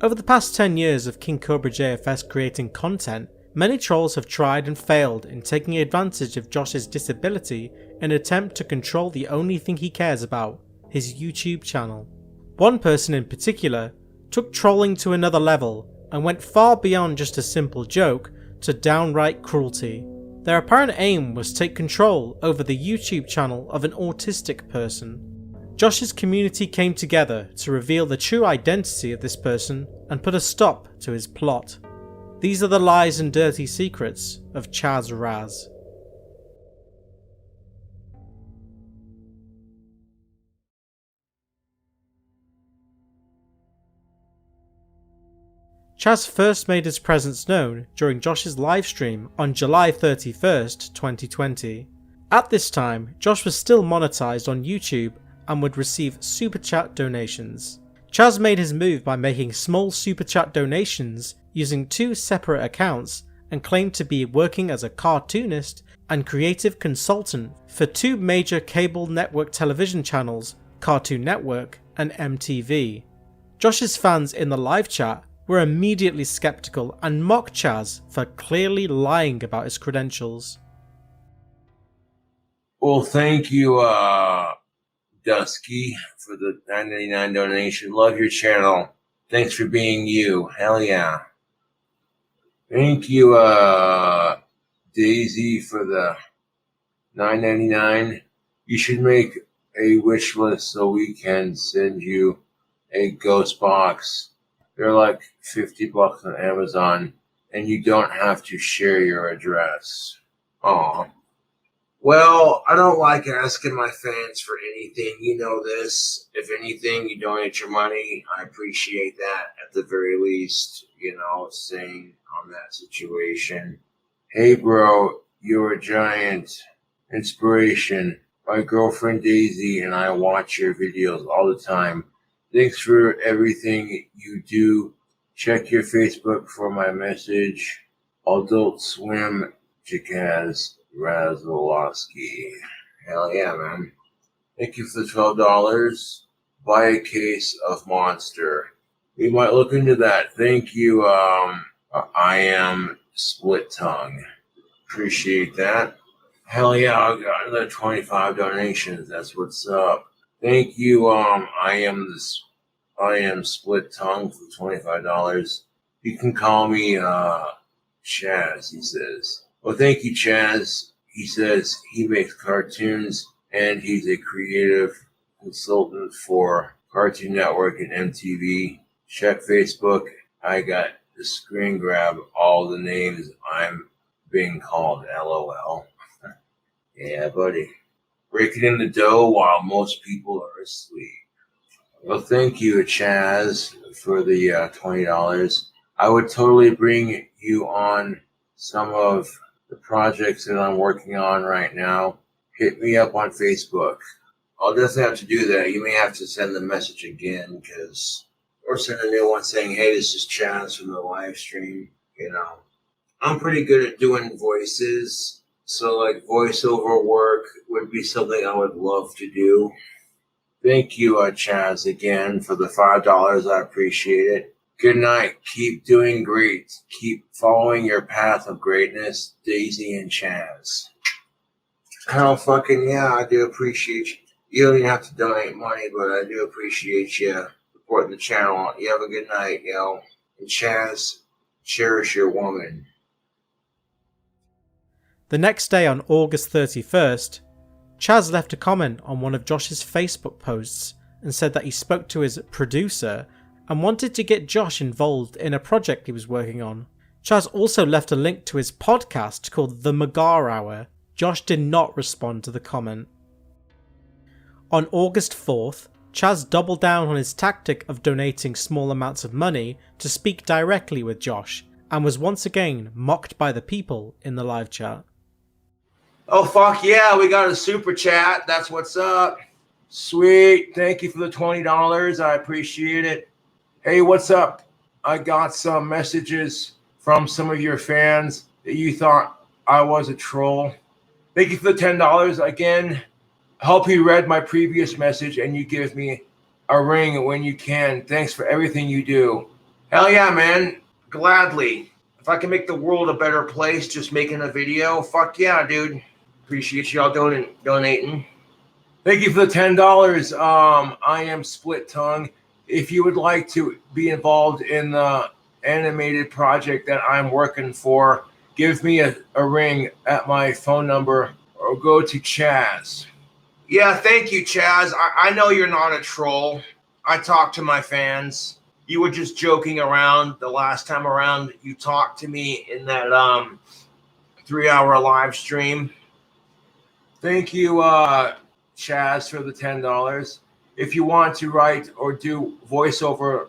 Over the past 10 years of KingCobraJFS creating content, many trolls have tried and failed in taking advantage of Josh's disability in an attempt to control the only thing he cares about, his YouTube channel. One person in particular took trolling to another level and went far beyond just a simple joke to downright cruelty. Their apparent aim was to take control over the YouTube channel of an autistic person. Josh's community came together to reveal the true identity of this person and put a stop to his plot. These are the lies and dirty secrets of Chazz Razz. Chazz first made his presence known during Josh's livestream on July 31st, 2020. At this time, Josh was still monetized on YouTube and would receive super chat donations. Chazz made his move by making small super chat donations using two separate accounts and claimed to be working as a cartoonist and creative consultant for two major cable network television channels, Cartoon Network and MTV. Josh's fans in the live chat were immediately skeptical and mocked Chazz for clearly lying about his credentials. Well, thank you, Dusky, for the $9.99 donation. Love your channel. Thanks for being you. Hell yeah. Thank you, Daisy, for the $9.99. You should make a wish list so we can send you a ghost box. They're like $50 on Amazon, and you don't have to share your address. Aw. Well, I don't like asking my fans for anything. You know this. If anything, you donate your money. I appreciate that at the very least, saying on that situation. Hey, bro, you're a giant inspiration. My girlfriend Daisy and I watch your videos all the time. Thanks for everything you do. Check your Facebook for my message. Adult Swim, Chazz Razowski. Hell yeah, man. Thank you for the $12. Buy a case of Monster. We might look into that. Thank you, I am Split Tongue. Appreciate that. Hell yeah, I got another 25 donations. That's what's up. Thank you, I am Split Tongue for $25. You can call me, Chazz, he says. Well, thank you, Chazz. He says he makes cartoons and he's a creative consultant for Cartoon Network and MTV. Check Facebook. I got the screen grab all the names I'm being called. LOL. Yeah, buddy. Breaking in the dough while most people are asleep. Well, thank you, Chazz, for the $20. I would totally bring you on some of the projects that I'm working on right now. Hit me up on Facebook. I'll definitely have to do that. You may have to send the message again, or send a new one saying, hey, this is Chazz from the live stream. I'm pretty good at doing voices. So like voiceover work would be something I would love to do. Thank you, Chazz, again for the $5. I appreciate it. Good night. Keep doing great. Keep following your path of greatness, Daisy and Chazz. Hell fucking yeah, I do appreciate you. You don't even have to donate money, but I do appreciate you supporting the channel. You have a good night, yo. And Chazz, cherish your woman. The next day on August 31st, Chazz left a comment on one of Josh's Facebook posts and said that he spoke to his producer and wanted to get Josh involved in a project he was working on. Chazz also left a link to his podcast called The Magar Hour. Josh did not respond to the comment. On August 4th, Chazz doubled down on his tactic of donating small amounts of money to speak directly with Josh and was once again mocked by the people in the live chat. Oh, fuck yeah, we got a super chat. That's what's up. Sweet. Thank you for the $20. I appreciate it. Hey, what's up? I got some messages from some of your fans that you thought I was a troll. Thank you for the $10. Again, I hope you read my previous message and you give me a ring when you can. Thanks for everything you do. Hell yeah, man. Gladly. If I can make the world a better place just making a video, fuck yeah, dude. Appreciate y'all donating. Thank you for the $10. I am Split Tongue. If you would like to be involved in the animated project that I'm working for, give me a ring at my phone number or go to Chazz. Yeah, thank you, Chazz. I know you're not a troll. I talk to my fans. You were just joking around the last time around you talked to me in that 3-hour live stream. Thank you, Chazz, for the $10. If you want to write or do voiceover,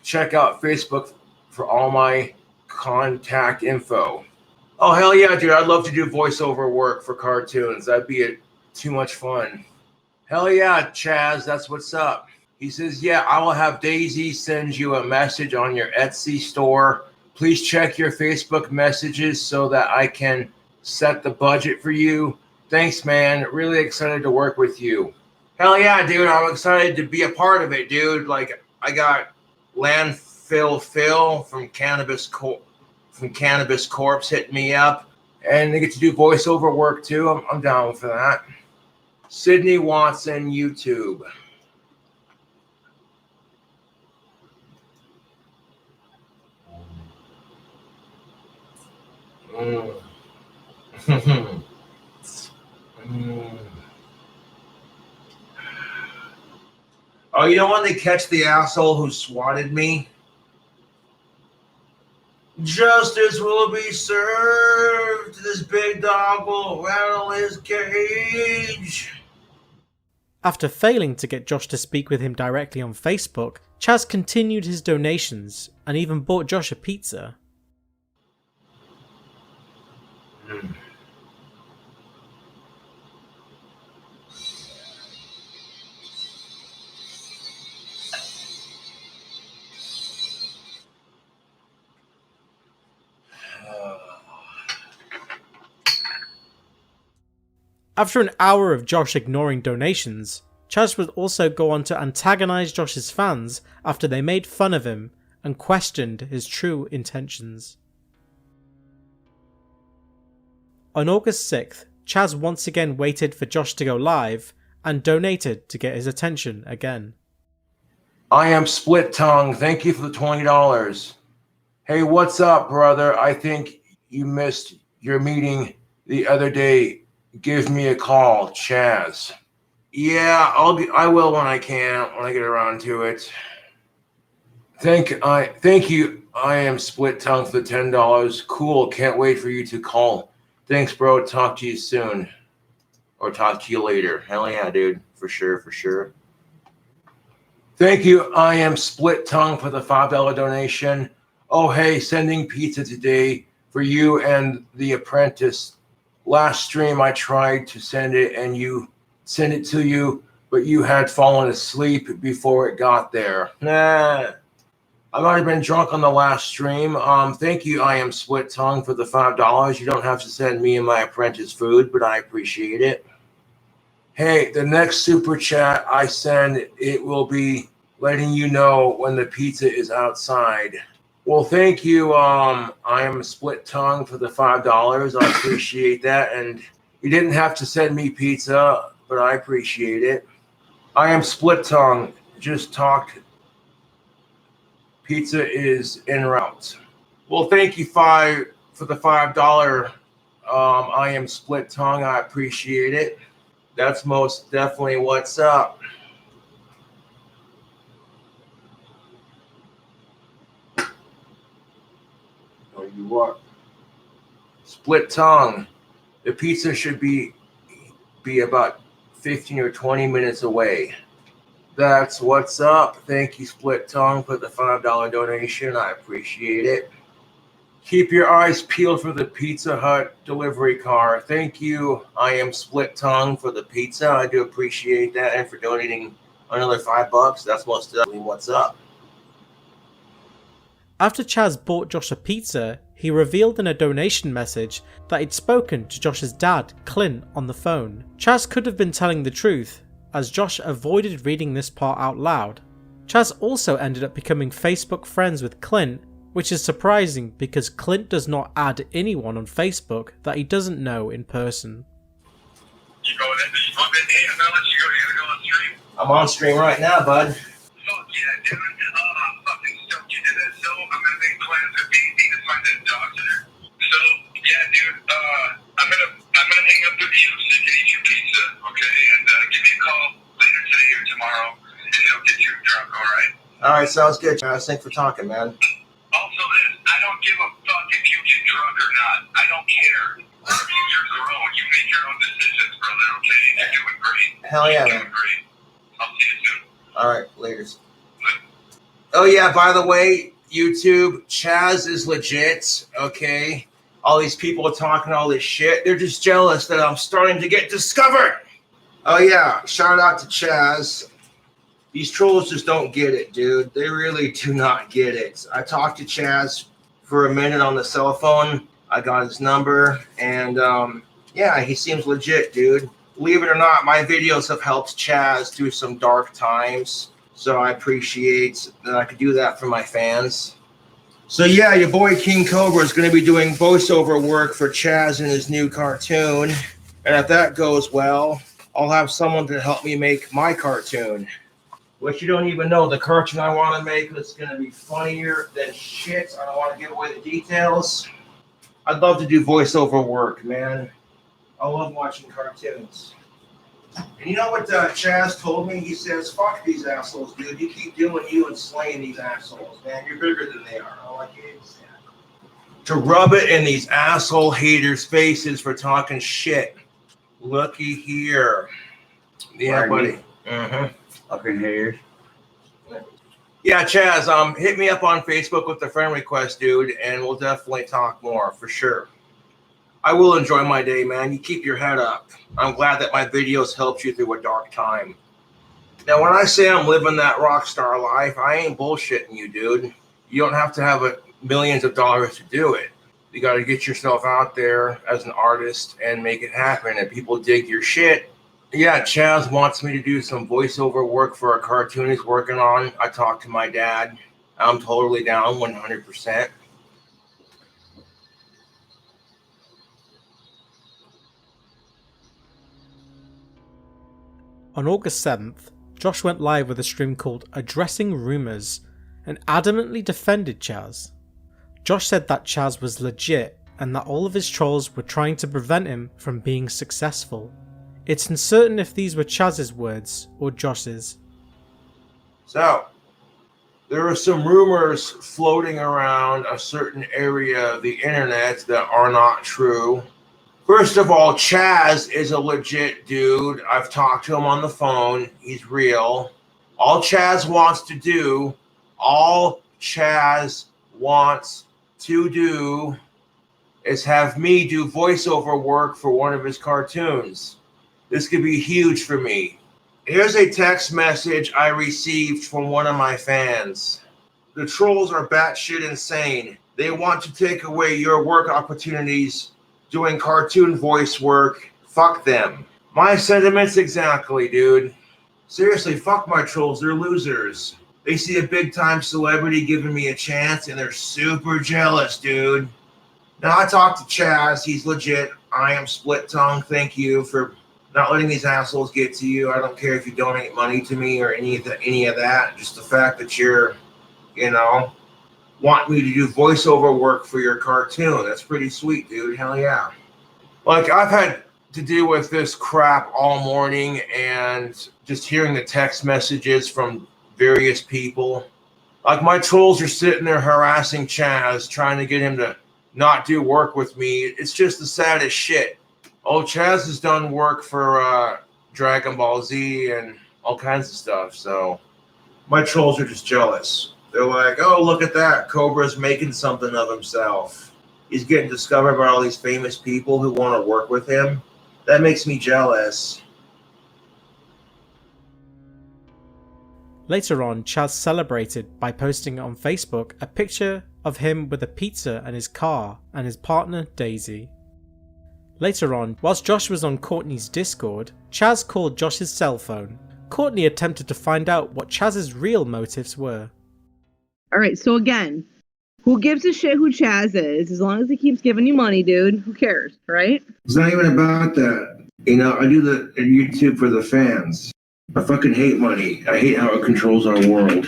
check out Facebook for all my contact info. Oh, hell yeah, dude. I'd love to do voiceover work for cartoons. That'd be too much fun. Hell yeah, Chazz. That's what's up. He says, yeah, I will have Daisy send you a message on your Etsy store. Please check your Facebook messages so that I can set the budget for you. Thanks, man. Really excited to work with you. Hell yeah, dude. I'm excited to be a part of it, dude. Like, I got Landfill Phil from Cannabis Corpse hitting me up. And they get to do voiceover work, too. I'm down for that. Sydney Watson, YouTube. Oh, you know when they catch the asshole who swatted me? Justice will be served. This big dog will rattle his cage. After failing to get Josh to speak with him directly on Facebook, Chazz continued his donations and even bought Josh a pizza. After an hour of Josh ignoring donations, Chazz would also go on to antagonise Josh's fans after they made fun of him and questioned his true intentions. On August 6th, Chazz once again waited for Josh to go live and donated to get his attention again. I am Split Tongue. Thank you for the $20. Hey, what's up, brother? I think you missed your meeting the other day. Give me a call, Chazz. Yeah, I will when I can, when I get around to it. Thank you. I am Split Tongue for the $10. Cool. Can't wait for you to call. Thanks, bro. Talk to you soon. Or talk to you later. Hell yeah, dude. For sure. Thank you. I am Split Tongue for the $5 donation. Oh, hey, sending pizza today for you and the apprentice. Last stream I tried to send it and you sent it to you, but you had fallen asleep before it got there. Nah. I might have been drunk on the last stream. Thank you, I am Split Tongue, for the $5. You don't have to send me and my apprentice food, but I appreciate it. Hey, the next super chat I send, it will be letting you know when the pizza is outside. Well, thank you. I am Split Tongue for the $5. I appreciate that. And you didn't have to send me pizza, but I appreciate it. I am Split Tongue. Just talked. Pizza is en route. Well, thank you for the $5. I am Split Tongue. I appreciate it. That's most definitely what's up. You what? Split Tongue. The pizza should be about 15 or 20 minutes away. That's what's up. Thank you, Split Tongue, for the $5 donation. I appreciate it. Keep your eyes peeled for the Pizza Hut delivery car. Thank you. I am Split Tongue for the pizza. I do appreciate that, and for donating another $5. That's most definitely what's up. After Chazz bought Josh a pizza, he revealed in a donation message that he'd spoken to Josh's dad, Clint, on the phone. Chazz could have been telling the truth, as Josh avoided reading this part out loud. Chazz also ended up becoming Facebook friends with Clint, which is surprising because Clint does not add anyone on Facebook that he doesn't know in person. You going in? Hey, I'm gonna let you go. You gonna go on stream? I'm on stream right now, bud. Fuck yeah, dude. I'm fucking stoked you did that. So I'm gonna make plans with Daisy to find a doctor. So yeah, dude. I'm gonna hang up with you so you can eat your pizza, okay? And give me a call later today or tomorrow, and he'll get you drunk. All right? All right, sounds good, Chazz. Thanks for talking, man. Also, I don't give a fuck if you get drunk or not. I don't care. You're grown. You make your own decisions, brother. Okay? You're doing great. Hell yeah, You're man. doing great. I'll see you soon. All right, laters. Oh yeah, by the way, YouTube, Chazz is legit, okay? All these people are talking all this shit. They're just jealous that I'm starting to get discovered. Oh yeah, shout out to Chazz. These trolls just don't get it, dude. They really do not get it. I talked to Chazz for a minute on the cell phone. I got his number, and yeah, he seems legit, dude. Believe it or not, my videos have helped Chazz through some dark times, so I appreciate that I could do that for my fans. So yeah, your boy King Cobra is going to be doing voiceover work for Chazz in his new cartoon, and if that goes well, I'll have someone to help me make my cartoon. Which you don't even know, the cartoon I want to make is going to be funnier than shit. I don't want to give away the details. I'd love to do voiceover work, man. I love watching cartoons. And you know what Chazz told me? He says, fuck these assholes, dude. You keep doing you and slaying these assholes, man. You're bigger than they are. All I can say. To rub it in these asshole haters' faces for talking shit. Looky here. Yeah, buddy. Mm-hmm. Fucking haters. Yeah, Chazz, hit me up on Facebook with the friend request, dude, and we'll definitely talk more, for sure. I will enjoy my day, man. You keep your head up. I'm glad that my videos helped you through a dark time. Now, when I say I'm living that rock star life, I ain't bullshitting you, dude. You don't have to have millions of dollars to do it. You got to get yourself out there as an artist and make it happen, and people dig your shit. Yeah, Chazz wants me to do some voiceover work for a cartoon he's working on. I talked to my dad. I'm totally down 100%. On August 7th, Josh went live with a stream called Addressing Rumours and adamantly defended Chazz. Josh said that Chazz was legit and that all of his trolls were trying to prevent him from being successful. It's uncertain if these were Chazz's words or Josh's. So, there are some rumors floating around a certain area of the internet that are not true. First of all, Chazz is a legit dude. I've talked to him on the phone. He's real. All Chazz wants to do is have me do voiceover work for one of his cartoons. This could be huge for me. Here's a text message I received from one of my fans. The trolls are batshit insane. They want to take away your work opportunities doing cartoon voice work. Fuck them. My sentiments exactly, dude. Seriously, fuck my trolls. They're losers. They see a big time celebrity giving me a chance and they're super jealous, dude. Now I talked to Chazz. He's legit. I am split tongue. Thank you for not letting these assholes get to you. I don't care if you donate money to me or any of that. Just the fact that you're, want me to do voiceover work for your cartoon. That's pretty sweet, dude. Hell yeah. Like, I've had to deal with this crap all morning and just hearing the text messages from various people. Like, my trolls are sitting there harassing Chazz, trying to get him to not do work with me. It's just the saddest shit. Oh, Chazz has done work for Dragon Ball Z and all kinds of stuff, so my trolls are just jealous. They're like, oh, look at that. Cobra's making something of himself. He's getting discovered by all these famous people who want to work with him. That makes me jealous. Later on, Chazz celebrated by posting on Facebook a picture of him with a pizza and his car and his partner Daisy. Later on, whilst Josh was on Courtney's Discord, Chazz called Josh's cell phone. Courtney attempted to find out what Chazz's real motives were. Alright, so again, who gives a shit who Chazz is? As long as he keeps giving you money, dude, who cares, right? It's not even about that. You know, I do the YouTube for the fans. I fucking hate money. I hate how it controls our world.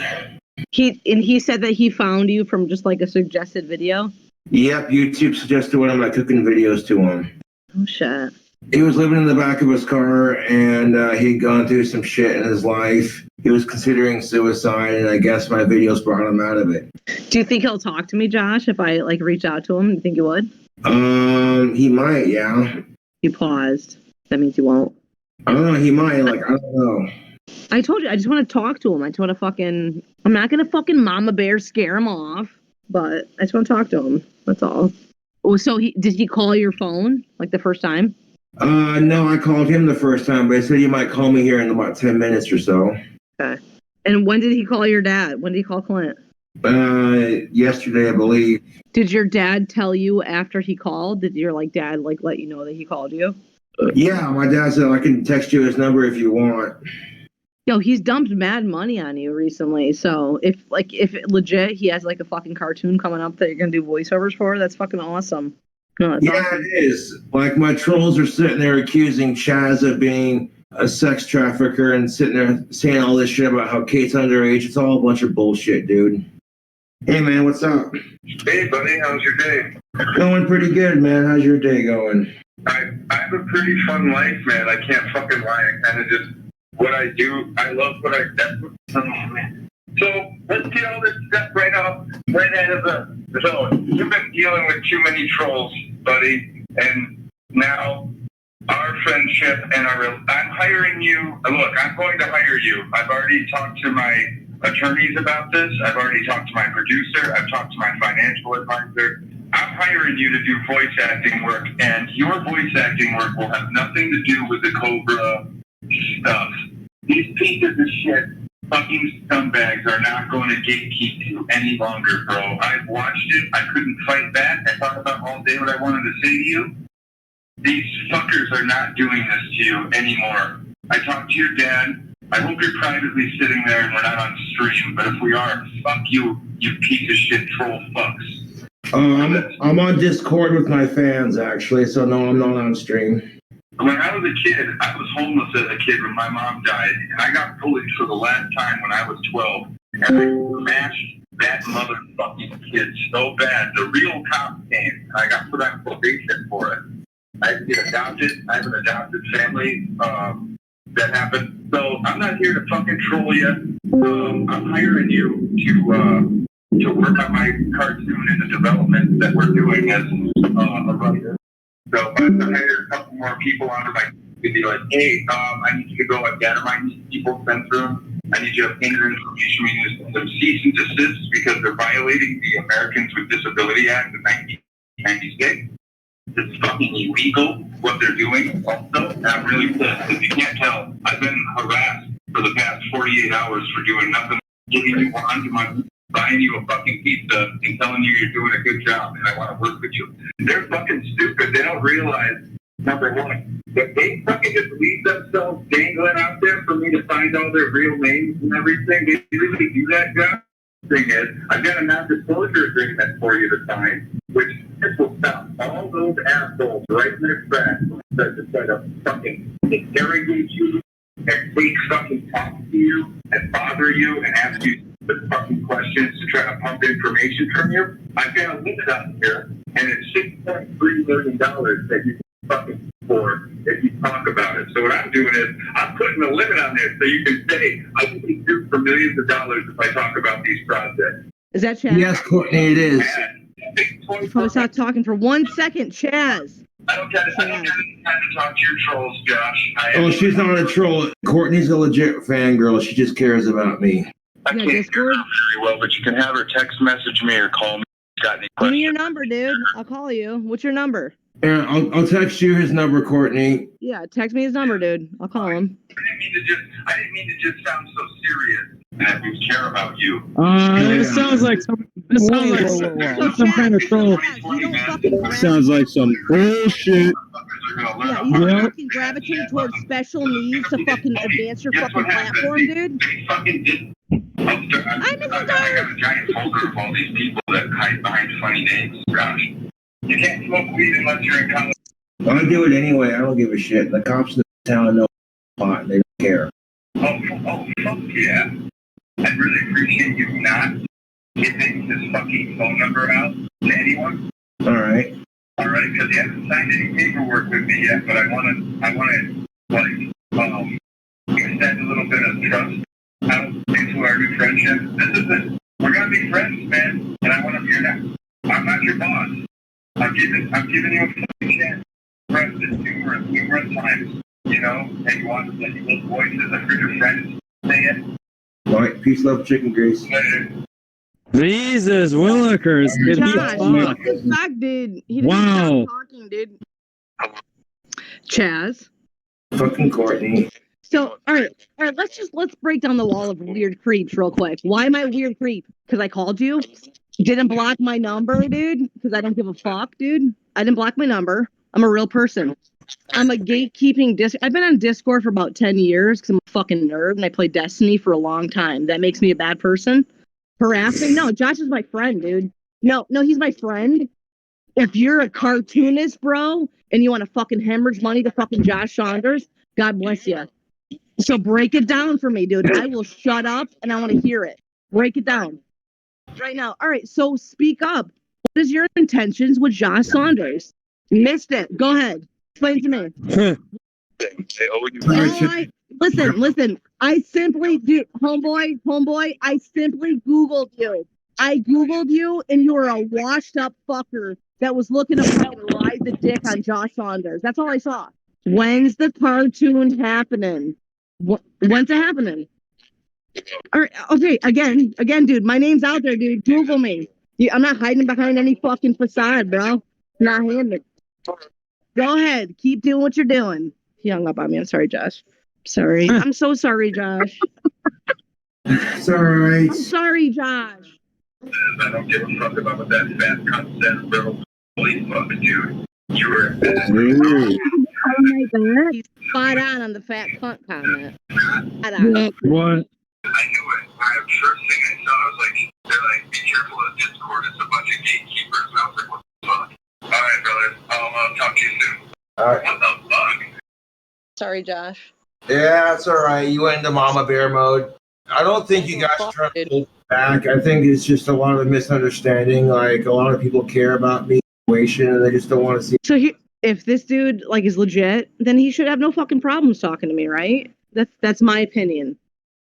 He said that he found you from just like a suggested video? Yep, YouTube suggested one of my cooking videos to him. Oh shit. He was living in the back of his car, and he'd gone through some shit in his life. He was considering suicide, and I guess my videos brought him out of it. Do you think he'll talk to me, Josh, if I like reach out to him? Do you think he would? He might, yeah. He paused. That means he won't. I don't know, he might, like, I don't know. I told you, I just want to talk to him. I'm not going to fucking mama bear scare him off, but I just want to talk to him. That's all. Oh, so did he call your phone, like the first time? No, I called him the first time, but he said he might call me here in about 10 minutes or so. Okay. And when did he call your dad? When did he call Clint? Yesterday, I believe. Did your dad tell you after he called? Did your dad let you know that he called you? Yeah, my dad said I can text you his number if you want. Yo, he's dumped mad money on you recently. So if legit he has like a fucking cartoon coming up that you're gonna do voiceovers for, that's fucking awesome. No, yeah, awesome. It is. Like my trolls are sitting there accusing Chazz of being a sex trafficker and sitting there saying all this shit about how Kate's underage. It's all a bunch of bullshit, dude. Hey man, what's up? Hey buddy, how's your day? Going pretty good, man. How's your day going? I have a pretty fun life, man. I can't fucking lie. I kind of just, what I do, I love what that's what, oh man. So let's get all this stuff right out of the zone. You've been dealing with too many trolls, buddy, and now our friendship and I'm hiring you. Look, I'm going to hire you. I've already talked to my attorneys about this. I've already talked to my producer. I've talked to my financial advisor. I'm hiring you to do voice acting work, and your voice acting work will have nothing to do with the Cobra stuff. These pieces of shit, fucking scumbags, are not going to gatekeep you any longer, bro. I've watched it. I couldn't fight back. I thought about all day what I wanted to say to you. These fuckers are not doing this to you anymore. I talked to your dad. I hope you're privately sitting there and we're not on stream, but if we are, fuck you, you piece of shit troll fucks. I'm on Discord with my fans, actually, so no, I'm not on stream. When I was a kid, I was homeless as a kid when my mom died, and I got bullied for the last time when I was 12, and I smashed that motherfucking kid so bad, the real cops came, and I got put on probation for it. I had to get adopted. I have an adopted family that happened. So I'm not here to fucking troll you. I'm hiring you to work on my cartoon and the development that we're doing as a writer. So I'm going to hire a couple more people onto my to be like, hey, I need you to go again. I need people sent through. I need you to obtain their information. We need some cease and desist because they're violating the Americans with Disability Act of 1996. It's fucking illegal what they're doing also, and I'm really pissed. If you can't tell, I've been harassed for the past 48 hours for doing nothing, giving you $100, buying you a fucking pizza and telling you you're doing a good job and I want to work with you. They're fucking stupid. They don't realize, number one, that they fucking just leave themselves dangling out there for me to find all their real names and everything. They really do that job. Thing is, I've got a non-disclosure agreement for you to sign, which will stop all those assholes right in their tracks that just try to fucking interrogate you and fake fucking talk to you and bother you and ask you the fucking questions to try to pump information from you. I've got a limit on here, and it's $6.3 million that you can fucking for if you talk about it. So what I'm doing is I'm putting a limit on this so you can say I can be sued for millions of dollars if I talk about these projects. Is that Chazz? Yes, Courtney, it is. Probably stop talking for 1 second, Chazz. I don't got any time to talk to your trolls, Josh. Oh, she's not a troll. Courtney's a legit fangirl. She just cares about me. I can't hear her very well, but you can have her text message me or call me. Got any Give questions? me your number, dude. I'll call you. What's your number? Yeah, I'll text you his number, Courtney. Yeah, text me his number, dude. I'll call him. I didn't mean to just sound so serious. And I do care about you. This sounds like some kind of troll. You don't fucking Sounds like some bullshit. Yeah, you don't fucking gravitate towards special needs to fucking advance your fucking platform, dude. They fucking did. I'm Mrs. I got a giant folder of all these people that hide behind funny names. Gosh. You can't smoke weed unless you're in college. I'll do it anyway. I don't give a shit. The cops in the town know pot. They don't care. Oh, fuck yeah. I really appreciate you not giving his fucking phone number out to anyone. All right. All right, because he hasn't signed any paperwork with me yet, but I want to, like, extend a little bit of trust out into our new friendship. This is it. We're gonna be friends, man, and I want to. You're not. I'm not your boss. I'm giving you a fucking chance. Friends this numerous times, you know, and you want like little voices. I heard your friends say it. All right. Peace, love, chicken grease. Jesus Willikers. Did he Josh, fuck? what the fuck, dude? He didn't Wow. stop talking, dude. Chazz. Fucking Courtney. So, all right, let's break down the wall of weird creeps real quick. Why am I a weird creep? Because I called you. Didn't block my number, dude. Because I don't give a fuck, dude. I didn't block my number. I'm a real person. I'm a gatekeeping I've been on Discord for about 10 years because I'm a fucking nerd and I played Destiny for a long time. That makes me a bad person. Harassing? No, Josh is my friend, dude. No, he's my friend. If you're a cartoonist, bro, and you want to fucking hemorrhage money to fucking Josh Saunders, God bless you. So break it down for me, dude. I will shut up and I want to hear it. Break it down. Right now. All right, so speak up. What is your intentions with Josh Saunders? Missed it. Go ahead. Explain to me. They owe you. Listen. I simply, dude, homeboy, I simply Googled you. I Googled you and you were a washed up fucker that was looking to fucking ride the dick on Josh Saunders. That's all I saw. When's the cartoon happening? When's it happening? All right, okay, again, dude, my name's out there, dude. Google me. I'm not hiding behind any fucking facade, bro. Not handing. Go ahead. Keep doing what you're doing. He hung up on me. I'm sorry, Josh. Sorry. I'm so sorry, Josh. It's all right. I'm sorry, Josh. I don't give a fuck about what that fat cunt says, bro. Holy fucking dude. You were Oh my God. He's spot on the fat cunt comment. Spot on. What? I knew it. First thing I saw, I was like, they're like, be careful of Discord. It's a bunch of gatekeepers. And I was like, what the fuck? All right, brother. I'll talk to you soon. All right. What the fuck? Sorry, Josh. Yeah, it's all right. You went into mama bear mode. I don't think you guys trying to pull back. I think it's just a lot of misunderstanding. Like, a lot of people care about me and they just don't want to see. So if this dude like is legit, then he should have no fucking problems talking to me, right? That's my opinion.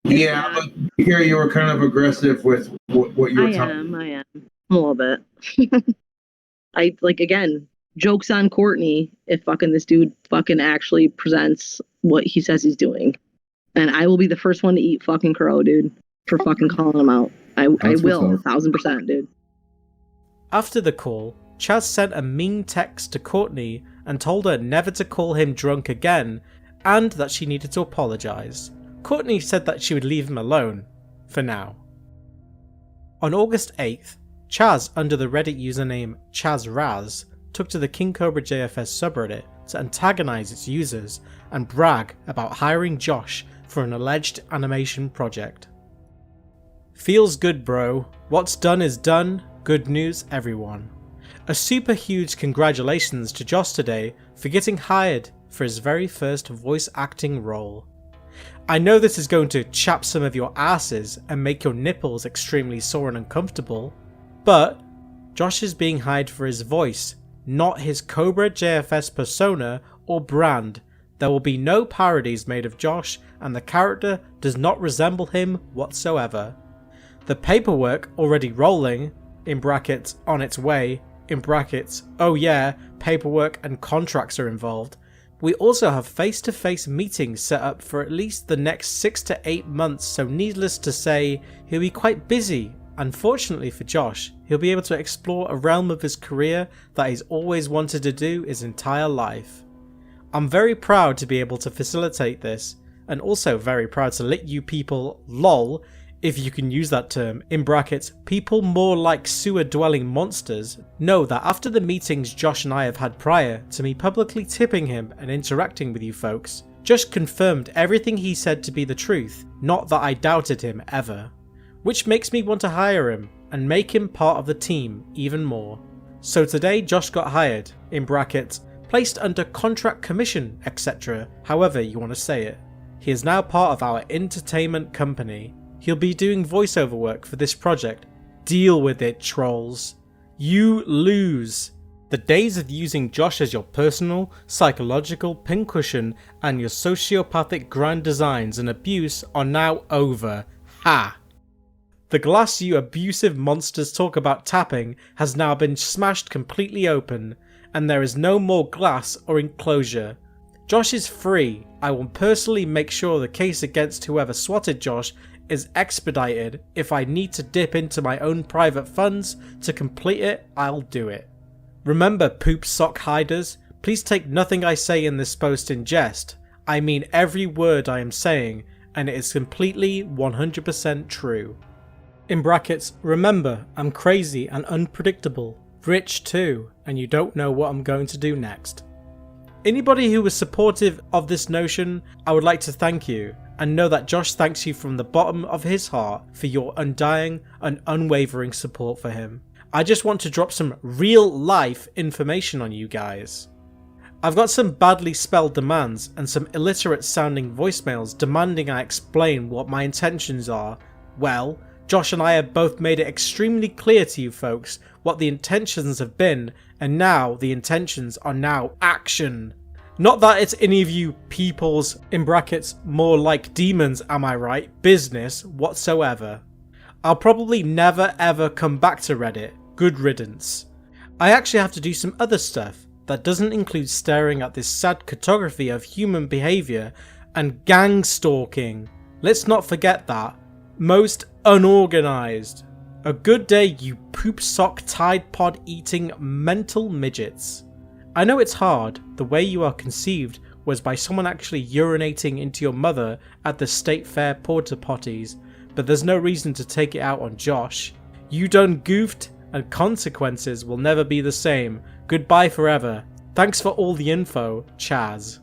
Yeah, but here you were kind of aggressive with what you were talking. I am. A little bit. I like, again, jokes on Courtney if fucking this dude fucking actually presents what he says he's doing. And I will be the first one to eat fucking crow, dude, for fucking calling him out. I will, 1000%, dude. After the call, Chazz sent a mean text to Courtney and told her never to call him drunk again and that she needed to apologise. Courtney said that she would leave him alone, for now. On August 8th, Chazz, under the Reddit username Razz, took to the KingCobraJFS subreddit to antagonise its users and brag about hiring Josh for an alleged animation project. Feels good, bro. What's done is done. Good news, everyone. A super huge congratulations to Josh today for getting hired for his very first voice acting role. I know this is going to chap some of your asses and make your nipples extremely sore and uncomfortable, but Josh is being hired for his voice, not his KingCobraJFS persona or brand. There will be no parodies made of Josh, and the character does not resemble him whatsoever. The paperwork already rolling, in brackets on its way, in brackets oh yeah, paperwork and contracts are involved. We also have face-to-face meetings set up for at least the next 6 to 8 months, so needless to say, he'll be quite busy. Unfortunately for Josh, he'll be able to explore a realm of his career that he's always wanted to do his entire life. I'm very proud to be able to facilitate this, and also very proud to let you people, lol, if you can use that term, in brackets, people more like sewer-dwelling monsters, know that after the meetings Josh and I have had prior to me publicly tipping him and interacting with you folks, Josh confirmed everything he said to be the truth, not that I doubted him ever. Which makes me want to hire him and make him part of the team even more. So today Josh got hired, in brackets, placed under contract commission, etc., however you want to say it. He is now part of our entertainment company. He'll be doing voiceover work for this project. Deal with it, trolls. You lose. The days of using Josh as your personal, psychological pincushion and your sociopathic grand designs and abuse are now over. Ha! The glass you abusive monsters talk about tapping has now been smashed completely open, and there is no more glass or enclosure. Josh is free. I will personally make sure the case against whoever swatted Josh is expedited. If I need to dip into my own private funds to complete it, I'll do it. Remember, poop sock hiders, please take nothing I say in this post in jest. I mean every word I am saying, and it is completely 100% true. In brackets, remember, I'm crazy and unpredictable, rich too, and you don't know what I'm going to do next. Anybody who was supportive of this notion, I would like to thank you, and know that Josh thanks you from the bottom of his heart for your undying and unwavering support for him. I just want to drop some real life information on you guys. I've got some badly spelled demands and some illiterate sounding voicemails demanding I explain what my intentions are. Well, Josh and I have both made it extremely clear to you folks what the intentions have been, and now the intentions are now action. Not that it's any of you people's, in brackets, more like demons am I right, business whatsoever. I'll probably never ever come back to Reddit, good riddance. I actually have to do some other stuff that doesn't include staring at this sad cartography of human behaviour and gang stalking. Let's not forget that. Most unorganised. A good day, you poop sock Tide Pod eating mental midgets. I know it's hard, the way you are conceived was by someone actually urinating into your mother at the state fair porta potties, but there's no reason to take it out on Josh. You done goofed, and consequences will never be the same. Goodbye forever. Thanks for all the info, Chazz.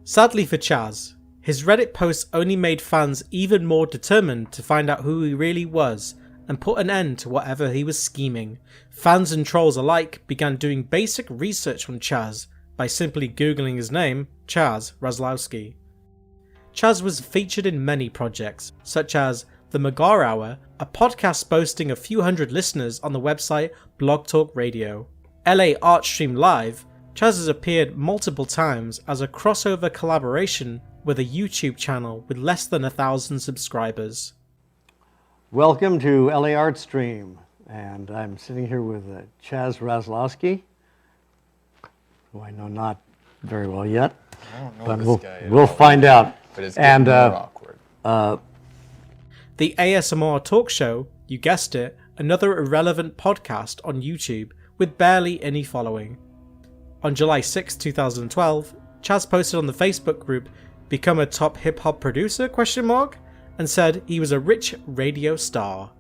Sadly for Chazz, his Reddit posts only made fans even more determined to find out who he really was and put an end to whatever he was scheming. Fans and trolls alike began doing basic research on Chazz by simply googling his name, Chazz Razlowski. Chazz was featured in many projects, such as The Magar Hour, a podcast boasting a few hundred listeners on the website Blog Talk Radio. LA Art Stream Live, Chazz has appeared multiple times as a crossover collaboration with a YouTube channel with less than 1,000 subscribers. Welcome to LA Art Stream, and I'm sitting here with Chazz Razlowski, who I know not very well yet, but we'll find out. But it's getting more awkward. The ASMR talk show, you guessed it, another irrelevant podcast on YouTube with barely any following. On July 6, 2012, Chazz posted on the Facebook group "Become a top hip-hop producer?" and said he was a rich radio star.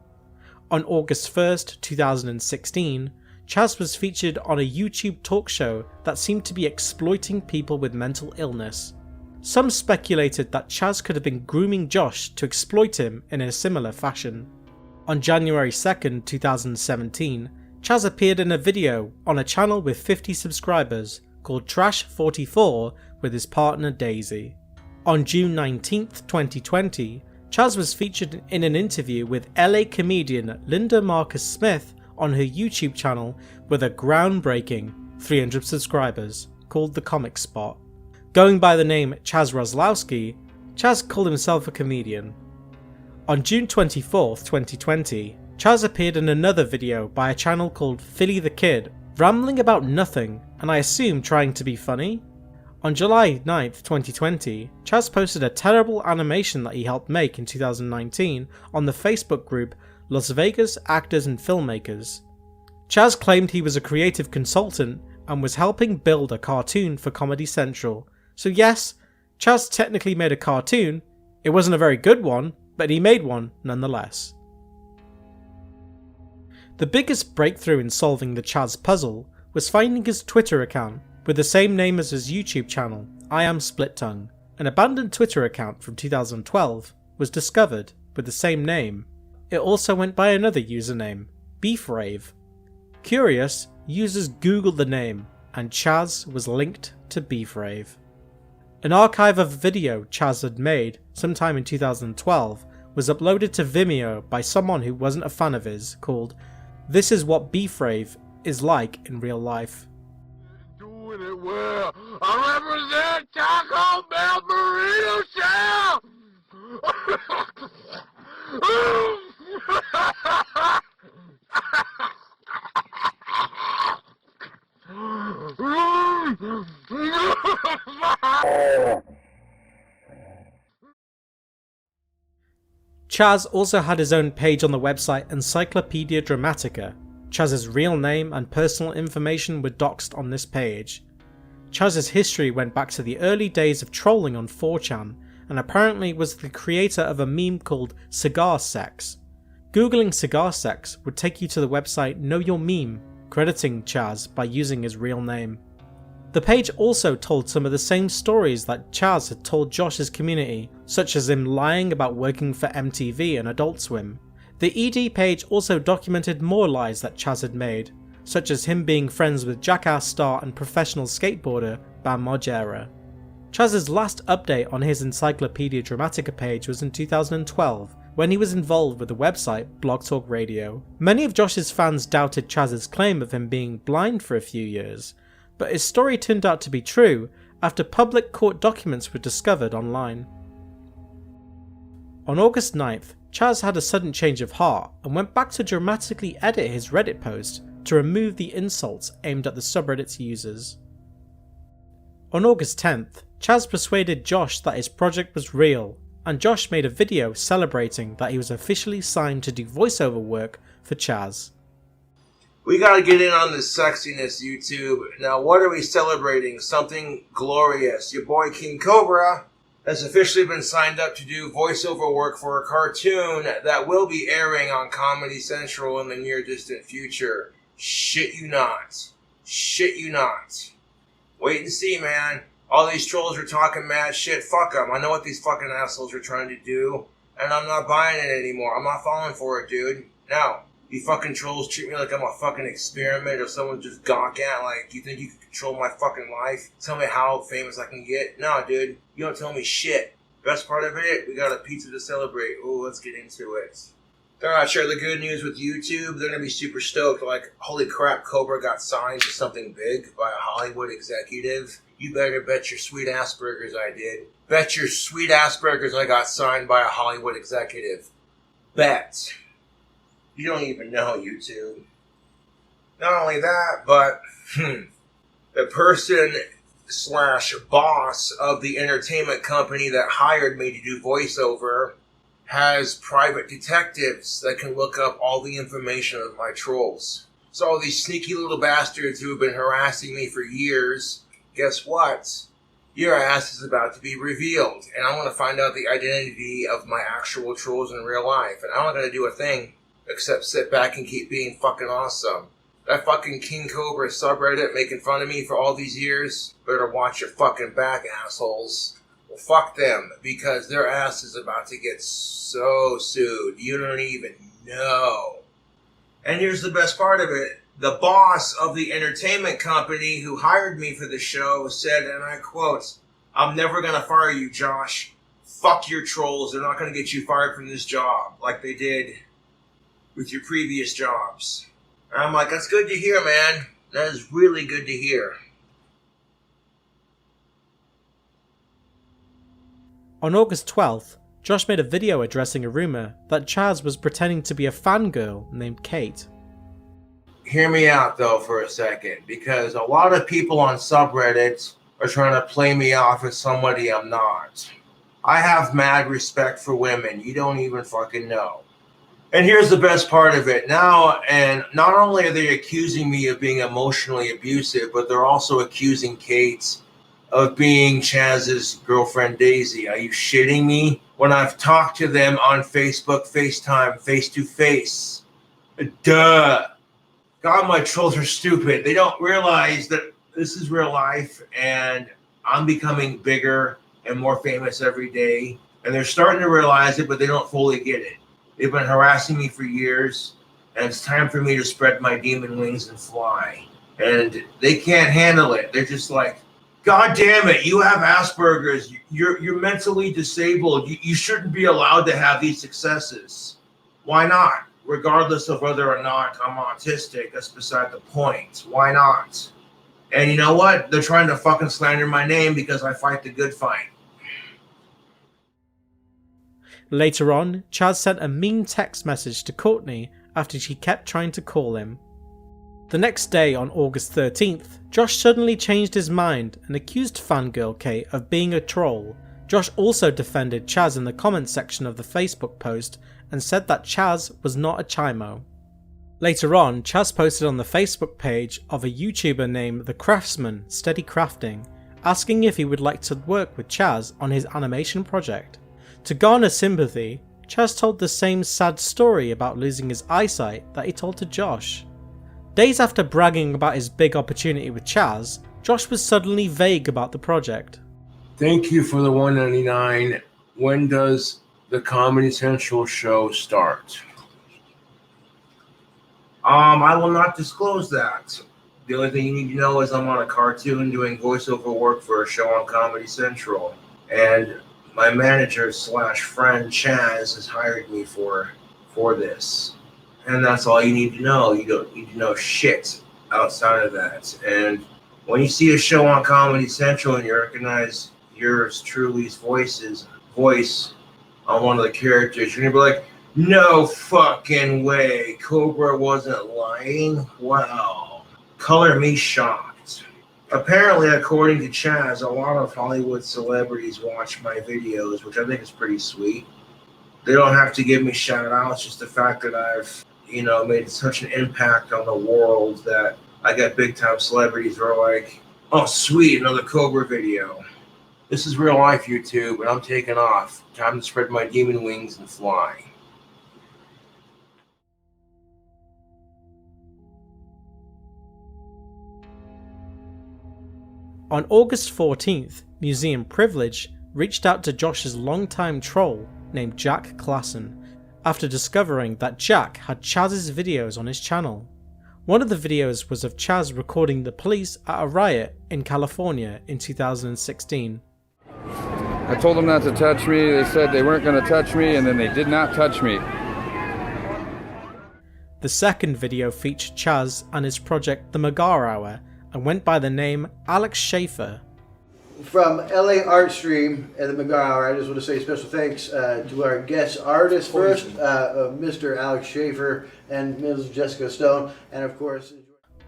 On August 1st, 2016, Chazz was featured on a YouTube talk show that seemed to be exploiting people with mental illness. Some speculated that Chazz could have been grooming Josh to exploit him in a similar fashion. On January 2nd, 2017, Chazz appeared in a video on a channel with 50 subscribers called Trash 44 with his partner Daisy. On June 19th, 2020, Chazz was featured in an interview with LA comedian Linda Marcus Smith on her YouTube channel with a groundbreaking 300 subscribers called The Comic Spot. Going by the name Chazz Razlowski, Chazz called himself a comedian. On June 24th, 2020, Chazz appeared in another video by a channel called Philly the Kid, rambling about nothing and I assume trying to be funny. On July 9th, 2020, Chazz posted a terrible animation that he helped make in 2019 on the Facebook group Las Vegas Actors and Filmmakers. Chazz claimed he was a creative consultant and was helping build a cartoon for Comedy Central. So yes, Chazz technically made a cartoon. It wasn't a very good one, but he made one nonetheless. The biggest breakthrough in solving the Chazz puzzle was finding his Twitter account with the same name as his YouTube channel, I Am Split Tongue. An abandoned Twitter account from 2012 was discovered with the same name. It also went by another username, Beefrave. Curious, users googled the name and Chazz was linked to Beefrave. An archive of a video Chazz had made sometime in 2012 was uploaded to Vimeo by someone who wasn't a fan of his, called This Is What Beefrave Is Like in Real Life. Doing it well. I represent Taco Bell Burrito Shell. Chazz also had his own page on the website Encyclopedia Dramatica. Chazz's real name and personal information were doxed on this page. Chazz's history went back to the early days of trolling on 4chan, and apparently was the creator of a meme called Cigar Sex. Googling Cigar Sex would take you to the website Know Your Meme, crediting Chazz by using his real name. The page also told some of the same stories that Chazz had told Josh's community, such as him lying about working for MTV and Adult Swim. The ED page also documented more lies that Chazz had made, such as him being friends with Jackass star and professional skateboarder Bam Margera. Chazz's last update on his Encyclopedia Dramatica page was in 2012, when he was involved with the website Blog Talk Radio. Many of Josh's fans doubted Chazz's claim of him being blind for a few years, but his story turned out to be true after public court documents were discovered online. On August 9th, Chazz had a sudden change of heart and went back to dramatically edit his Reddit post to remove the insults aimed at the subreddit's users. On August 10th, Chazz persuaded Josh that his project was real, and Josh made a video celebrating that he was officially signed to do voiceover work for Chazz. We gotta get in on this sexiness, YouTube. Now, what are we celebrating? Something glorious. Your boy King Cobra has officially been signed up to do voiceover work for a cartoon that will be airing on Comedy Central in the near distant future. Shit you not. Shit you not. Wait and see, man. All these trolls are talking mad shit. Fuck them. I know what these fucking assholes are trying to do, and I'm not buying it anymore. I'm not falling for it, dude. No. You fucking trolls treat me like I'm a fucking experiment or someone just gawk at, like, you think you can control my fucking life? Tell me how famous I can get? No, dude. You don't tell me shit. Best part of it, we got a pizza to celebrate. Ooh, let's get into it. Alright, share the good news with YouTube. They're gonna be super stoked. Like, holy crap, Cobra got signed to something big by a Hollywood executive. You better bet your sweet ass burgers I did. Bet your sweet ass burgers I got signed by a Hollywood executive. Bet. You don't even know, YouTube. Not only that, but the person / boss of the entertainment company that hired me to do voiceover has private detectives that can look up all the information of my trolls. So all these sneaky little bastards who have been harassing me for years, guess what? Your ass is about to be revealed, and I want to find out the identity of my actual trolls in real life, and I'm not going to do a thing except sit back and keep being fucking awesome. That fucking King Cobra subreddit making fun of me for all these years, better watch your fucking back, assholes. Well, fuck them, because their ass is about to get so sued. You don't even know. And here's the best part of it. The boss of the entertainment company who hired me for the show said, and I quote, "I'm never gonna fire you, Josh. Fuck your trolls. They're not gonna get you fired from this job like they did with your previous jobs." And I'm like, that's good to hear, man. That is really good to hear. On August 12th, Josh made a video addressing a rumour that Chazz was pretending to be a fangirl named Kate. Hear me out, though, for a second, because a lot of people on subreddits are trying to play me off as somebody I'm not. I have mad respect for women. You don't even fucking know. And here's the best part of it now. And not only are they accusing me of being emotionally abusive, but they're also accusing Kate of being Chazz's girlfriend, Daisy. Are you shitting me? When I've talked to them on Facebook, FaceTime, face-to-face. Duh. God, my trolls are stupid. They don't realize that this is real life, and I'm becoming bigger and more famous every day. And they're starting to realize it, but they don't fully get it. They've been harassing me for years, and it's time for me to spread my demon wings and fly. And they can't handle it. They're just like, God damn it, you have Asperger's. You're mentally disabled. You shouldn't be allowed to have these successes. Why not? Regardless of whether or not I'm autistic, that's beside the point. Why not? And you know what? They're trying to fucking slander my name because I fight the good fight. Later on, Chazz sent a mean text message to Courtney after she kept trying to call him. The next day, on August 13th, Josh suddenly changed his mind and accused Fangirl Kate of being a troll. Josh also defended Chazz in the comments section of the Facebook post and said that Chazz was not a chimo. Later on, Chazz posted on the Facebook page of a YouTuber named The Craftsman Steady Crafting, asking if he would like to work with Chazz on his animation project. To garner sympathy, Chazz told the same sad story about losing his eyesight that he told to Josh. Days after bragging about his big opportunity with Chazz, Josh was suddenly vague about the project. Thank you for the $1.99. When does the Comedy Central show start? I will not disclose that. The only thing you need to know is I'm on a cartoon doing voiceover work for a show on Comedy Central. And my manager / friend Chazz has hired me for this. And that's all you need to know. You don't need to know shit outside of that. And when you see a show on Comedy Central and you recognize yours truly's voice on one of the characters, you're gonna be like, no fucking way, Cobra wasn't lying? Wow. Color me shocked. Apparently, according to Chazz, a lot of Hollywood celebrities watch my videos, which I think is pretty sweet. They don't have to give me shout outs, just the fact that I've, made such an impact on the world that I got big time celebrities who are like, oh sweet, another Cobra video. This is real life, YouTube, and I'm taking off. Time to spread my demon wings and fly. On August 14th, Museum Privilege reached out to Josh's longtime troll named Jack Klassen after discovering that Jack had Chazz's videos on his channel. One of the videos was of Chazz recording the police at a riot in California in 2016. I told them not to touch me, they said they weren't going to touch me, and then they did not touch me. The second video featured Chazz and his project The Magar Hour and went by the name Alex Schaefer. From LA Art Stream and the Magar Hour, I just want to say special thanks to our guest artists first, Mr. Alex Schaefer and Ms. Jessica Stone, and of course...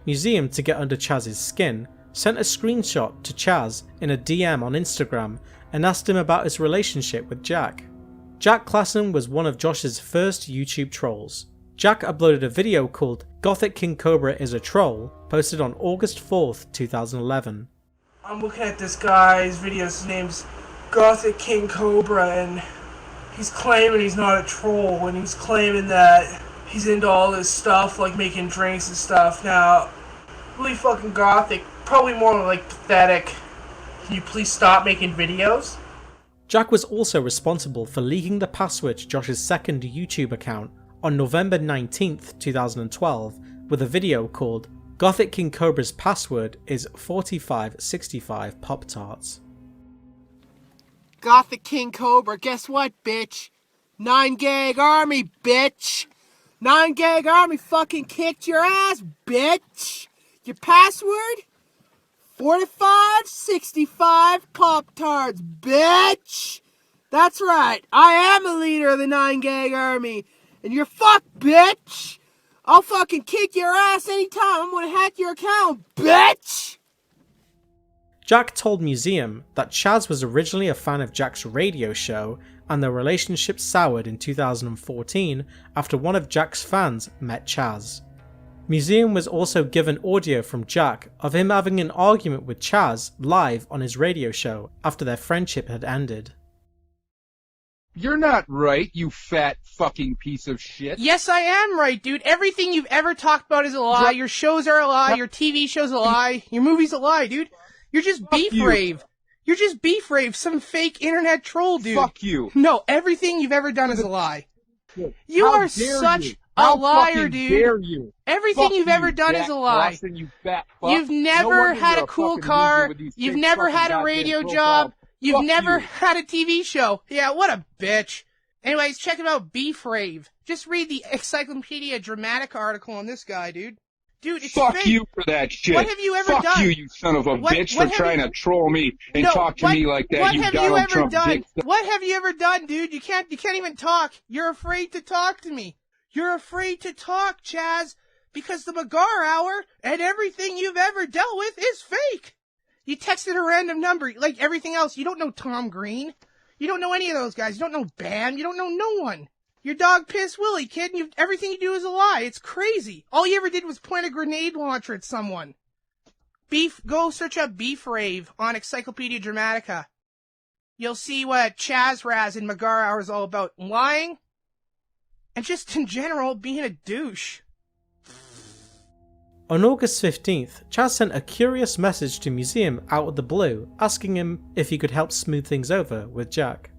Museum, to get under Chazz's skin, sent a screenshot to Chazz in a DM on Instagram and asked him about his relationship with Jack. Jack Klassen was one of Josh's first YouTube trolls. Jack uploaded a video called Gothic King Cobra is a Troll, posted on August 4th, 2011. I'm looking at this guy's videos, his name's Gothic King Cobra, and he's claiming he's not a troll, and he's claiming that he's into all this stuff, like making drinks and stuff. Now, really fucking gothic, probably more like pathetic. Can you please stop making videos? Jack was also responsible for leaking the password to Josh's second YouTube account on November 19th, 2012, with a video called Gothic King Cobra's password is 4565 Pop-Tarts. Gothic King Cobra, guess what, bitch? 9-gag army, bitch! 9-gag army fucking kicked your ass, bitch! Your password? 4565 Pop-Tarts, bitch! That's right, I am a leader of the 9-gag army, and you're fucked, bitch! I'll fucking kick your ass anytime. I'm gonna hack your account, bitch! Jack told Museum that Chazz was originally a fan of Jack's radio show and their relationship soured in 2014 after one of Jack's fans met Chazz. Museum was also given audio from Jack of him having an argument with Chazz live on his radio show after their friendship had ended. You're not right, you fat fucking piece of shit. Yes, I am right, dude. Everything you've ever talked about is a lie. Your shows are a lie. Your TV show's a lie. Your movie's a lie, dude. You're just beef rave. You're just beef rave, some fake internet troll, dude. Fuck you. No, everything you've ever done is a lie. You are such a liar, dude. Dare you? Everything Fuck you've you, ever done Jack is a lie. Lawson, you fat fuck. You've No never wonder had you're a cool fucking car. loser with these You've fake never fucking had a goddamn radio profiles. job. You've Fuck never you. had a TV show. Yeah, what a bitch. Anyways, check out Beef Rave. Just read the Encyclopedia Dramatic article on this guy, dude. Dude, it's Fuck fake. you for that shit. What have you ever Fuck done? you, you son of a bitch, what for have trying you- to troll me and No, talk to what- me like that, what you have you Donald ever Trump done? dick. What have you ever done, dude? You can't even talk. You're afraid to talk to me. You're afraid to talk, Chazz, because the Magar Hour and everything you've ever dealt with is fake. You texted a random number, like everything else. You don't know Tom Green. You don't know any of those guys. You don't know Bam. You don't know no one. You're Dog Piss Willie, kid, and everything you do is a lie. It's crazy. All you ever did was point a grenade launcher at someone. Go search up Beef Rave on Encyclopedia Dramatica. You'll see what Chazz, Razz, and Magar Hour is all about. Lying, and just in general, being a douche. On August 15th, Chazz sent a curious message to Museum out of the blue, asking him if he could help smooth things over with Jack.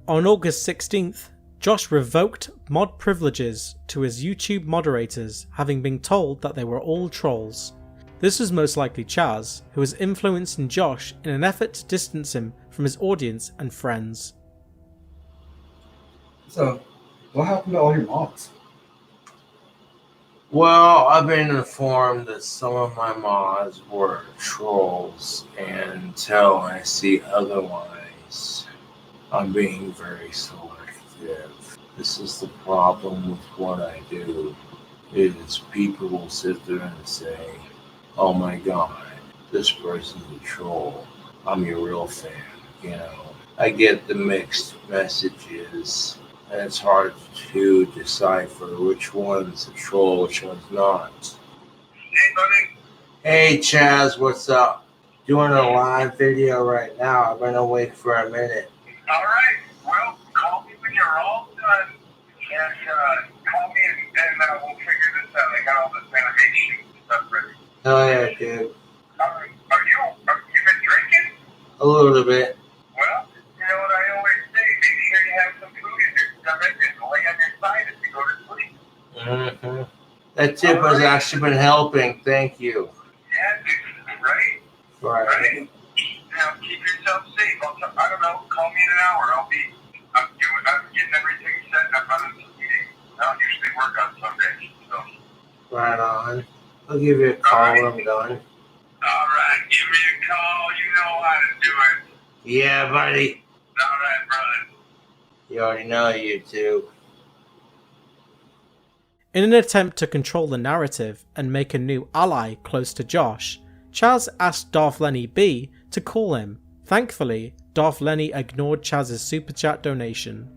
On August 16th, Josh revoked mod privileges to his YouTube moderators, having been told that they were all trolls. This was most likely Chazz, who was influencing Josh in an effort to distance him from his audience and friends. So, what happened to all your mods? Well, I've been informed that some of my mods were trolls, and until I see otherwise, I'm being very selective. This is the problem with what I do, is people will sit there and say, oh my god, this person's a troll. I'm your real fan, you know. I get the mixed messages, and it's hard to decipher which one's a troll, which one's not. Hey, buddy. Hey, Chazz, what's up? Doing a live video right now. I'm gonna wait for a minute. All right. Well, call me when you're all done. And call me and we'll figure this out. I got all this animation stuff ready. Oh yeah, dude. Are you been drinking? A little bit. Well, you know what I always say. Make sure you have some food in your stomach and lay on your side as you go to sleep. Mm-hmm. That tip has actually been helping. Thank you. Yeah, dude. Right? Right. Now keep yourself safe. I don't know. Call me in an hour. I'm getting everything set. I'm running some meetings. I don't usually work on Sundays, so. Right on. I'll give you a call when I'm done. All right, give me a call. You know how to do it. Yeah, buddy. All right, brother. You already know you two. In an attempt to control the narrative and make a new ally close to Josh, Chazz asked Darth Lenny B to call him. Thankfully, Darth Lenny ignored Chazz's super chat donation.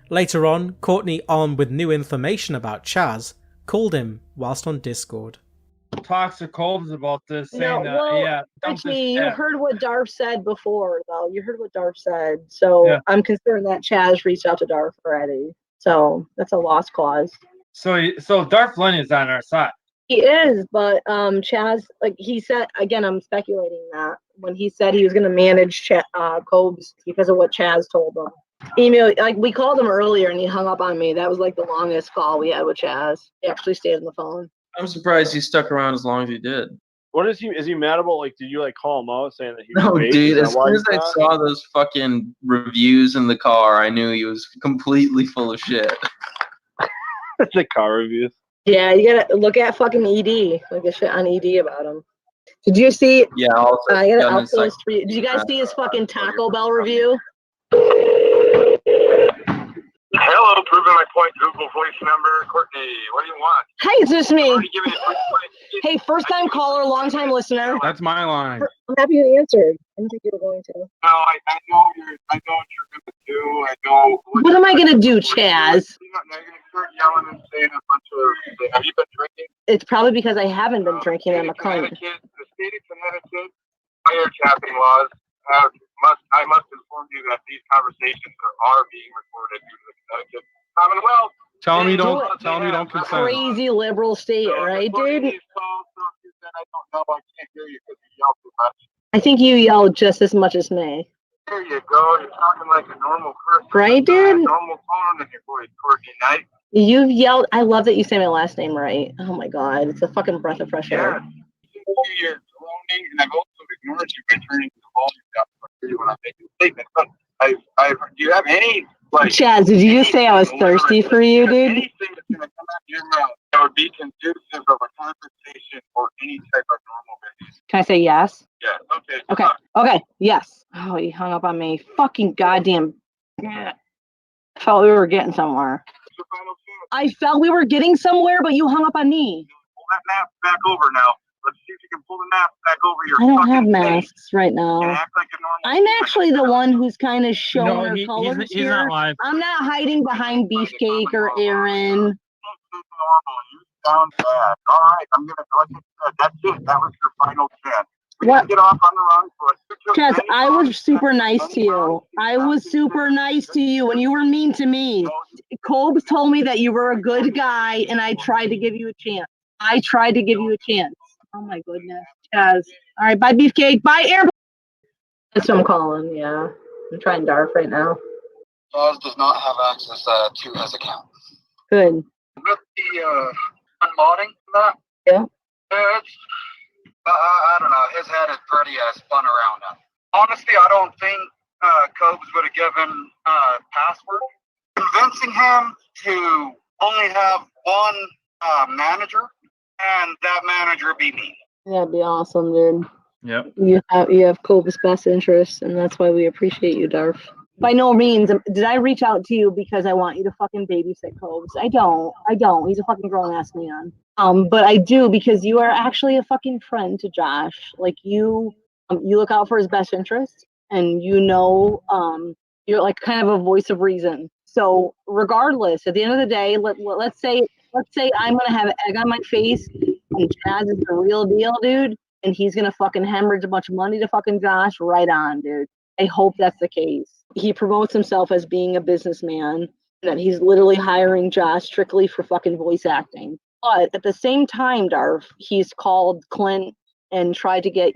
Later on, Courtney, armed with new information about Chazz, called him whilst on Discord. Toxic Cold's about this, saying No, well, yeah. dump this Richie, you cat. heard what Darth said before, though. You heard what Darth said. So Yeah. I'm concerned that Chazz reached out to Darth already. So that's a lost cause. So Darth Lenny is on our side. He is, but Chazz, like he said, again, I'm speculating that when he said he was going to manage Cobes because of what Chazz told him. Email, like we called him earlier and he hung up on me. That was like the longest call we had with Chazz. He actually stayed on the phone. I'm surprised he stuck around as long as he did. What is he mad about? Like, did you like call him out saying that he was No, fake? dude, Is as that why soon he's as I not? saw those fucking reviews in the car, I knew he was completely full of shit. It's like car reviews. Yeah, you gotta look at fucking ED, like the shit on ED about him. Did you see? Yeah, also, I'll post for you. Did you guys see his fucking Taco Bell review? Hello, proving my point. Google voice number, Courtney. What do you want? Hey, it's just me. Already given you Hey, first time caller, long time listener. That's my line. I'm happy you answered. I didn't think you were going to. No, I know what you're gonna do. I know. What am I gonna do, Chazz? You're gonna start yelling and saying a bunch of. Have you been drinking? It's probably because I haven't been drinking. I'm a cunt. The state of Connecticut fire capping laws I must inform you that these conversations are being recorded through the Connecticut Commonwealth. Tell me don't consent. Crazy liberal state, right, dude? I don't know. I can't hear you because you yell too much. I think you yelled just as much as me. There you go. You're talking like a normal person. Right, dude? Normal tone in your voice, Courtney. Night. You've yelled. I love that you say my last name right. Oh my god, it's a fucking breath of fresh air. You're droning, and I've also ignored you by turning the volume down for you when I make a statement. But do you have any like? Chazz, did you just say I was thirsty for you, dude? Anything that's gonna come out of your mouth that would be conducive of a conversation or any type of normal business. Can I say yes? Yeah. Okay. Okay. Okay. Yes. Oh, he hung up on me. Fucking goddamn. I felt we were getting somewhere. I felt we were getting somewhere, but you hung up on me. Pull that mask back over now. Let's see if you can pull the mask back over your. I don't have masks right now. Act like a normal. I'm actually the one who's kind of showing her colors he's here. not live. I'm not hiding behind Beefcake or Aaron. You sound bad. All right, I'm gonna. Like I said, that's it. That was your final chance. What? Get off on the wrong foot. Chazz, I was super nice to you. I was super nice to you, and you were mean to me. Cobes told me that you were a good guy, and I tried to give you a chance. Oh my goodness, Chazz. All right, bye Beefcake. Bye Air. That's what I'm calling. Yeah, I'm trying Darf right now. Chazz does not have access to his account. Good. With the unmodding that. Yeah. It's, I don't know. His head is pretty spun around now. Honestly, I don't think Cobes would have given password. Convincing him to only have one manager, and that manager be me. That'd be awesome, dude. Yep. You have Cobes' best interests, and that's why we appreciate you, Darf. By no means did I reach out to you because I want you to fucking babysit Cobes. I don't. He's a fucking grown ass man. But I do because you are actually a fucking friend to Josh. Like you look out for his best interests, and you're like kind of a voice of reason. So regardless, at the end of the day, let's say I'm gonna have egg on my face, and Chazz is the real deal, dude, and he's gonna fucking hemorrhage a bunch of money to fucking Josh. Right on, dude. I hope that's the case. He promotes himself as being a businessman, that he's literally hiring Josh strictly for fucking voice acting. But at the same time, Darf, he's called Clint and tried to get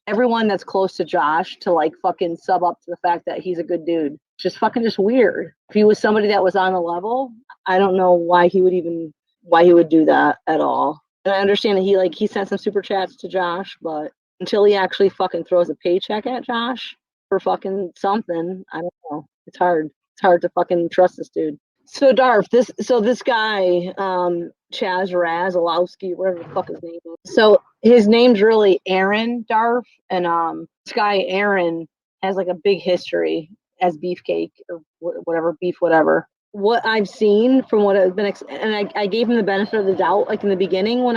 everyone that's close to Josh, to like fucking sub up to the fact that he's a good dude. Just weird. If he was somebody that was on the level, I don't know why he would do that at all. And I understand that he sent some super chats to Josh, but until he actually fucking throws a paycheck at Josh for fucking something, I don't know. It's hard to fucking trust this dude. So Darf, this guy, Chazz Razz, whatever the fuck his name is. So his name's really Aaron Darf, and this guy Aaron has like a big history as Beefcake or whatever, whatever. What I've seen from what has been, and I gave him the benefit of the doubt, like in the beginning when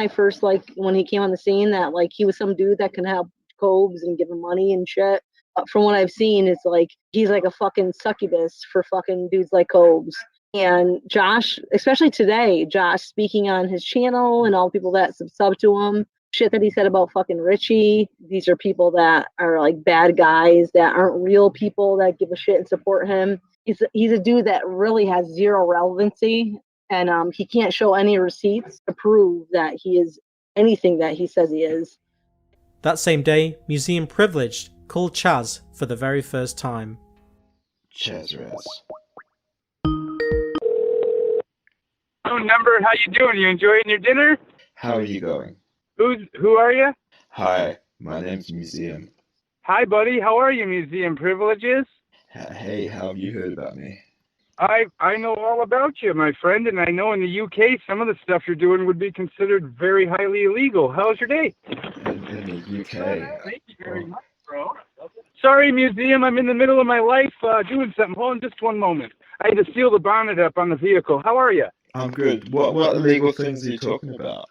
when he came on the scene, that like he was some dude that can help Cobes and give him money and shit. But from what I've seen, it's like he's like a fucking succubus for fucking dudes like Cobes. And Josh, especially today, Josh speaking on his channel and all the people that sub to him, shit that he said about fucking Richie. These are people that are like bad guys that aren't real people that give a shit and support him. He's a dude that really has zero relevancy, and he can't show any receipts to prove that he is anything that he says he is. That same day, Museum Privileged called Chazz for the very first time. Chazz Razz. Oh, number, how you doing? You enjoying your dinner? How are you going? Who are you? Hi, my name's Museum. Hi, buddy. How are you, Museum Privileges? Hey, how have you heard about me? I know all about you, my friend, and I know in the UK some of the stuff you're doing would be considered very highly illegal. How's your day? In the UK? Thank you very much, bro. Sorry, Museum, I'm in the middle of my life doing something. Hold on just one moment. I had to seal the bonnet up on the vehicle. How are you? I'm good. What illegal things are you talking about?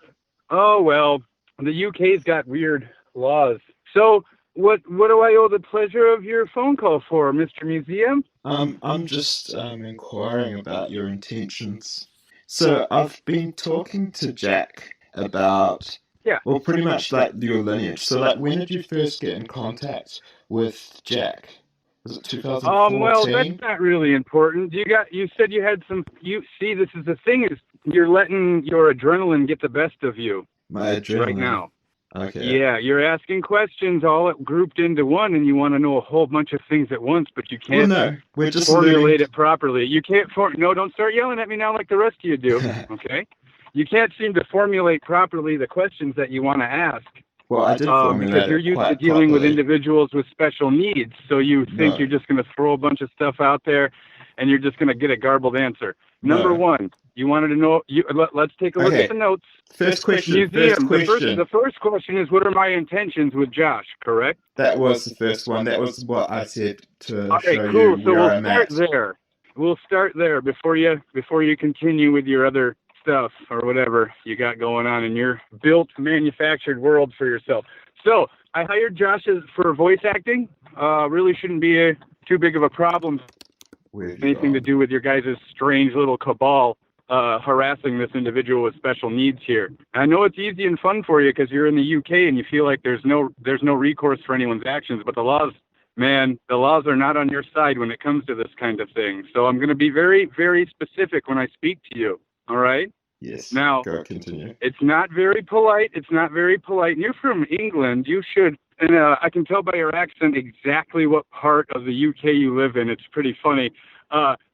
Oh, well, The UK's got weird laws. So what do I owe the pleasure of your phone call for, Mr. Museum? I'm just inquiring about your intentions. So I've been talking to Jack about, Yeah. well, pretty much like your lineage. So like, when did you first get in contact with Jack? Was it Well, 2014? that's not really important. You said you had some. You see, this is the thing is you're letting your adrenaline get the best of you My adrenaline. right now. Okay. Yeah, you're asking questions all grouped into one, and you want to know a whole bunch of things at once, but you Well, can't no, we're just formulate learning. it properly. You can't no, don't start yelling at me now like the rest of you do. Okay, you can't seem to formulate properly the questions that you want to ask. Well, I did formulate because you're it used to quite dealing with properly. individuals with special needs, so you think No. you're just going to throw a bunch of stuff out there, and you're just going to get a garbled answer. Number No. one, you wanted to know. Let's take a look Okay. at the notes. First question. Museum. First question. The first question is, what are my intentions with Josh? Correct. That was the first one. That was what I said to All show right, cool. you So where we'll I'm start at. there. We'll start there before you continue with your other stuff or whatever you got going on in your built manufactured world for yourself. So I hired Josh for voice acting. Really shouldn't be too big of a problem. Anything to do with your guys' strange little cabal harassing this individual with special needs here. I know it's easy and fun for you because you're in the UK and you feel like there's no recourse for anyone's actions, but the laws are not on your side when it comes to this kind of thing. So I'm going to be very, very specific when I speak to you. All right? Yes. Now, Go continue. it's not very polite. And you're from England. You should, and I can tell by your accent exactly what part of the UK you live in. It's pretty funny.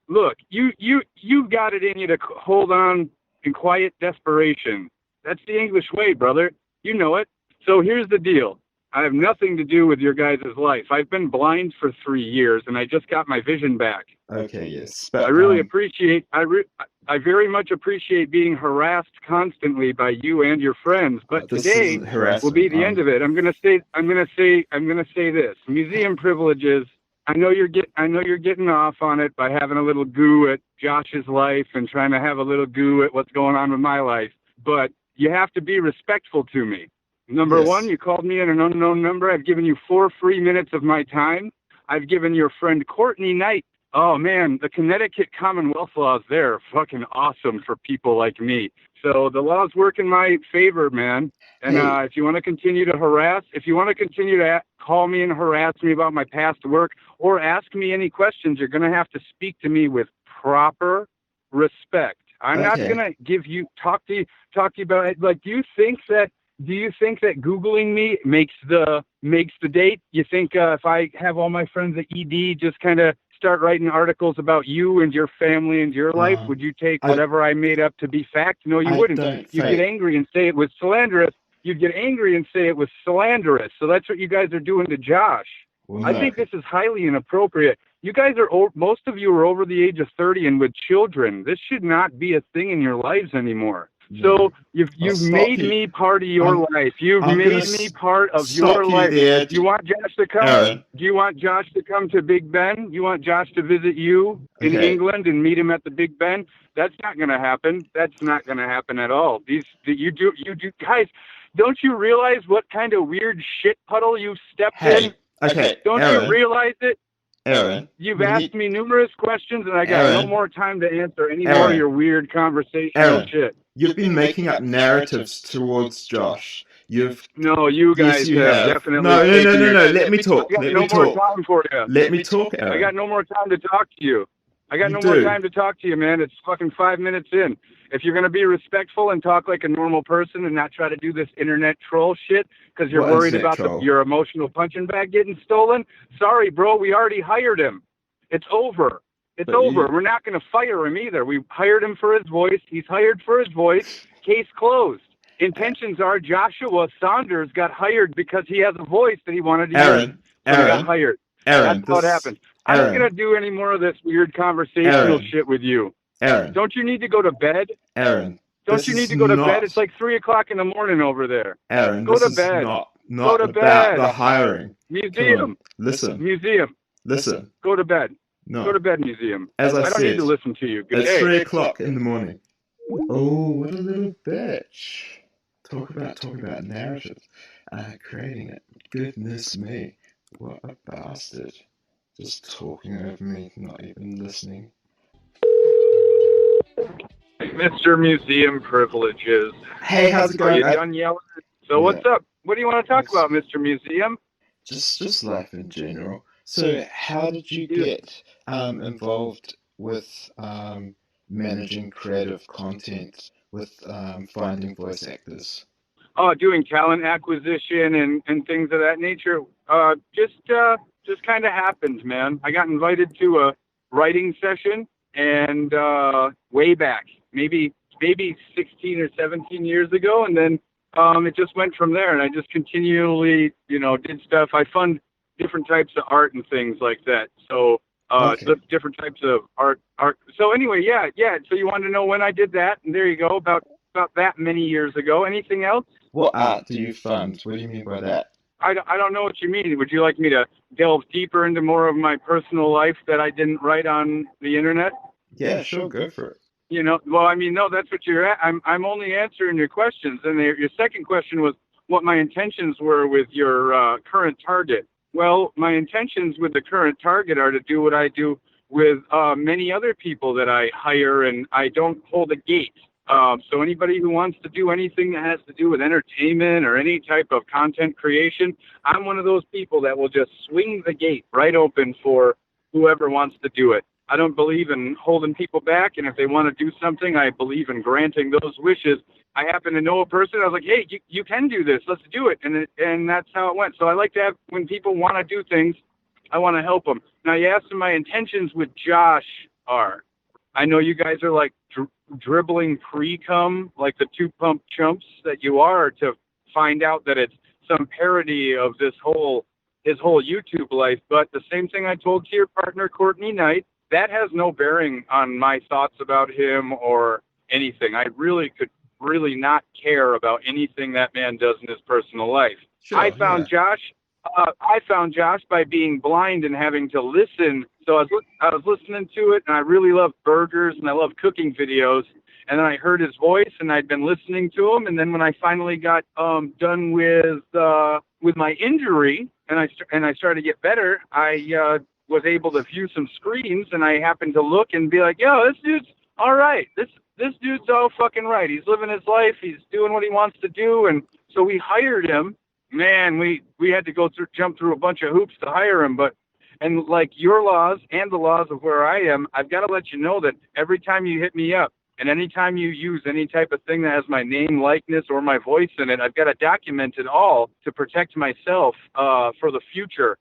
Look, you've got it in you to hold on in quiet desperation. That's the English way, brother. You know it. So here's the deal. I have nothing to do with your guys' life. I've been blind for 3 years, and I just got my vision back. Okay, yes. But, I really appreciate. I very much appreciate being harassed constantly by you and your friends. But this today isn't harassment, will be the end of it. I'm gonna say this. Museum privileges. I know you're getting off on it by having a little goo at Josh's life and trying to have a little goo at what's going on with my life. But you have to be respectful to me. Number one, you called me at an unknown number. I've given you 4 free minutes of my time. I've given your friend Courtney Knight. Oh, man, the Connecticut Commonwealth laws there are fucking awesome for people like me. So the laws work in my favor, man. And if you want to continue to call me and harass me about my past work or ask me any questions, you're going to have to speak to me with proper respect. I'm not going to talk to you about it. Like, do you think that Googling me makes the date? You think if I have all my friends at ED just kind of start writing articles about you and your family and your life, would you take whatever I made up to be fact? No, you wouldn't. You'd get angry and say it was slanderous. So that's what you guys are doing to Josh. Well, I think this is highly inappropriate. You guys most of you are over the age of 30 and with children. This should not be a thing in your lives anymore. So you've made me part of your life. You've made me part of your life. Do you want Josh to come? Do you want Josh to come to Big Ben? You want Josh to visit you in England and meet him at the Big Ben? That's not going to happen. That's not going to happen at all. You do guys. Don't you realize what kind of weird shit puddle you've stepped in? Okay. Don't Aaron, you realize it? Aaron, You've asked me numerous questions, and I got no more time to answer any more of your weird conversational shit. You've been making up narratives towards Josh. No, you guys have definitely. No. Let me talk. I got no more time for you. Let me talk, Aaron. I got no more time to talk to you. More time to talk to you, man. It's fucking 5 minutes in. If you're going to be respectful and talk like a normal person and not try to do this internet troll shit because you're worried about your emotional punching bag getting stolen, sorry, bro, we already hired him. It's over. It's over. We're not going to fire him either. We hired him for his voice. He's hired for his voice. Case closed. Intentions are Joshua Saunders got hired because he has a voice that he wanted to use. So he got hired. That's how it happened. I'm not going to do any more of this weird conversational shit with you. Aaron. Don't you need to go to bed? Aaron. Don't you need to go to bed? It's like 3 o'clock in the morning over there. Aaron, go to bed. Not go to about bed. the hiring. Museum. Listen. Museum. Listen. Go to bed. No. Go to bed, museum. As I don't said, need to listen to you. It's 3 o'clock in the morning. Oh, what a little bitch. Talk about narrative. Creating it. Goodness me. What a bastard. Just talking over me, not even listening. Mr. Museum Privileges. Hey, how's it going? Are you done yelling? So what's up? What do you want to talk about, Mr. Museum? Just life in general. So how did you get involved with managing creative content, with finding voice actors? Doing talent acquisition and things of that nature. Just kind of happened, man. I got invited to a writing session, and way back, maybe 16 or 17 years ago, and then it just went from there. And I just continually, did stuff. I fund different types of art and things like that. So different types of art. So anyway, yeah. So you wanted to know when I did that, and there you go. About that many years ago. Anything else? What art do you fund? What do you mean by that? I don't know what you mean. Would you like me to delve deeper into more of my personal life that I didn't write on the internet? Yeah, sure, go for it. Well, I mean, no, that's what you're at. I'm only answering your questions. And your second question was what my intentions were with your current target. Well, my intentions with the current target are to do what I do with many other people that I hire, and I don't hold a gate. So anybody who wants to do anything that has to do with entertainment or any type of content creation, I'm one of those people that will just swing the gate right open for whoever wants to do it. I don't believe in holding people back, and if they want to do something, I believe in granting those wishes. I happen to know a person. I was like, hey, you can do this. Let's do it. And that's how it went. So I like to have, when people want to do things, I want to help them. Now, you asked me my intentions with Josh are. I know you guys are like dribbling pre-cum, like the two-pump chumps that you are, to find out that it's some parody of his whole YouTube life. But the same thing I told to your partner, Courtney Knight, that has no bearing on my thoughts about him or anything. I really could not care about anything that man does in his personal life. Sure, I found Josh by being blind and having to listen. So I was listening to it, and I really love burgers and I love cooking videos. And then I heard his voice, and I'd been listening to him. And then when I finally got done with my injury, and I started to get better, I was able to view some screens, and I happened to look and be like, yo, this dude's all right. This dude's all fucking right. He's living his life. He's doing what he wants to do. And so we hired him. Man, we had to jump through a bunch of hoops to hire him. And like your laws and the laws of where I am, I've got to let you know that every time you hit me up and anytime you use any type of thing that has my name, likeness, or my voice in it, I've got to document it all to protect myself for the future.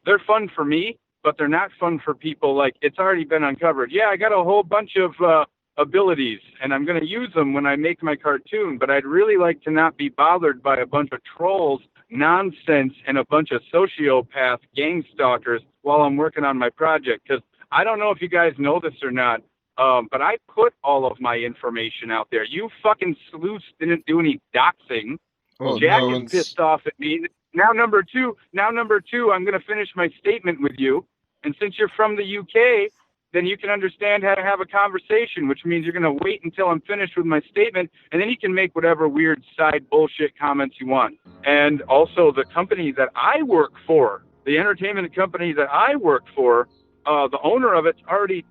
They're fun for me, but they're not fun for people. Like, it's already been uncovered. Yeah, I got a whole bunch of abilities, and I'm going to use them when I make my cartoon, but I'd really like to not be bothered by a bunch of trolls, nonsense, and a bunch of sociopath gang stalkers while I'm working on my project. Because I don't know if you guys know this or not, but I put all of my information out there. You fucking sleuths didn't do any doxing. Oh, Jack is pissed off at me. Now, number two, I'm going to finish my statement with you. And since you're from the UK, then you can understand how to have a conversation, which means you're going to wait until I'm finished with my statement, and then you can make whatever weird side bullshit comments you want. And also, the company that I work for, the entertainment company that I work for, the owner of it's already,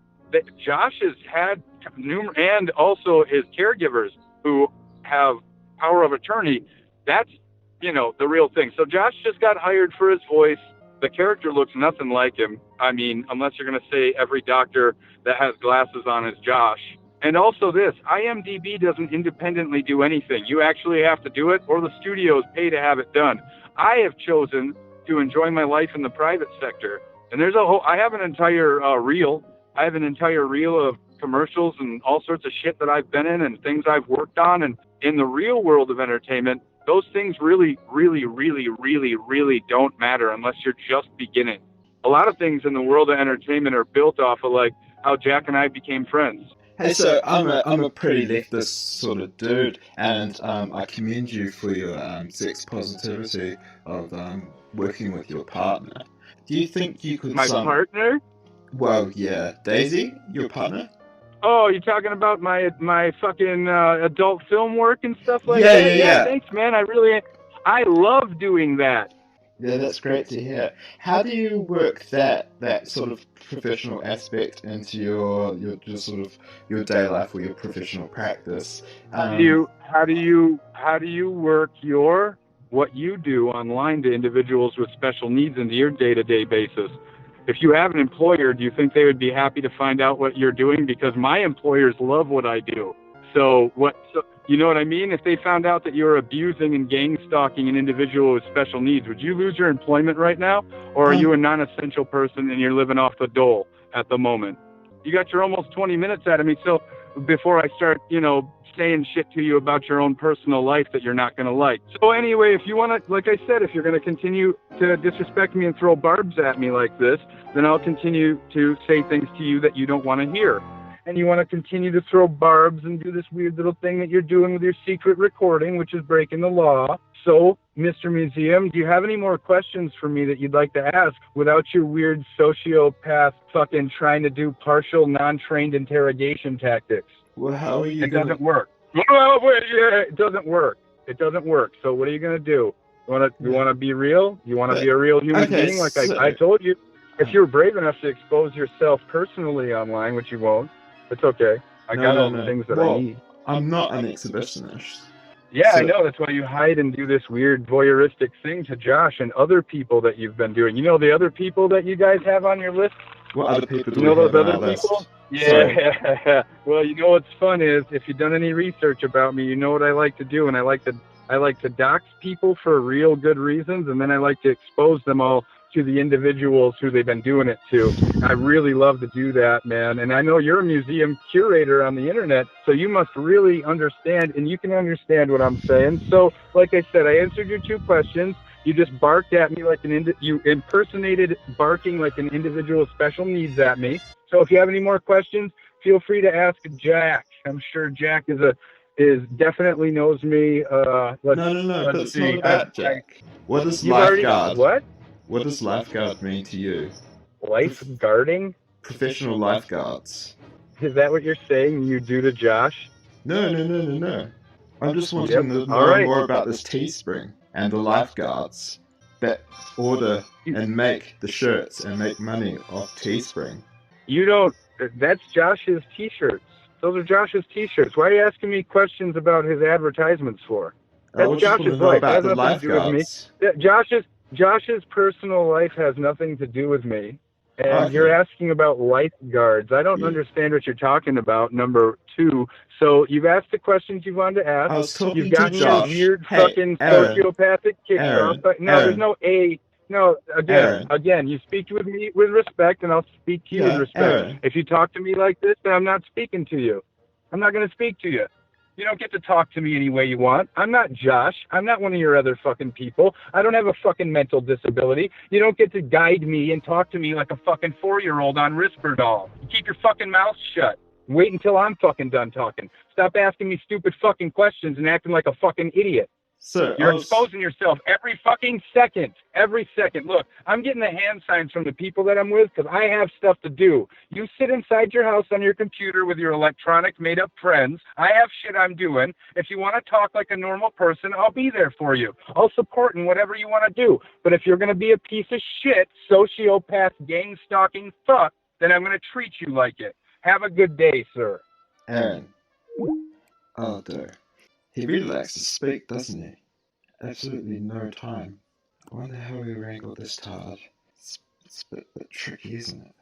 Josh has had, and also his caregivers who have power of attorney. That's, the real thing. So Josh just got hired for his voice. The character looks nothing like him. I mean, unless you're going to say every doctor that has glasses on is Josh. And also this, IMDb doesn't independently do anything. You actually have to do it, or the studios pay to have it done. I have chosen to enjoy my life in the private sector. And I have an entire reel. I have an entire reel of commercials and all sorts of shit that I've been in and things I've worked on. And in the real world of entertainment, those things really, really, really, really, really don't matter unless you're just beginning. A lot of things in the world of entertainment are built off of like how Jack and I became friends. Hey, so I'm a pretty leftist sort of dude, and I commend you for your sex positivity of working with your partner. Do you think you could? My partner? Well, yeah, Daisy, your partner. Oh, you're talking about my fucking adult film work and stuff like Yeah, that? yeah. Thanks, man. I love doing that. Yeah, that's great to hear. How do you work that sort of professional aspect into your sort of your day life or your professional practice? How do you work what you do online to individuals with special needs into your day-to-day basis? If you have an employer, do you think they would be happy to find out what you're doing? Because my employers love what I do. So you know what I mean? If they found out that you're abusing and gang stalking an individual with special needs, would you lose your employment right now? Or are you a non-essential person and you're living off the dole at the moment? You got your almost 20 minutes out of me. So before I start, saying shit to you about your own personal life that you're not going to like. So anyway, if you want to, like I said, if you're going to continue to disrespect me and throw barbs at me like this, then I'll continue to say things to you that you don't want to hear. And you want to continue to throw barbs and do this weird little thing that you're doing with your secret recording, which is breaking the law. So, Mr. Museum, do you have any more questions for me that you'd like to ask without your weird sociopath fucking trying to do partial non-trained interrogation tactics? Well, how are you? It doesn't work. Well, it doesn't work. It doesn't work. So what are you gonna do? You wanna be real? You wanna be a real human being? Like I told you, if you're brave enough to expose yourself personally online, which you won't, it's okay. I got all the things that I need. I'm not an exhibitionist. Yeah, I know. That's why you hide and do this weird voyeuristic thing to Josh and other people that you've been doing. You know the other people that you guys have on your list? What other people do you know we those have other on our people? list? Yeah. Sorry. Well, you know what's fun is if you've done any research about me, you know what I like to do, and I like to dox people for real good reasons, and then I like to expose them all to the individuals who they've been doing it to. I really love to do that, man. And I know you're a museum curator on the internet, so you must really understand, and you can understand what I'm saying. So, like I said, I answered your 2 questions. You just barked at me like you impersonated barking like an individual with special needs at me. So if you have any more questions, feel free to ask Jack. I'm sure Jack definitely knows me. No, but it's not about Jack. What is lifeguard? What does lifeguard mean to you? Lifeguarding? Professional lifeguards. Is that what you're saying you do to Josh? No. I'm just wanting to know more about this Teespring and the lifeguards that order and make the shirts and make money off Teespring. That's Josh's t-shirts. Those are Josh's t-shirts. Why are you asking me questions about his advertisements for? That's Josh's life. That has nothing to do with me. Josh's personal life has nothing to do with me. And you're asking about lifeguards. I don't understand what you're talking about, number 2. So you've asked the questions you wanted to ask. I was talking You've gotten to Josh. your weird Aaron, sociopathic kick off. But no, Aaron. there's no A. No, again, you speak with me with respect, and I'll speak to you with respect. Aaron. If you talk to me like this, then I'm not speaking to you. I'm not going to speak to you. You don't get to talk to me any way you want. I'm not Josh. I'm not one of your other fucking people. I don't have a fucking mental disability. You don't get to guide me and talk to me like a fucking 4-year-old on Risperdal. You keep your fucking mouth shut. Wait until I'm fucking done talking. Stop asking me stupid fucking questions and acting like a fucking idiot. Sir, You're exposing yourself every fucking second. Every second. Look, I'm getting the hand signs from the people that I'm with because I have stuff to do. You sit inside your house on your computer with your electronic made-up friends. I have shit I'm doing. If you want to talk like a normal person, I'll be there for you. I'll support in whatever you want to do. But if you're going to be a piece of shit, sociopath, gang-stalking fuck, then I'm going to treat you like it. Have a good day, sir. Aaron. Oh, dear. He really likes to speak, doesn't he? Absolutely no time. I wonder how we wrangled this hard. It's a bit tricky, isn't it?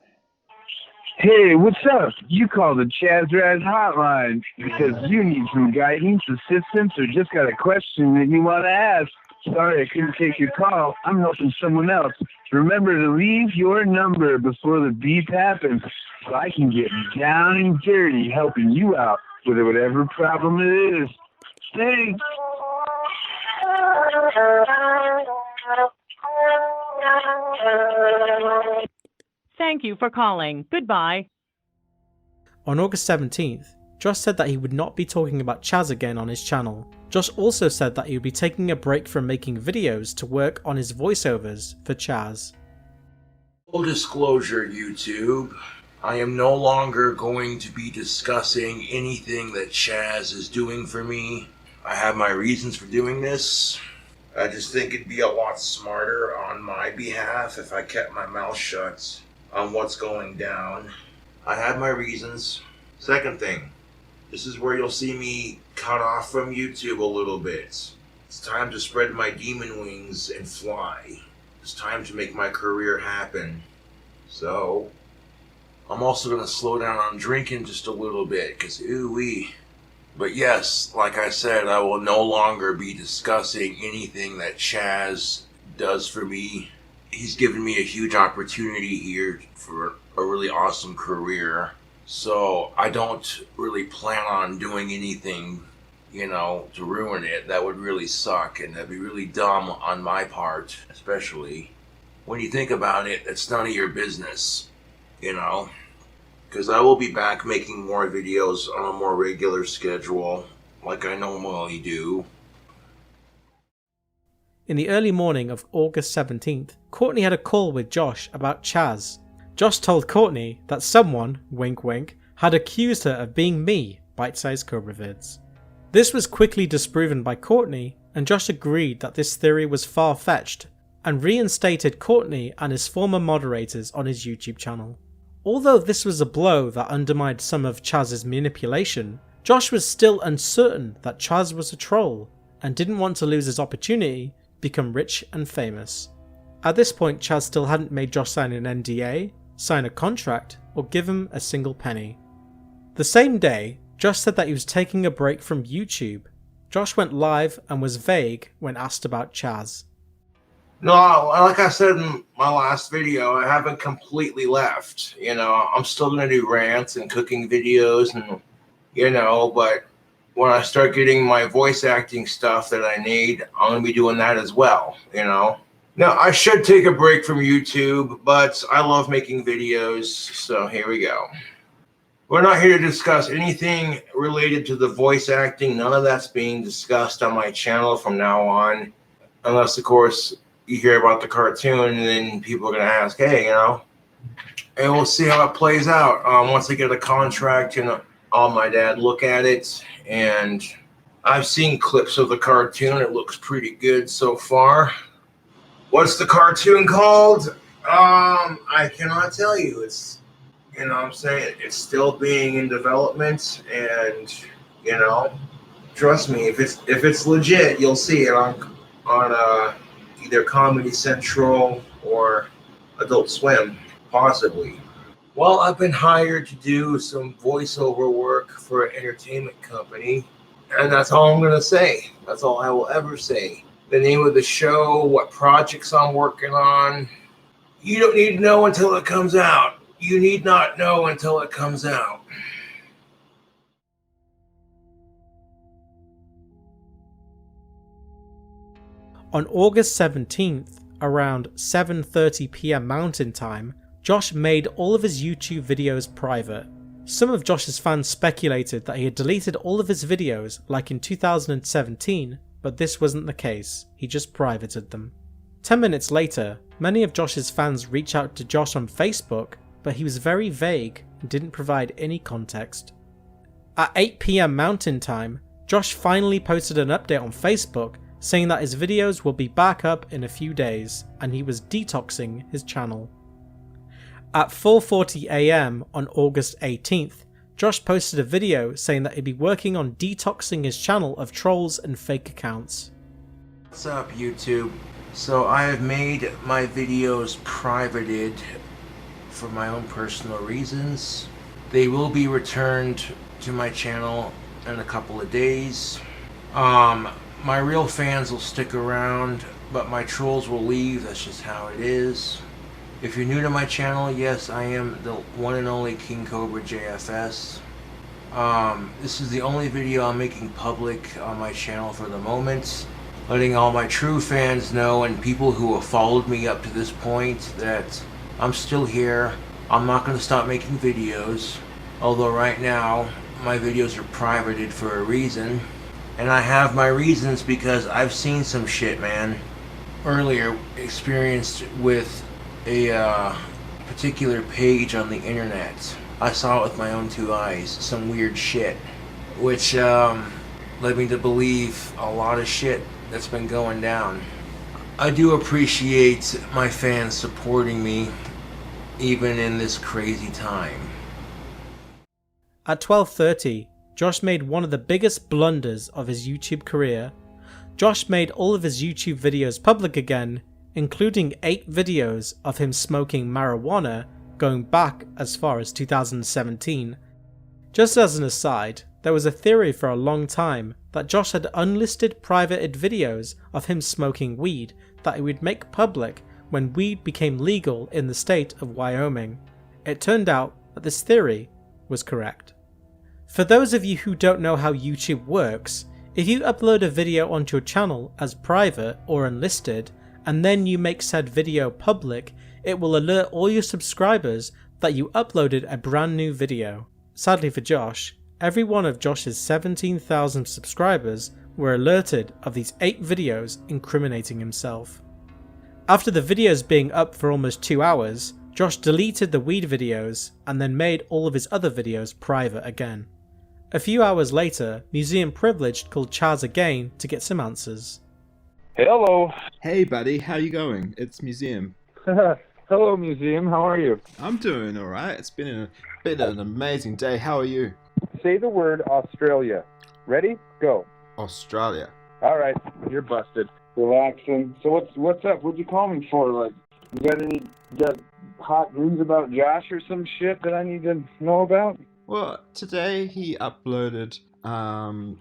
Hey, what's up? You called the Chazz hotline because you need some guidance, assistance, or just got a question that you want to ask. Sorry, I couldn't take your call. I'm helping someone else. Remember to leave your number before the beep happens so I can get down and dirty helping you out with whatever problem it is. Thanks. Thank you for calling. Goodbye. On August 17th, Josh said that he would not be talking about Chazz again on his channel. Josh also said that he would be taking a break from making videos to work on his voiceovers for Chazz. Full disclosure, YouTube, I am no longer going to be discussing anything that Chazz is doing for me. I have my reasons for doing this. I just think it'd be a lot smarter on my behalf if I kept my mouth shut on what's going down. I have my reasons. Second thing, this is where you'll see me cut off from YouTube a little bit. It's time to spread my demon wings and fly. It's time to make my career happen. So, I'm also going to slow down on drinking just a little bit, because ooh-wee. But yes, like I said, I will no longer be discussing anything that Chazz does for me. He's given me a huge opportunity here for a really awesome career. So I don't really plan on doing anything, you know, to ruin it. That would really suck, and that'd be really dumb on my part, especially. When you think about it, it's none of your business, you know? Because I will be back making more videos on a more regular schedule, like I normally do. In the early morning of August 17th, Courtney had a call with Josh about Chazz. Josh told Courtney that someone, wink wink, had accused her of being me, Bite-Sized Cobra Vids. This was quickly disproven by Courtney, and Josh agreed that this theory was far-fetched, and reinstated Courtney and his former moderators on his YouTube channel. Although this was a blow that undermined some of Chazz's manipulation, Josh was still uncertain that Chazz was a troll, and didn't want to lose his opportunity to become rich and famous. At this point, Chazz still hadn't made Josh sign an NDA, sign a contract, or give him a single penny. The same day, Josh said that he was taking a break from YouTube. Josh went live and was vague when asked about Chazz. No, like I said in my last video, I haven't completely left. You know, I'm still going to do rants and cooking videos and, you know, but when I start getting my voice acting stuff that I need, I'm going to be doing that as well, you know. Now, I should take a break from YouTube, but I love making videos, so here we go. We're not here to discuss anything related to the voice acting. None of that's being discussed on my channel from now on, unless, of course, you hear about the cartoon, and then people are going to ask, hey, you know, and we'll see how it plays out. Once I get a contract, and I'll my dad look at it, and I've seen clips of the cartoon. It looks pretty good so far. What's the cartoon called? I cannot tell you. It's, you know what I'm saying, it's still being in development, and, you know, trust me, if it's legit, you'll see it on either Comedy Central or Adult Swim, possibly. Well, I've been hired to do some voiceover work for an entertainment company, and that's all I'm going to say. That's all I will ever say. The name of the show, what projects I'm working on, you don't need to know until it comes out. You need not know until it comes out. On August 17th, around 7:30 PM Mountain Time, Josh made all of his YouTube videos private. Some of Josh's fans speculated that he had deleted all of his videos like in 2017, but this wasn't the case, he just privated them. 10 minutes later, many of Josh's fans reached out to Josh on Facebook, but he was very vague and didn't provide any context. At 8 PM Mountain Time, Josh finally posted an update on Facebook saying that his videos will be back up in a few days and he was detoxing his channel. At 4:40 AM on August 18th, Josh posted a video saying that he'd be working on detoxing his channel of trolls and fake accounts. What's up, YouTube? So I have made my videos privated for my own personal reasons. They will be returned to my channel in a couple of days. My real fans will stick around, but my trolls will leave. That's just how it is. If you're new to my channel, yes, I am the one and only KingCobraJFS. This is the only video I'm making public on my channel for the moment, letting all my true fans know and people who have followed me up to this point that I'm still here. I'm not going to stop making videos, although right now my videos are privated for a reason. And I have my reasons because I've seen some shit, man. Earlier experienced with a particular page on the internet. I saw it with my own two eyes, some weird shit, which led me to believe a lot of shit that's been going down. I do appreciate my fans supporting me, even in this crazy time. At 12:30, Josh made one of the biggest blunders of his YouTube career. Josh made all of his YouTube videos public again, including 8 videos of him smoking marijuana going back as far as 2017. Just as an aside, there was a theory for a long time that Josh had unlisted private videos of him smoking weed that he would make public when weed became legal in the state of Wyoming. It turned out that this theory was correct. For those of you who don't know how YouTube works, if you upload a video onto your channel as private or unlisted, and then you make said video public, it will alert all your subscribers that you uploaded a brand new video. Sadly for Josh, every one of Josh's 17,000 subscribers were alerted of these 8 videos incriminating himself. After the videos being up for almost 2 hours, Josh deleted the weed videos and then made all of his other videos private again. A few hours later, Museum Privileged called Chazz again to get some answers. Hello. Hey, buddy. How you going? It's Museum. Hello, Museum. How are you? I'm doing all right. It's been an amazing day. How are you? Say the word Australia. Ready? Go. Australia. All right. You're busted. Relaxing. So what's up? What'd you call me for? Like, you got hot news about Josh or some shit that I need to know about? Well, today he uploaded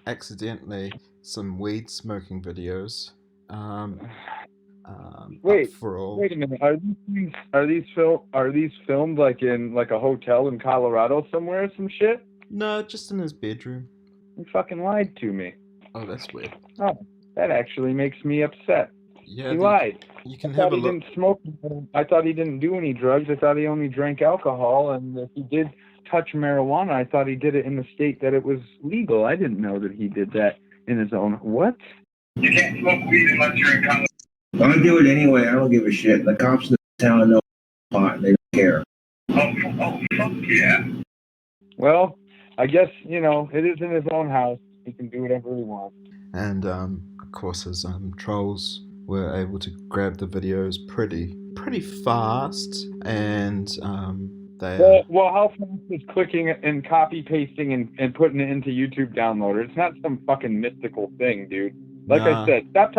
accidentally some weed smoking videos. Wait Wait a minute. Are these filmed like in like a hotel in Colorado somewhere or some shit? No, just in his bedroom. You fucking lied to me. Oh, that's weird. Oh, that actually makes me upset. Yeah, he lied. You can I have thought a he look. didn't smoke. I thought he didn't do any drugs. I thought he only drank alcohol. And if he did touch marijuana, I thought he did it in the state that it was legal. I didn't know that he did that in his own. What? You can't smoke weed unless you're in college. I do it anyway. I don't give a shit. The cops in the town know pot. They don't care. Oh, fuck yeah. Well, I guess, it is in his own house. He can do whatever he wants. And of course his trolls were able to grab the videos pretty fast, and they well, how fast is clicking and copy pasting and putting it into YouTube Downloader? It's not some fucking mystical thing, dude. Like I said, stop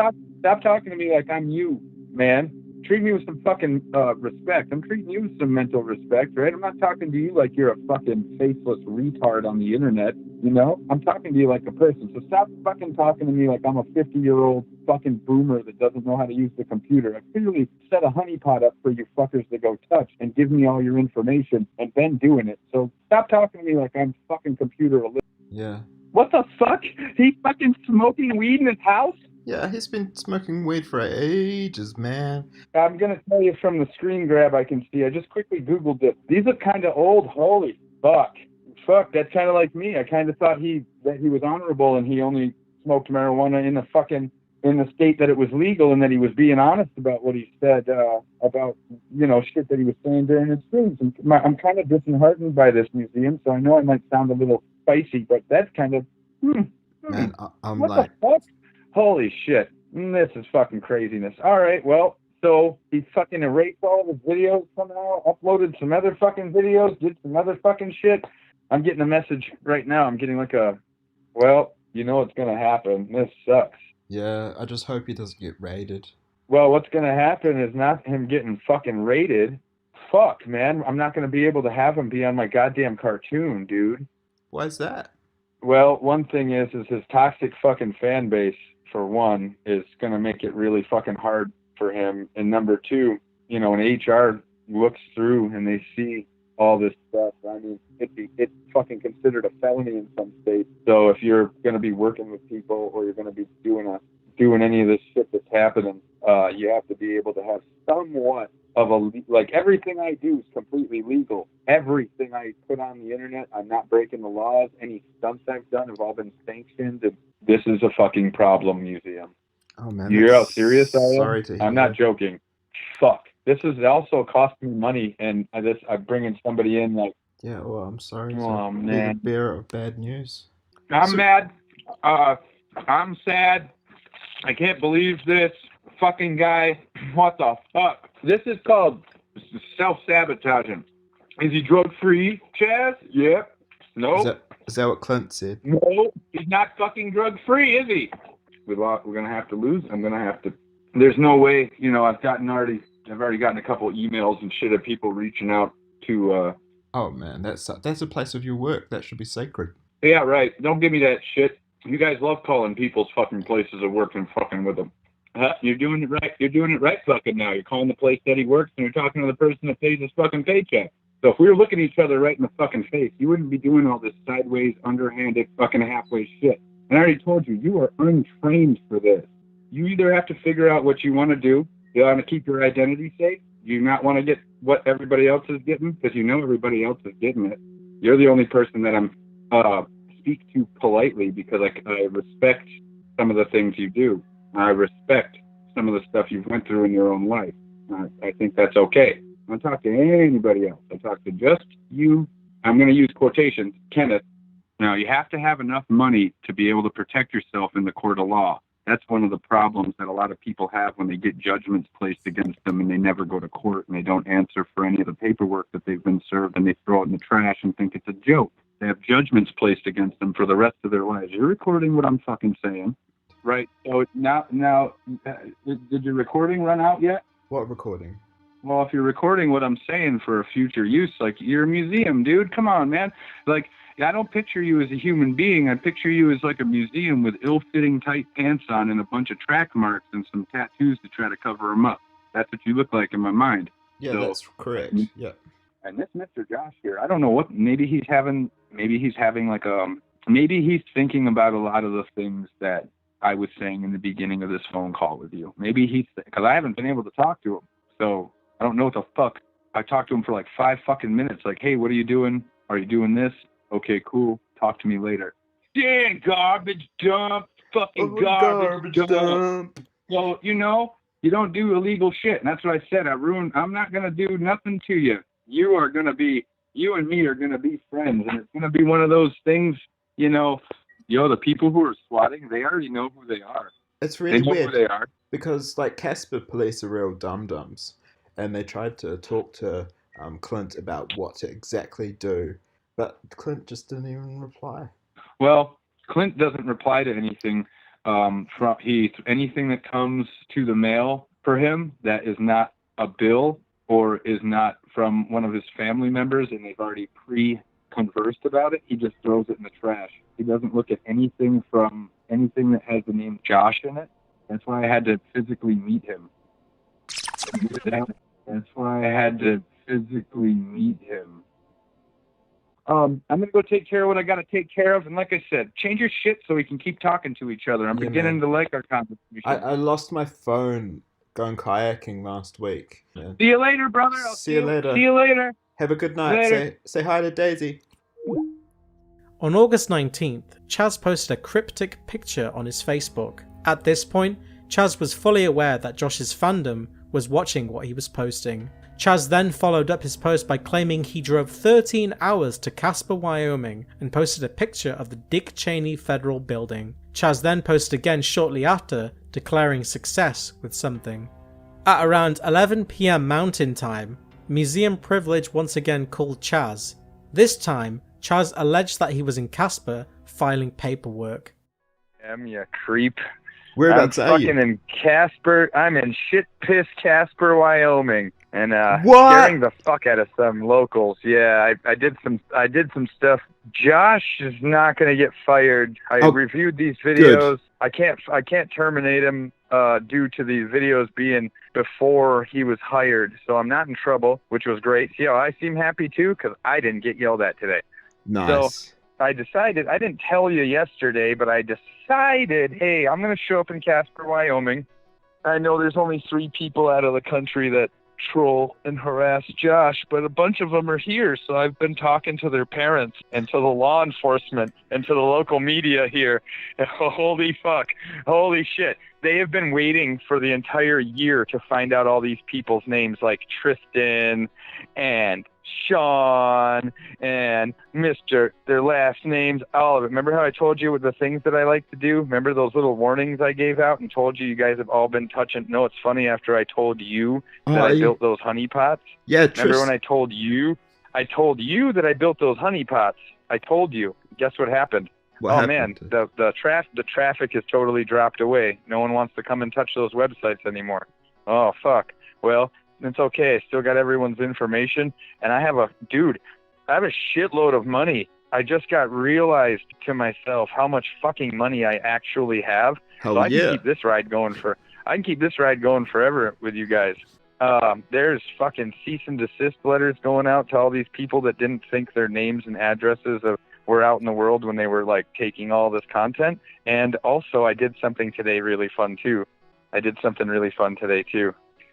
talking to me like I'm you, man. Treat me with some fucking respect. I'm treating you with some mental respect, right? I'm not talking to you like you're a fucking faceless retard on the internet, I'm talking to you like a person. So stop fucking talking to me like I'm a 50-year-old fucking boomer that doesn't know how to use the computer. I've clearly set a honeypot up for you fuckers to go touch and give me all your information and been doing it. So stop talking to me like I'm fucking computer illiterate. Yeah. What the fuck? He's fucking smoking weed in his house? Yeah, he's been smoking weed for ages, man. I'm going to tell you from the screen grab I can see. I just quickly Googled it. These look kind of old. Holy fuck. Fuck, that's kind of like me. I kind of thought that he was honorable and he only smoked marijuana in the state that it was legal, and that he was being honest about what he said about, shit that he was saying during his streams. And I'm kind of disheartened by this, Museum, so I know I might sound a little spicy, but that's kind of, Man, I'm what like, the fuck? Holy shit. This is fucking craziness. All right, well, so he fucking erased all of his videos somehow, uploaded some other fucking videos, did some other fucking shit. I'm getting a message right now. I'm getting like well, what's going to happen. This sucks. yeah, I just hope he doesn't get raided. Well, what's going to happen is not him getting fucking raided. Fuck, man. I'm not going to be able to have him be on my goddamn cartoon, dude. Why is that? Well, one thing is his toxic fucking fan base, for one, is going to make it really fucking hard for him. And number two, when HR looks through and they see all this stuff, I mean, it's fucking considered a felony in some states. So if you're going to be working with people, or you're going to be doing any of this shit that's happening, you have to be able to have somewhat of like, everything I do is completely legal. Everything I put on the internet, I'm not breaking the laws. Any stunts I've done have all been sanctioned. And this is a fucking problem, Museum. Oh man, You're how serious I am? sorry to hear I'm not that. joking. Fuck. This is also costing me money, and I'm bringing somebody in like. Yeah, well, I'm sorry. Oh, to be the man. bearer of bad news. I'm mad. I'm sad. I can't believe this fucking guy. What the fuck? This is called self-sabotaging. Is he drug-free, Chazz? Yep. No. Is that what Clint said? No, he's not fucking drug-free, is he? We're gonna have to lose. I'm gonna have to. There's no way. You know, I've already gotten a couple emails and shit of people reaching out to. Oh man, that's a place of your work. That should be sacred. Yeah, right. Don't give me that shit. You guys love calling people's fucking places of work and fucking with them. Huh? You're doing it right. You're doing it right fucking now. You're calling the place that he works and you're talking to the person that pays his fucking paycheck. So if we were looking at each other right in the fucking face, you wouldn't be doing all this sideways, underhanded, fucking halfway shit. And I already told you, you are untrained for this. You either have to figure out what you want to do. You want to keep your identity safe. You not want to get what everybody else is getting, because you know everybody else is getting it. You're the only person that I'm speak to politely, because I respect some of the things you do. I respect some of the stuff you've went through in your own life. I think that's okay. I don't talk to anybody else. I talk to just you. I'm going to use quotations, Kenneth. Now, you have to have enough money to be able to protect yourself in the court of law. That's one of the problems that a lot of people have when they get judgments placed against them and they never go to court and they don't answer for any of the paperwork that they've been served, and they throw it in the trash and think it's a joke. They have judgments placed against them for the rest of their lives. You're recording what I'm fucking saying, right? So now, did your recording run out yet? What recording? Well, if you're recording what I'm saying for a future use, like, you're a museum, dude. Come on, man. Like, I don't picture you as a human being. I picture you as like a museum with ill-fitting tight pants on and a bunch of track marks and some tattoos to try to cover them up. That's what you look like in my mind. Yeah, So, that's correct. Yeah. And this Mr. Josh here, I don't know what, maybe he's having like maybe he's thinking about a lot of the things that I was saying in the beginning of this phone call with you. Maybe because I haven't been able to talk to him. So I don't know what the fuck. I talked to him for like 5 fucking minutes. Like, hey, what are you doing? Are you doing this? Okay, cool. Talk to me later. Damn, garbage dump. Fucking garbage dump. So, you know, you don't do illegal shit. And that's what I said. I'm not going to do nothing to you. You and me are going to be friends. And it's going to be one of those things, the people who are swatting, they already know who they are. It's really weird. Who they are. Because, like, Casper police are real dum-dums. And they tried to talk to Clint about what to exactly do. But Clint just didn't even reply. Well, Clint doesn't reply to anything. Anything that comes to the mail for him that is not a bill or is not from one of his family members and they've already pre-conversed about it, he just throws it in the trash. He doesn't look at anything that has the name Josh in it. That's why I had to physically meet him. I'm going to go take care of what I got to take care of. And like I said, change your shit so we can keep talking to each other. I'm beginning to like our conversation. I lost my phone going kayaking last week. Yeah. See you later, brother. I'll see you later. See you later. Have a good night. Say hi to Daisy. On August 19th, Chazz posted a cryptic picture on his Facebook. At this point, Chazz was fully aware that Josh's fandom was watching what he was posting. Chazz then followed up his post by claiming he drove 13 hours to Casper, Wyoming and posted a picture of the Dick Cheney Federal Building. Chazz then posted again shortly after, declaring success with something. At around 11 PM Mountain Time, Museum Privilege once again called Chazz. This time, Chazz alleged that he was in Casper filing paperwork. You creep. Whereabouts are you? I'm fucking in Casper. I'm in shit-pissed Casper, Wyoming. And what? scaring the fuck out of some locals. Yeah, I did some stuff. Josh is not going to get fired. I reviewed these videos. Good. I can't terminate him due to these videos being before he was hired. So I'm not in trouble, which was great. See how I seem happy too, because I didn't get yelled at today. Nice. So I decided, I didn't tell you yesterday, but I decided, hey, I'm going to show up in Casper, Wyoming. I know there's only 3 people out of the country that troll and harass Josh, but a bunch of them are here, so I've been talking to their parents and to the law enforcement and to the local media here. And holy fuck, holy shit. They have been waiting for the entire year to find out all these people's names, like Tristan and Sean and Mr. Their last names, all of it. Remember how I told you with the things that I like to do? Remember those little warnings I gave out and told you guys have all been touching? No, it's funny, after I told you that I built those honey pots. Yeah, remember when I told you that I built those honey pots? I told you. Guess what happened? What happened? Man, the traffic has totally dropped away. No one wants to come and touch those websites anymore. Oh, fuck. Well, it's okay. I still got everyone's information, and I have a shitload of money. I just got realized to myself how much fucking money I actually have. Hell so I yeah. can keep this ride going forever with you guys. There's fucking cease and desist letters going out to all these people that didn't think their names and addresses were out in the world when they were like taking all this content. And also I did something today really fun too.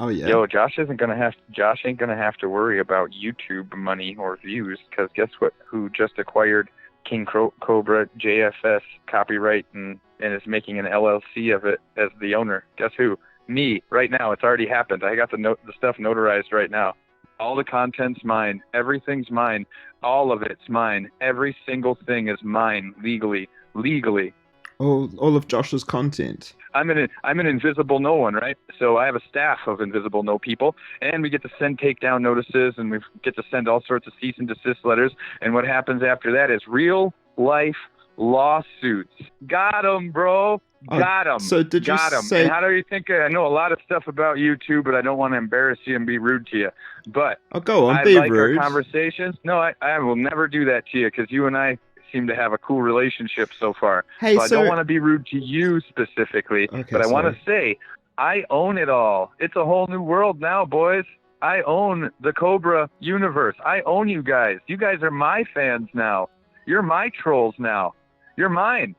Oh yeah. Yo, Josh ain't gonna have to worry about YouTube money or views, because guess what? Who just acquired KingCobraJFS copyright and is making an LLC of it as the owner? Guess who? Me. Right now, it's already happened. I got the stuff notarized right now. All the content's mine. Everything's mine. All of it's mine. Every single thing is mine legally. All of Josh's content. I'm an invisible no one, right? So I have a staff of invisible no people, and we get to send takedown notices, and we get to send all sorts of cease and desist letters. And what happens after that is real life lawsuits. Got 'em, bro. Got 'em. So did you say? And how do you think? I know a lot of stuff about you too, but I don't want to embarrass you and be rude to you. But go on, I be like rude. our conversations. No, I will never do that to you, because you and I seem to have a cool relationship so far. Hey, so I don't want to be rude to you specifically, but I want to say I own it all. It's a whole new world now, boys. I own the Cobra universe. I own you guys. You guys are my fans now. You're my trolls now. You're mine.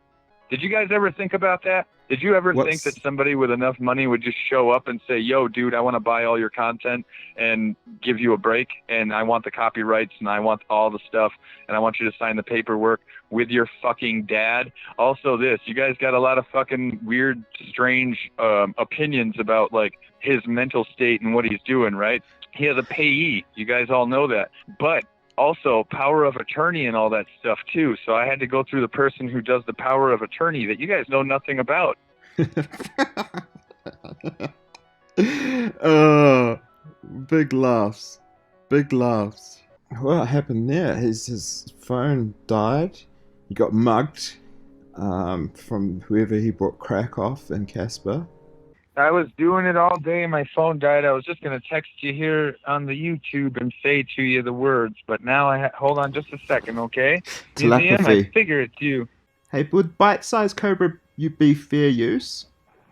Did you guys ever think about that? Did you ever think that somebody with enough money would just show up and say, yo, dude, I want to buy all your content and give you a break, and I want the copyrights, and I want all the stuff, and I want you to sign the paperwork with your fucking dad? Also this, you guys got a lot of fucking weird, strange opinions about, like, his mental state and what he's doing, right? He has a payee. You guys all know that. But also power of attorney and all that stuff too. So I had to go through the person who does the power of attorney that you guys know nothing about. Oh, big laughs. What happened there? His phone died. He got mugged from whoever he bought crack off in Casper. I was doing it all day. My phone died. I was just going to text you here on the YouTube and say to you the words, but now hold on just a second, okay? Telepathy. Museum, I figure it's you. Hey, would bite-sized Cobra be fair use?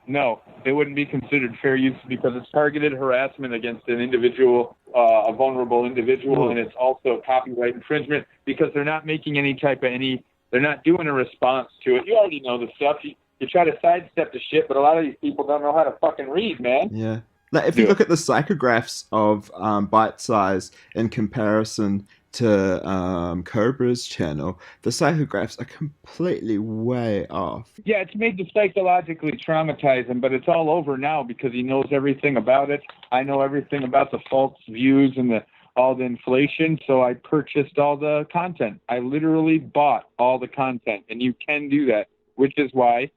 No, it wouldn't be considered fair use because it's targeted harassment against an individual, a vulnerable individual, and it's also copyright infringement because they're not making they're not doing a response to it. You already know the stuff. You try to sidestep the shit, but a lot of these people don't know how to fucking read, man. Yeah. Like, if you look at the psychographs of Bite Size in comparison to Cobra's channel, the psychographs are completely way off. Yeah, it's made to psychologically traumatize him, but it's all over now because he knows everything about it. I know everything about the false views and all the inflation, so I purchased all the content. I literally bought all the content, and you can do that, which is why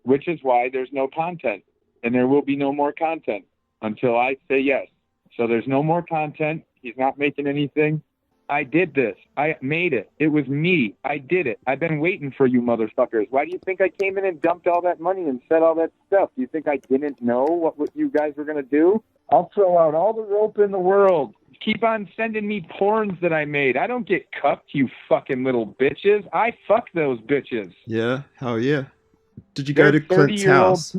there's no content, and there will be no more content until I say yes. So there's no more content. He's not making anything. I did this. I made it. It was me. I did it. I've been waiting for you motherfuckers. Why do you think I came in and dumped all that money and said all that stuff? Do you think I didn't know what you guys were going to do? I'll throw out all the rope in the world. Keep on sending me porns that I made. I don't get cucked, you fucking little bitches. I fuck those bitches. Yeah, hell yeah. Did you go to Clint's house?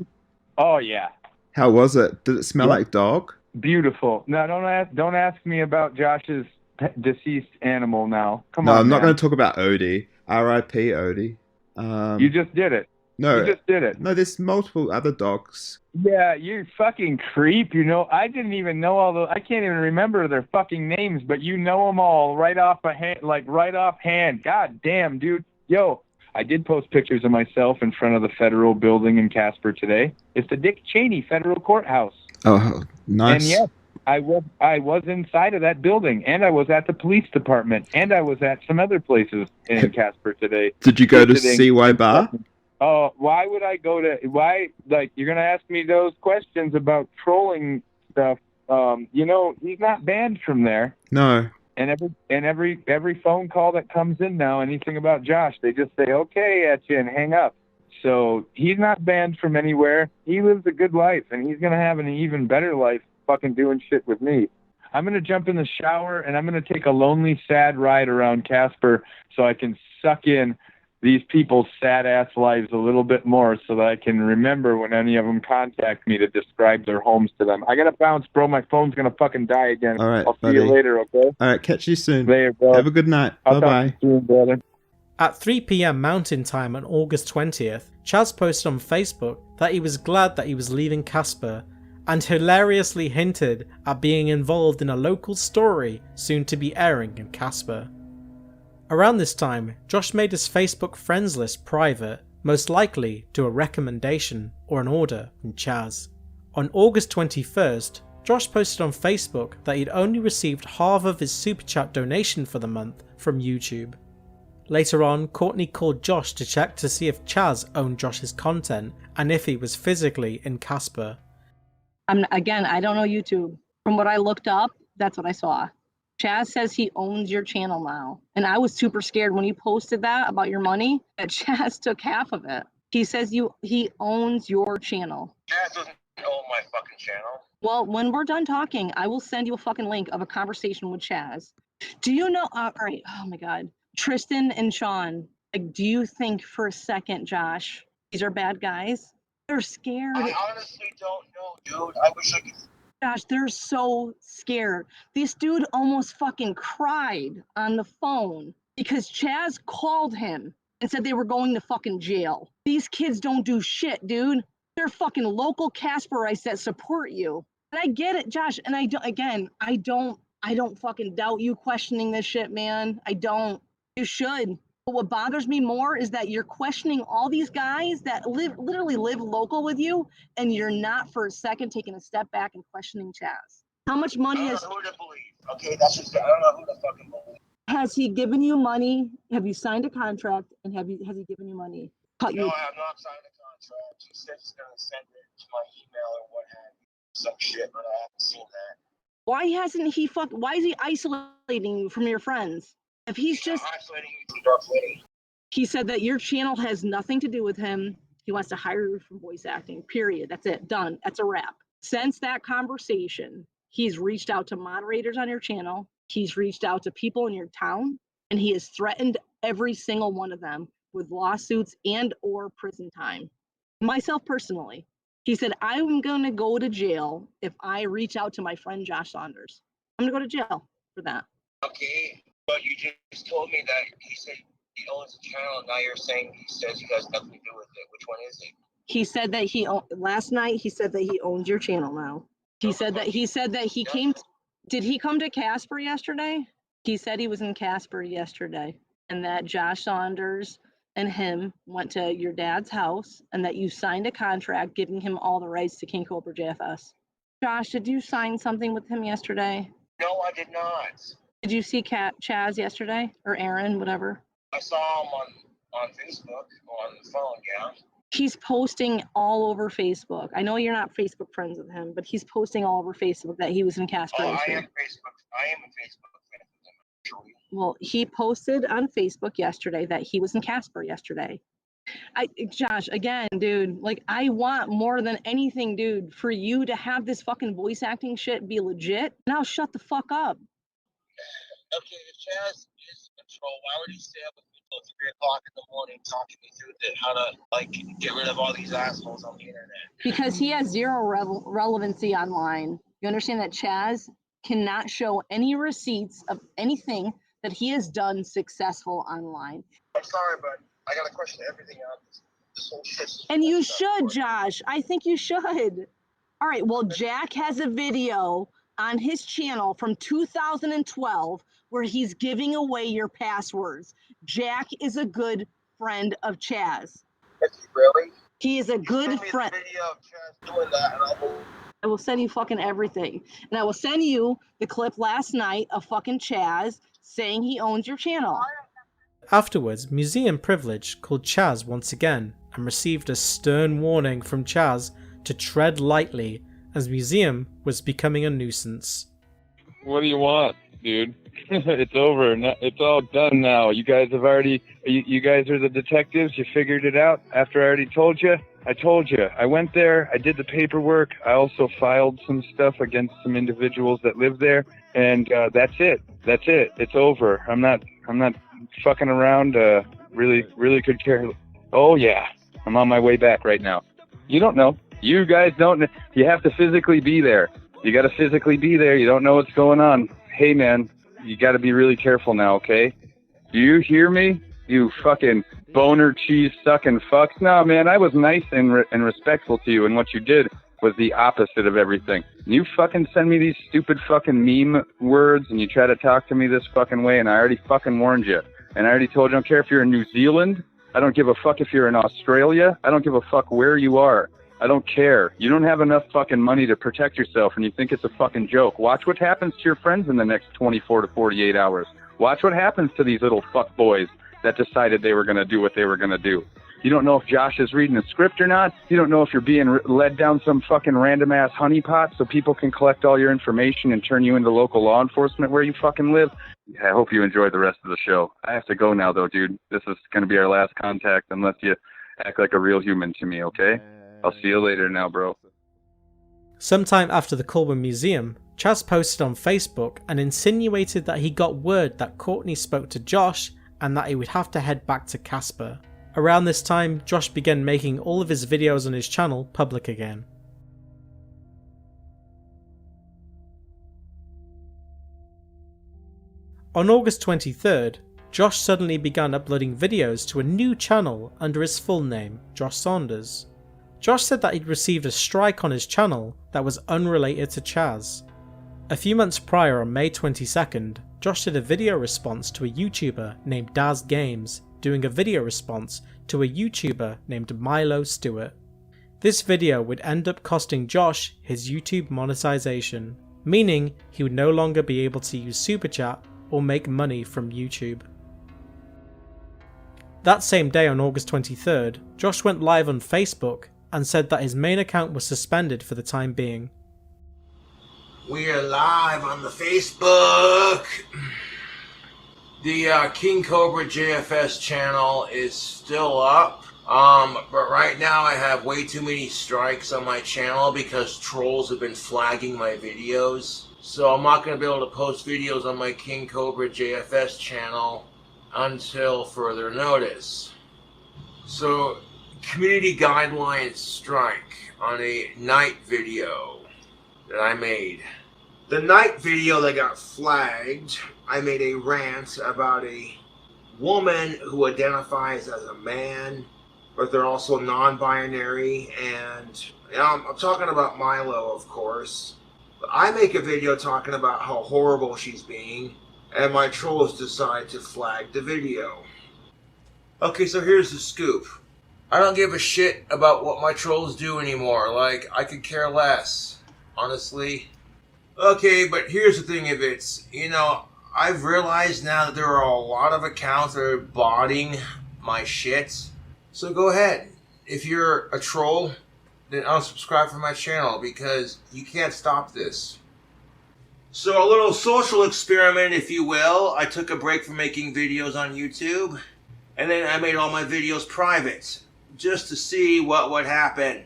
Oh, yeah. How was it? Did it smell like dog? Beautiful. Now, don't ask me about Josh's deceased animal now. Come no, on, I'm not man. going to talk about Odie. R.I.P. Odie. You just did it. You just did it. No, there's multiple other dogs. Yeah, you fucking creep. You know, I didn't even know all the. I can't even remember their fucking names, but you know them all right off a hand, like right off hand. God damn, dude. Yo, I did post pictures of myself in front of the federal building in Casper today. It's the Dick Cheney Federal Courthouse. Oh, nice. And yes, I was inside of that building, and I was at the police department, and I was at some other places in Casper today. Did you go to CY Bar? Oh, why would I go to? Why, like, you're gonna ask me those questions about trolling stuff? You know, he's not banned from there. No. And every phone call that comes in now, anything about Josh, they just say okay at you and hang up. So he's not banned from anywhere. He lives a good life, and he's gonna have an even better life fucking doing shit with me. I'm gonna jump in the shower and I'm gonna take a lonely, sad ride around Casper so I can suck in these people's sad-ass lives a little bit more so that I can remember when any of them contact me to describe their homes to them. I gotta bounce, bro. My phone's gonna fucking die again. All right, I'll buddy. see you later, okay? All right, catch you soon. Later, bro. Have a good night. Bye-bye. Soon, brother. At 3 PM Mountain Time on August 20th, Chazz posted on Facebook that he was glad that he was leaving Casper, and hilariously hinted at being involved in a local story soon to be airing in Casper. Around this time, Josh made his Facebook friends list private, most likely to a recommendation or an order from Chazz. On August 21st, Josh posted on Facebook that he'd only received half of his super chat donation for the month from YouTube. Later on, Courtney called Josh to check to see if Chazz owned Josh's content and if he was physically in Casper. Again, I don't know YouTube. From what I looked up, that's what I saw. Chazz says he owns your channel now. And I was super scared when you posted that about your money, that Chazz took half of it. He says he owns your channel. Chazz doesn't own my fucking channel. Well, when we're done talking, I will send you a fucking link of a conversation with Chazz. Do you know, all right, oh my God. Tristan and Sean, like, do you think for a second, Josh, these are bad guys? They're scared. I honestly don't know, dude. I wish I could. Gosh, they're so scared. This dude almost fucking cried on the phone because Chazz called him and said they were going to fucking jail. These kids don't do shit, dude. They're fucking local Casperites that support you. And I get it, Josh. And I don't fucking doubt you questioning this shit, man. I don't. You should. But what bothers me more is that you're questioning all these guys that literally live local with you, and you're not for a second taking a step back and questioning Chazz. How much money I don't know who to believe. Okay, that's just. I don't know who to fucking believe. Has he given you money? Have you signed a contract? And has he given you money? No, I have not signed a contract. He said he's gonna send it to my email or what have you. Some shit, but I haven't seen that. Why hasn't he why is he isolating you from your friends? If he's just isolating you from Dark Lady. He said that your channel has nothing to do with him. He wants to hire you from voice acting, period. That's it, done. That's a wrap. Since that conversation, he's reached out to moderators on your channel. He's reached out to people in your town, and he has threatened every single one of them with lawsuits and or prison time. Myself personally, he said, I'm going to go to jail if I reach out to my friend Josh Saunders. I'm going to go to jail for that. Okay, but you just told me that he said he owns the channel, and now you're saying he says he has nothing to do with it. Which one is it? He said that last night he said that he owns your channel now. He said that he came. Did he come to Casper yesterday? He said he was in Casper yesterday, and that Josh Saunders and him went to your dad's house, and that you signed a contract giving him all the rights to KingCobraJFS. Josh, did you sign something with him yesterday? No, I did not. Did you see Chazz yesterday, or Aaron, whatever? I saw him on Facebook, on the phone, yeah. He's posting all over Facebook. I know you're not Facebook friends with him, but he's posting all over Facebook that he was in Casper. Oh, I am a Facebook friend with him, actually. Well, he posted on Facebook yesterday that he was in Casper yesterday. Josh, again, dude, like, I want more than anything, dude, for you to have this fucking voice acting shit be legit. Now shut the fuck up. Okay, if Chazz is in control, why would he stay up with me till 3 o'clock in the morning talking me through how to, like, get rid of all these assholes on the internet? Because he has zero relevancy online. You understand that Chazz cannot show any receipts of anything that he has done successful online. I'm sorry, but I got to question everything on this. And you should, Josh. I think you should. All right, well, Jack has a video on his channel from 2012 where he's giving away your passwords. Jack is a good friend of Chazz. Really? He is a good friend. Video of Chazz doing that, and I will send you fucking everything. And I will send you the clip last night of fucking Chazz saying he owns your channel. Afterwards, Museum Privilege called Chazz once again and received a stern warning from Chazz to tread lightly as Museum was becoming a nuisance. What do you want, dude? It's over. It's all done now. You guys have already. You guys are the detectives. You figured it out after I already told you. I told you. I went there. I did the paperwork. I also filed some stuff against some individuals that live there, and that's it. That's it. It's over. I'm not fucking around. Really could care. Oh yeah, I'm on my way back right now. You don't know. You guys don't know. You have to physically be there. You got to physically be there. You don't know what's going on. Hey man, you got to be really careful now, okay? Do you hear me? You fucking boner cheese sucking fucks. No man, I was nice and respectful to you, and what you did was the opposite of everything. You fucking send me these stupid fucking meme words, and you try to talk to me this fucking way, and I already fucking warned you. And I already told you, I don't care if you're in New Zealand. I don't give a fuck if you're in Australia. I don't give a fuck where you are. I don't care. You don't have enough fucking money to protect yourself, and you think it's a fucking joke. Watch what happens to your friends in the next 24 to 48 hours. Watch what happens to these little fuck boys that decided they were going to do what they were going to do. You don't know if Josh is reading a script or not. You don't know if you're being led down some fucking random-ass honeypot so people can collect all your information and turn you into local law enforcement where you fucking live. I hope you enjoyed the rest of the show. I have to go now, though, dude. This is going to be our last contact unless you act like a real human to me, okay? I'll see you later now, bro. Sometime after the call with Museum, Chazz posted on Facebook and insinuated that he got word that Courtney spoke to Josh and that he would have to head back to Casper. Around this time, Josh began making all of his videos on his channel public again. On August 23rd, Josh suddenly began uploading videos to a new channel under his full name, Josh Saunders. Josh said that he'd received a strike on his channel that was unrelated to Chazz. A few months prior, on May 22nd, Josh did a video response to a YouTuber named Daz Games doing a video response to a YouTuber named Milo Stewart. This video would end up costing Josh his YouTube monetization, meaning he would no longer be able to use Super Chat or make money from YouTube. That same day on August 23rd, Josh went live on Facebook and said that his main account was suspended for the time being. We are live on the Facebook. The KingCobraJFS channel is still up. But right now I have way too many strikes on my channel because trolls have been flagging my videos. So I'm not going to be able to post videos on my KingCobraJFS channel until further notice. So, community guidelines strike on a night video that I made. The night video that got flagged, I made a rant about a woman who identifies as a man, but they're also non-binary, and I'm talking about Milo, of course. But I make a video talking about how horrible she's being, and my trolls decide to flag the video. Okay, so here's the scoop. I don't give a shit about what my trolls do anymore. Like, I could care less, honestly. Okay, but here's the thing of it. You know, I've realized now that there are a lot of accounts that are botting my shit. So go ahead. If you're a troll, then unsubscribe from my channel because you can't stop this. So a little social experiment, if you will. I took a break from making videos on YouTube, and then I made all my videos private, just to see what would happen.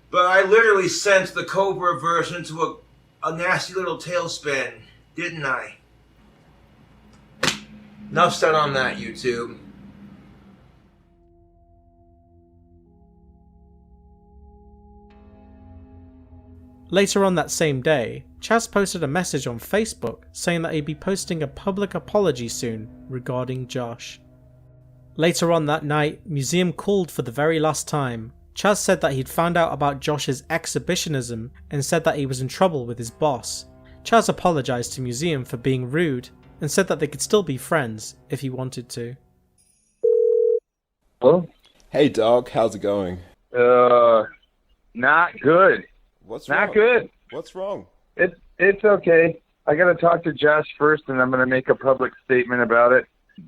But I literally sent the Cobra version into a nasty little tailspin, didn't I? Enough said on that, YouTube. Later on that same day, Chazz posted a message on Facebook saying that he'd be posting a public apology soon regarding Josh. Later on that night, Museum called for the very last time. Chazz said that he'd found out about Josh's exhibitionism and said that he was in trouble with his boss. Chazz apologised to Museum for being rude and said that they could still be friends if he wanted to. Hello? Hey dog, how's it going? Not good. What's not wrong? good. What's wrong? It's okay. I gotta talk to Josh first, and I'm gonna make a public statement about it.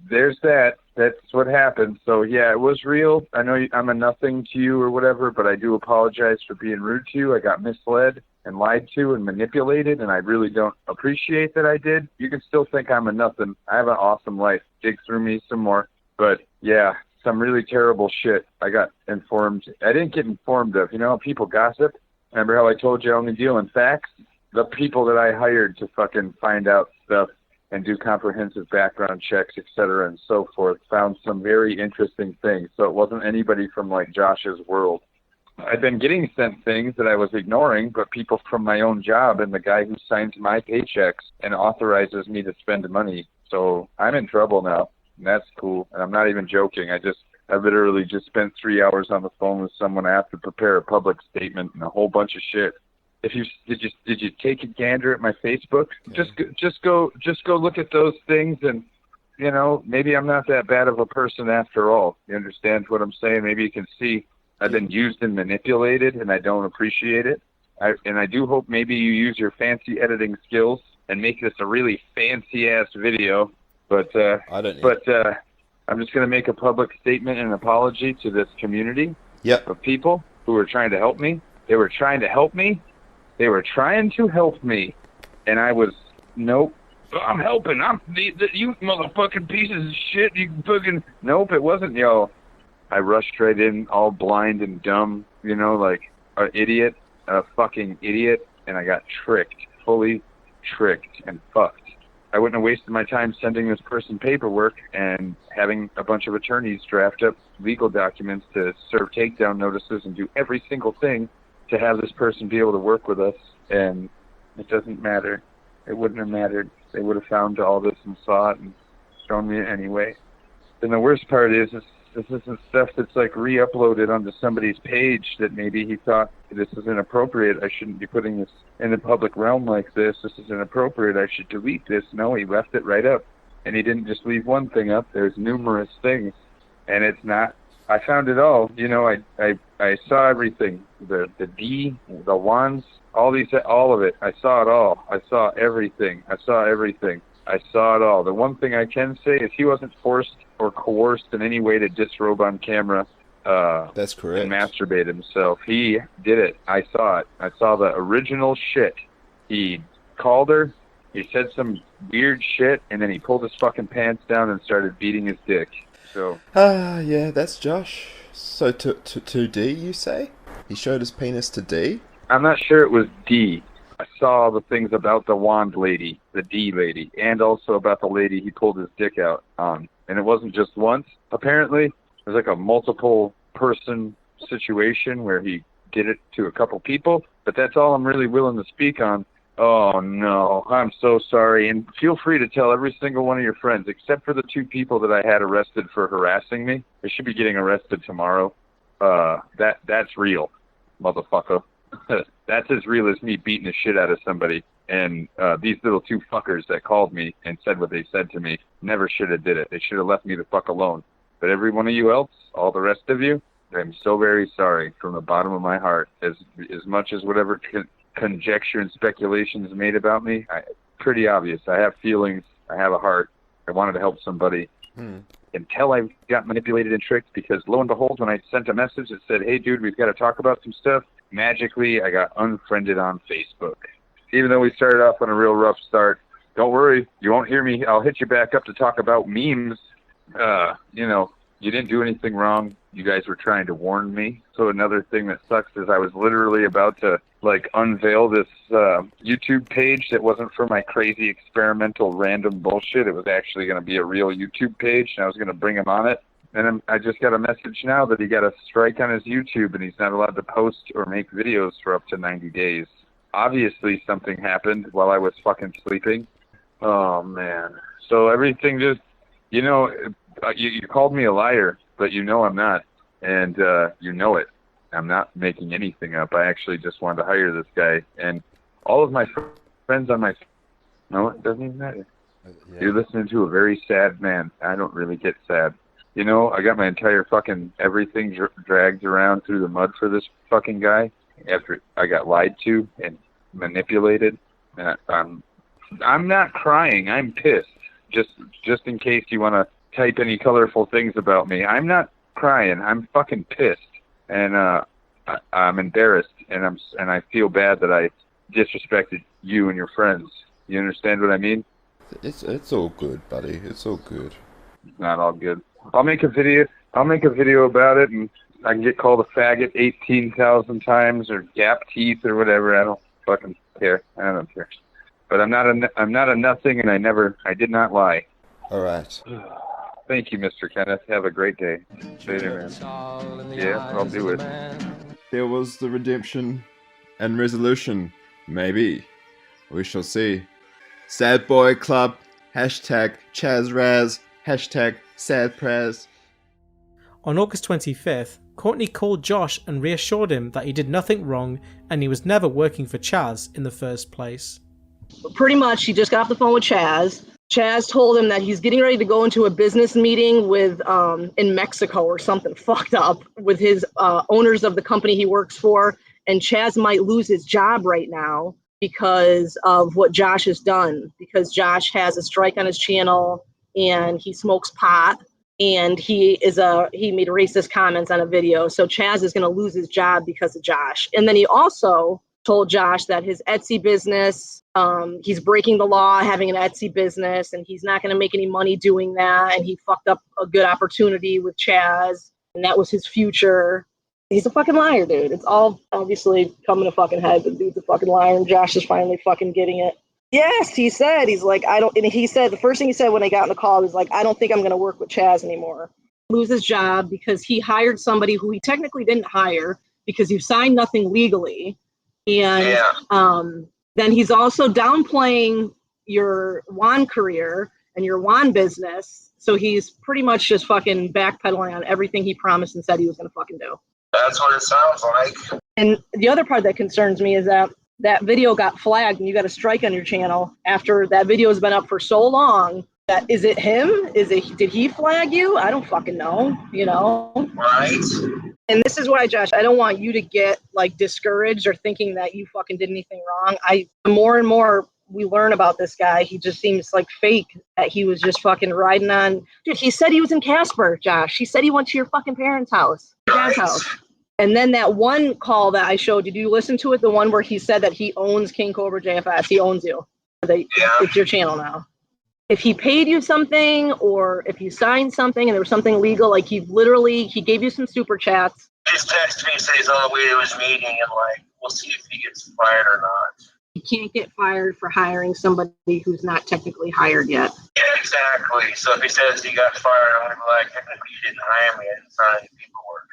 There's that. That's what happened. So yeah, it was real. I know I'm a nothing to you or whatever, but I do apologize for being rude to you. I got misled and lied to and manipulated, and I really don't appreciate that I did. You can still think I'm a nothing. I have an awesome life. Dig through me some more. But yeah, some really terrible shit. I got informed. I didn't get informed of. You know how people gossip? Remember how I told you I only deal in facts? The people that I hired to fucking find out stuff and do comprehensive background checks, etc., and so forth, found some very interesting things. So it wasn't anybody from like Josh's world. I've been getting sent things that I was ignoring, but people from my own job and the guy who signs my paychecks and authorizes me to spend money. So I'm in trouble now, and that's cool. And I'm not even joking. I literally just spent 3 hours on the phone with someone. I have to prepare a public statement and a whole bunch of shit. Did you take a gander at my Facebook? Yeah. Just go look at those things, and you know, maybe I'm not that bad of a person after all. You understand what I'm saying? Maybe you can see I've been used and manipulated, and I don't appreciate it. I do hope maybe you use your fancy editing skills and make this a really fancy ass video. But I'm just gonna make a public statement and an apology to this community of people who were trying to help me. They were trying to help me. They were trying to help me, and I was, nope, I'm helping. You motherfucking pieces of shit. You fucking, nope, it wasn't, yo. I rushed right in, all blind and dumb, you know, like an idiot, a fucking idiot, and I got tricked, fully tricked and fucked. I wouldn't have wasted my time sending this person paperwork and having a bunch of attorneys draft up legal documents to serve takedown notices and do every single thing to have this person be able to work with us, and it doesn't matter. It wouldn't have mattered. They would have found all this and saw it and shown me it anyway. And the worst part is this isn't stuff that's like re-uploaded onto somebody's page that maybe he thought this is inappropriate. I shouldn't be putting this in the public realm like this. This is inappropriate. I should delete this. No, he left it right up. And he didn't just leave one thing up. There's numerous things. And it's not, I found it all. You know, I saw everything. The D, the wands, all of it. I saw it all. I saw everything. I saw everything. I saw it all. The one thing I can say is he wasn't forced or coerced in any way to disrobe on camera. That's correct. And masturbate himself. He did it. I saw it. I saw the original shit. He called her. He said some weird shit, and then he pulled his fucking pants down and started beating his dick. So. Yeah, that's Josh. So to D, you say? He showed his penis to D? I'm not sure it was D. I saw the things about the wand lady, the D lady, and also about the lady he pulled his dick out on. And it wasn't just once. Apparently, it was like a multiple person situation where he did it to a couple people. But that's all I'm really willing to speak on. Oh, no. I'm so sorry. And feel free to tell every single one of your friends, except for the 2 people that I had arrested for harassing me. They should be getting arrested tomorrow. That's real, motherfucker. That's as real as me beating the shit out of somebody. And these little 2 fuckers that called me and said what they said to me never should have did it. They should have left me the fuck alone. But every one of you else, all the rest of you, I'm so very sorry from the bottom of my heart. As much as whatever conjecture and speculation is made about me, pretty obvious. I have feelings. I have a heart. I wanted to help somebody. Until I got manipulated and tricked, because lo and behold, when I sent a message that said, hey, dude, we've got to talk about some stuff, magically I got unfriended on Facebook. Even though we started off on a real rough start, don't worry, you won't hear me. I'll hit you back up to talk about memes. You know, you didn't do anything wrong. You guys were trying to warn me. So another thing that sucks is I was literally about to, like, unveil this YouTube page that wasn't for my crazy experimental random bullshit. It was actually going to be a real YouTube page, and I was going to bring him on it. And I just got a message now that he got a strike on his YouTube, and he's not allowed to post or make videos for up to 90 days. Obviously, something happened while I was fucking sleeping. Oh, man. So everything just, you know, You called me a liar, but you know I'm not, and you know it. I'm not making anything up. I actually just wanted to hire this guy, and all of my friends on my... No, it doesn't even matter. Yeah. You're listening to a very sad man. I don't really get sad. You know, I got my entire fucking everything dragged around through the mud for this fucking guy after I got lied to and manipulated. And I'm not crying. I'm pissed. Just in case you want to type any colorful things about me. I'm not crying. I'm fucking pissed. And I'm embarrassed, and I feel bad that I disrespected you and your friends. You understand what I mean? It's all good, buddy. It's all good. It's not all good. I'll make a video about it, and I can get called a faggot 18,000 times, or gap teeth, or whatever. I don't fucking care. I don't care. But I'm not a nothing, and I did not lie. All right. Thank you, Mr. Kenneth. Have a great day. Later, man. Yeah, I'll do it. There was the redemption and resolution. Maybe. We shall see. Sad Boy Club. Hashtag ChazzRazz. Hashtag SadPraz. On August 25th, Courtney called Josh and reassured him that he did nothing wrong and he was never working for Chazz in the first place. Pretty much, he just got off the phone with Chazz. Chazz told him that he's getting ready to go into a business meeting with in Mexico or something fucked up with his owners of the company he works for, and Chazz might lose his job right now because of what Josh has done, because Josh has a strike on his channel and he smokes pot and he made racist comments on a video. So Chazz is going to lose his job because of Josh. And then he also told Josh that his Etsy business, he's breaking the law having an Etsy business and he's not going to make any money doing that. And he fucked up a good opportunity with Chazz and that was his future. He's a fucking liar, dude. It's all obviously coming to fucking head. The dude's a fucking liar and Josh is finally fucking getting it. Yes, he said, he's like, he said, the first thing he said when I got in the call was like, I don't think I'm going to work with Chazz anymore. Lose his job because he hired somebody who he technically didn't hire because you signed nothing legally. And then he's also downplaying your WAN career and your WAN business. So he's pretty much just fucking backpedaling on everything he promised and said he was going to fucking do. That's what it sounds like. And the other part that concerns me is that video got flagged and you got a strike on your channel after that video has been up for so long. That is it him? Did he flag you? I don't fucking know, you know? Right. And this is why, Josh, I don't want you to get like discouraged or thinking that you fucking did anything wrong. The more and more we learn about this guy, he just seems like fake, that he was just fucking riding on. Dude, he said he was in Casper, Josh. He said he went to your fucking parents' house, your dad's house. And then that one call that I showed, did you listen to it? The one where he said that he owns KingCobraJFS. He owns you. It's your channel now. If he paid you something or if you signed something and there was something legal, like he gave you some super chats. Just texted me and says he's on the way to his meeting and like, we'll see if he gets fired or not. You can't get fired for hiring somebody who's not technically hired yet. Yeah, exactly. So if he says he got fired, I'm going to be like, technically you didn't hire me. I didn't sign any paperwork.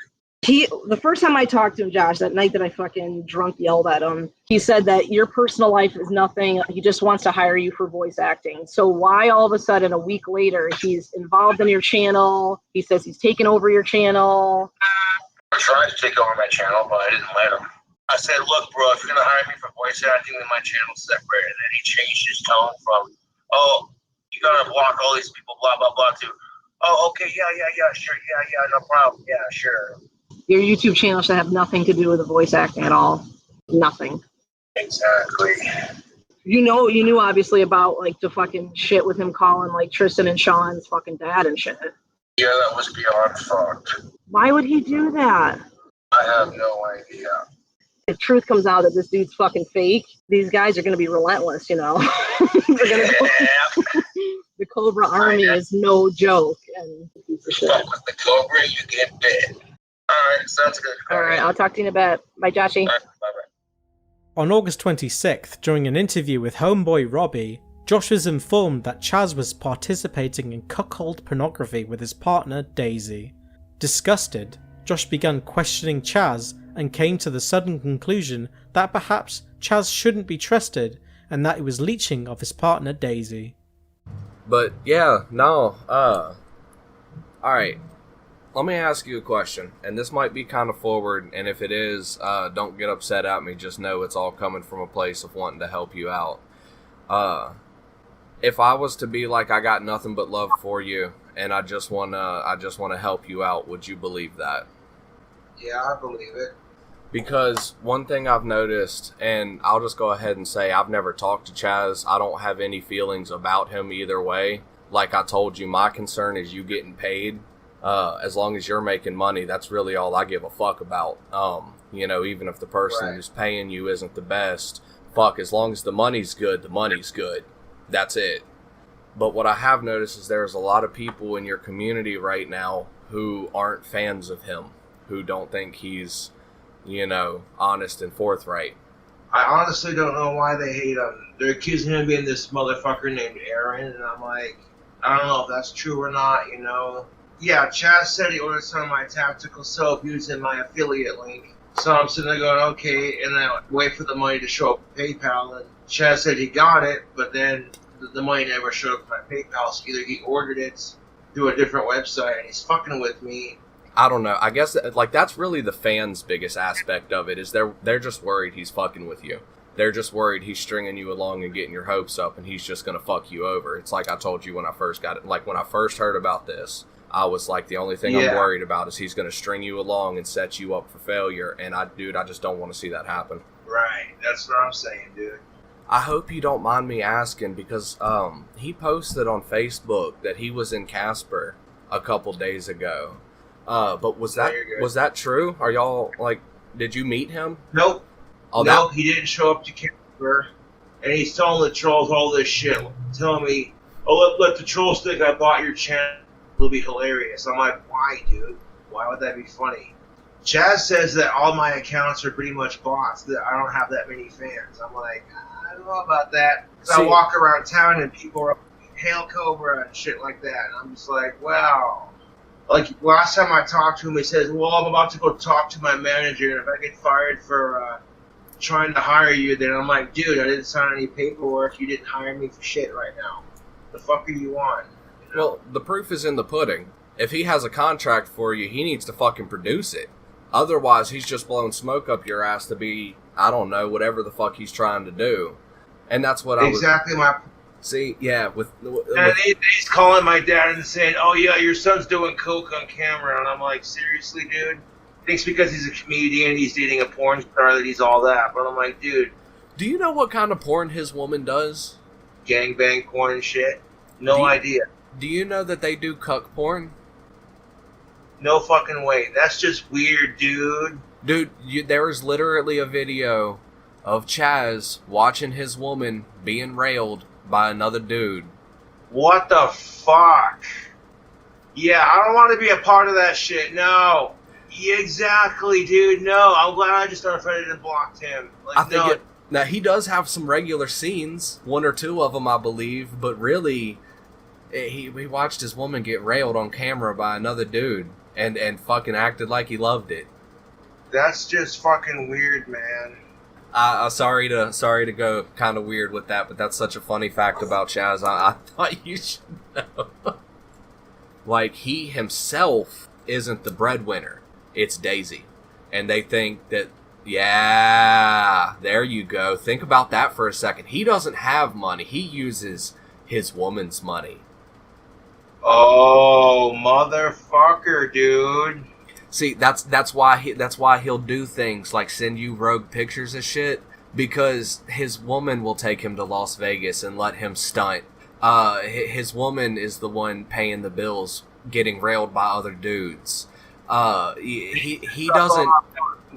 The first time I talked to him, Josh, that night that I fucking drunk yelled at him, he said that your personal life is nothing. He just wants to hire you for voice acting. So why all of a sudden a week later he's involved in your channel? He says he's taken over your channel. I tried to take over my channel, but I didn't let him. I said, look, bro, if you're going to hire me for voice acting, then my channel's separate. And then he changed his tone from, oh, you got to block all these people, blah, blah, blah, to, oh, okay, yeah, sure, yeah, no problem, yeah, sure. Your YouTube channel should have nothing to do with the voice acting at all. Nothing. Exactly. You knew obviously about like the fucking shit with him calling like Tristan and Sean's fucking dad and shit. Yeah, that was beyond fucked. Why would he do that? I have no idea. If truth comes out that this dude's fucking fake, these guys are going to be relentless, you know? The Cobra army is no joke. And fuck with the Cobra, you get bit. All right, sounds good. All right, I'll talk to you in a bit. Bye, Joshy. Right, bye-bye. On August 26th, during an interview with homeboy Robbie, Josh was informed that Chazz was participating in cuckold pornography with his partner Daisy. Disgusted, Josh began questioning Chazz and came to the sudden conclusion that perhaps Chazz shouldn't be trusted and that he was leeching off his partner Daisy. But yeah, no, Alright, let me ask you a question, and this might be kind of forward, and if it is, don't get upset at me, just know it's all coming from a place of wanting to help you out. If I was to be like, I got nothing but love for you, and I just wanna help you out, would you believe that? Yeah, I believe it. Because one thing I've noticed, and I'll just go ahead and say I've never talked to Chazz. I don't have any feelings about him either way. Like I told you, my concern is you getting paid. As long as you're making money, that's really all I give a fuck about. You know, even if the person who's paying you isn't the best, fuck, as long as the money's good, the money's good. That's it. But what I have noticed is there's a lot of people in your community right now who aren't fans of him, who don't think he's, you know, honest and forthright. I honestly don't know why they hate him. They're accusing him of being this motherfucker named Aaron, and I'm like, I don't know if that's true or not, you know. Yeah, Chazz said he ordered some of my tactical soap using my affiliate link. So I'm sitting there going, okay, and then I wait for the money to show up on PayPal, and Chazz said he got it, but then the money never showed up on my PayPal, so either he ordered it through a different website and he's fucking with me. I don't know. I guess like that's really the fans' biggest aspect of it is they're just worried he's fucking with you. They're just worried he's stringing you along and getting your hopes up, and he's just gonna fuck you over. It's like I told you when I first got it. Like when I first heard about this, I was like, the only thing I'm worried about is he's gonna string you along and set you up for failure. And I just don't want to see that happen. Right. That's what I'm saying, dude. I hope you don't mind me asking because he posted on Facebook that he was in Casper a couple days ago. But was that true? Are y'all like? Did you meet him? Nope. Oh, no, he didn't show up to Casper, and he's telling the trolls all this shit, telling me, "Oh, let the trolls think I bought your channel. It'll be hilarious." I'm like, "Why, dude? Why would that be funny?" Chazz says that all my accounts are pretty much bots. That I don't have that many fans. I'm like, I don't know about that. Because I walk around town and people are like, "Hail Cobra" and shit like that, and I'm just like, wow. Like, last time I talked to him, he says, well, I'm about to go talk to my manager, and if I get fired for trying to hire you, then I'm like, dude, I didn't sign any paperwork. You didn't hire me for shit right now. The fuck are you on? You know? Well, the proof is in the pudding. If he has a contract for you, he needs to fucking produce it. Otherwise, he's just blowing smoke up your ass to be, I don't know, whatever the fuck he's trying to do. And that's what exactly my... See, yeah, and he's calling my dad and saying, oh, yeah, your son's doing coke on camera. And I'm like, seriously, dude? Thinks because he's a comedian, he's dating a porn star, that he's all that. But I'm like, dude. Do you know what kind of porn his woman does? Gangbang porn and shit? No idea. Do you know that they do cuck porn? No fucking way. That's just weird, dude. Dude, there is literally a video of Chazz watching his woman being railed by another dude. What the fuck? Yeah, I don't want to be a part of that shit. No. Yeah, exactly, dude. No, I'm glad I just unfriended and blocked him. Like, I think now he does have some regular scenes, one or two of them, I believe, but really, he watched his woman get railed on camera by another dude and fucking acted like he loved it. That's just fucking weird, man. Sorry to go kind of weird with that, but that's such a funny fact about Chazz. I thought you should know. Like, he himself isn't the breadwinner. It's Daisy. And they think that, yeah, there you go. Think about that for a second. He doesn't have money. He uses his woman's money. Oh, motherfucker, dude. See, that's why he'll do things like send you rogue pictures of shit, because his woman will take him to Las Vegas and let him stunt. His woman is the one paying the bills, getting railed by other dudes. He doesn't.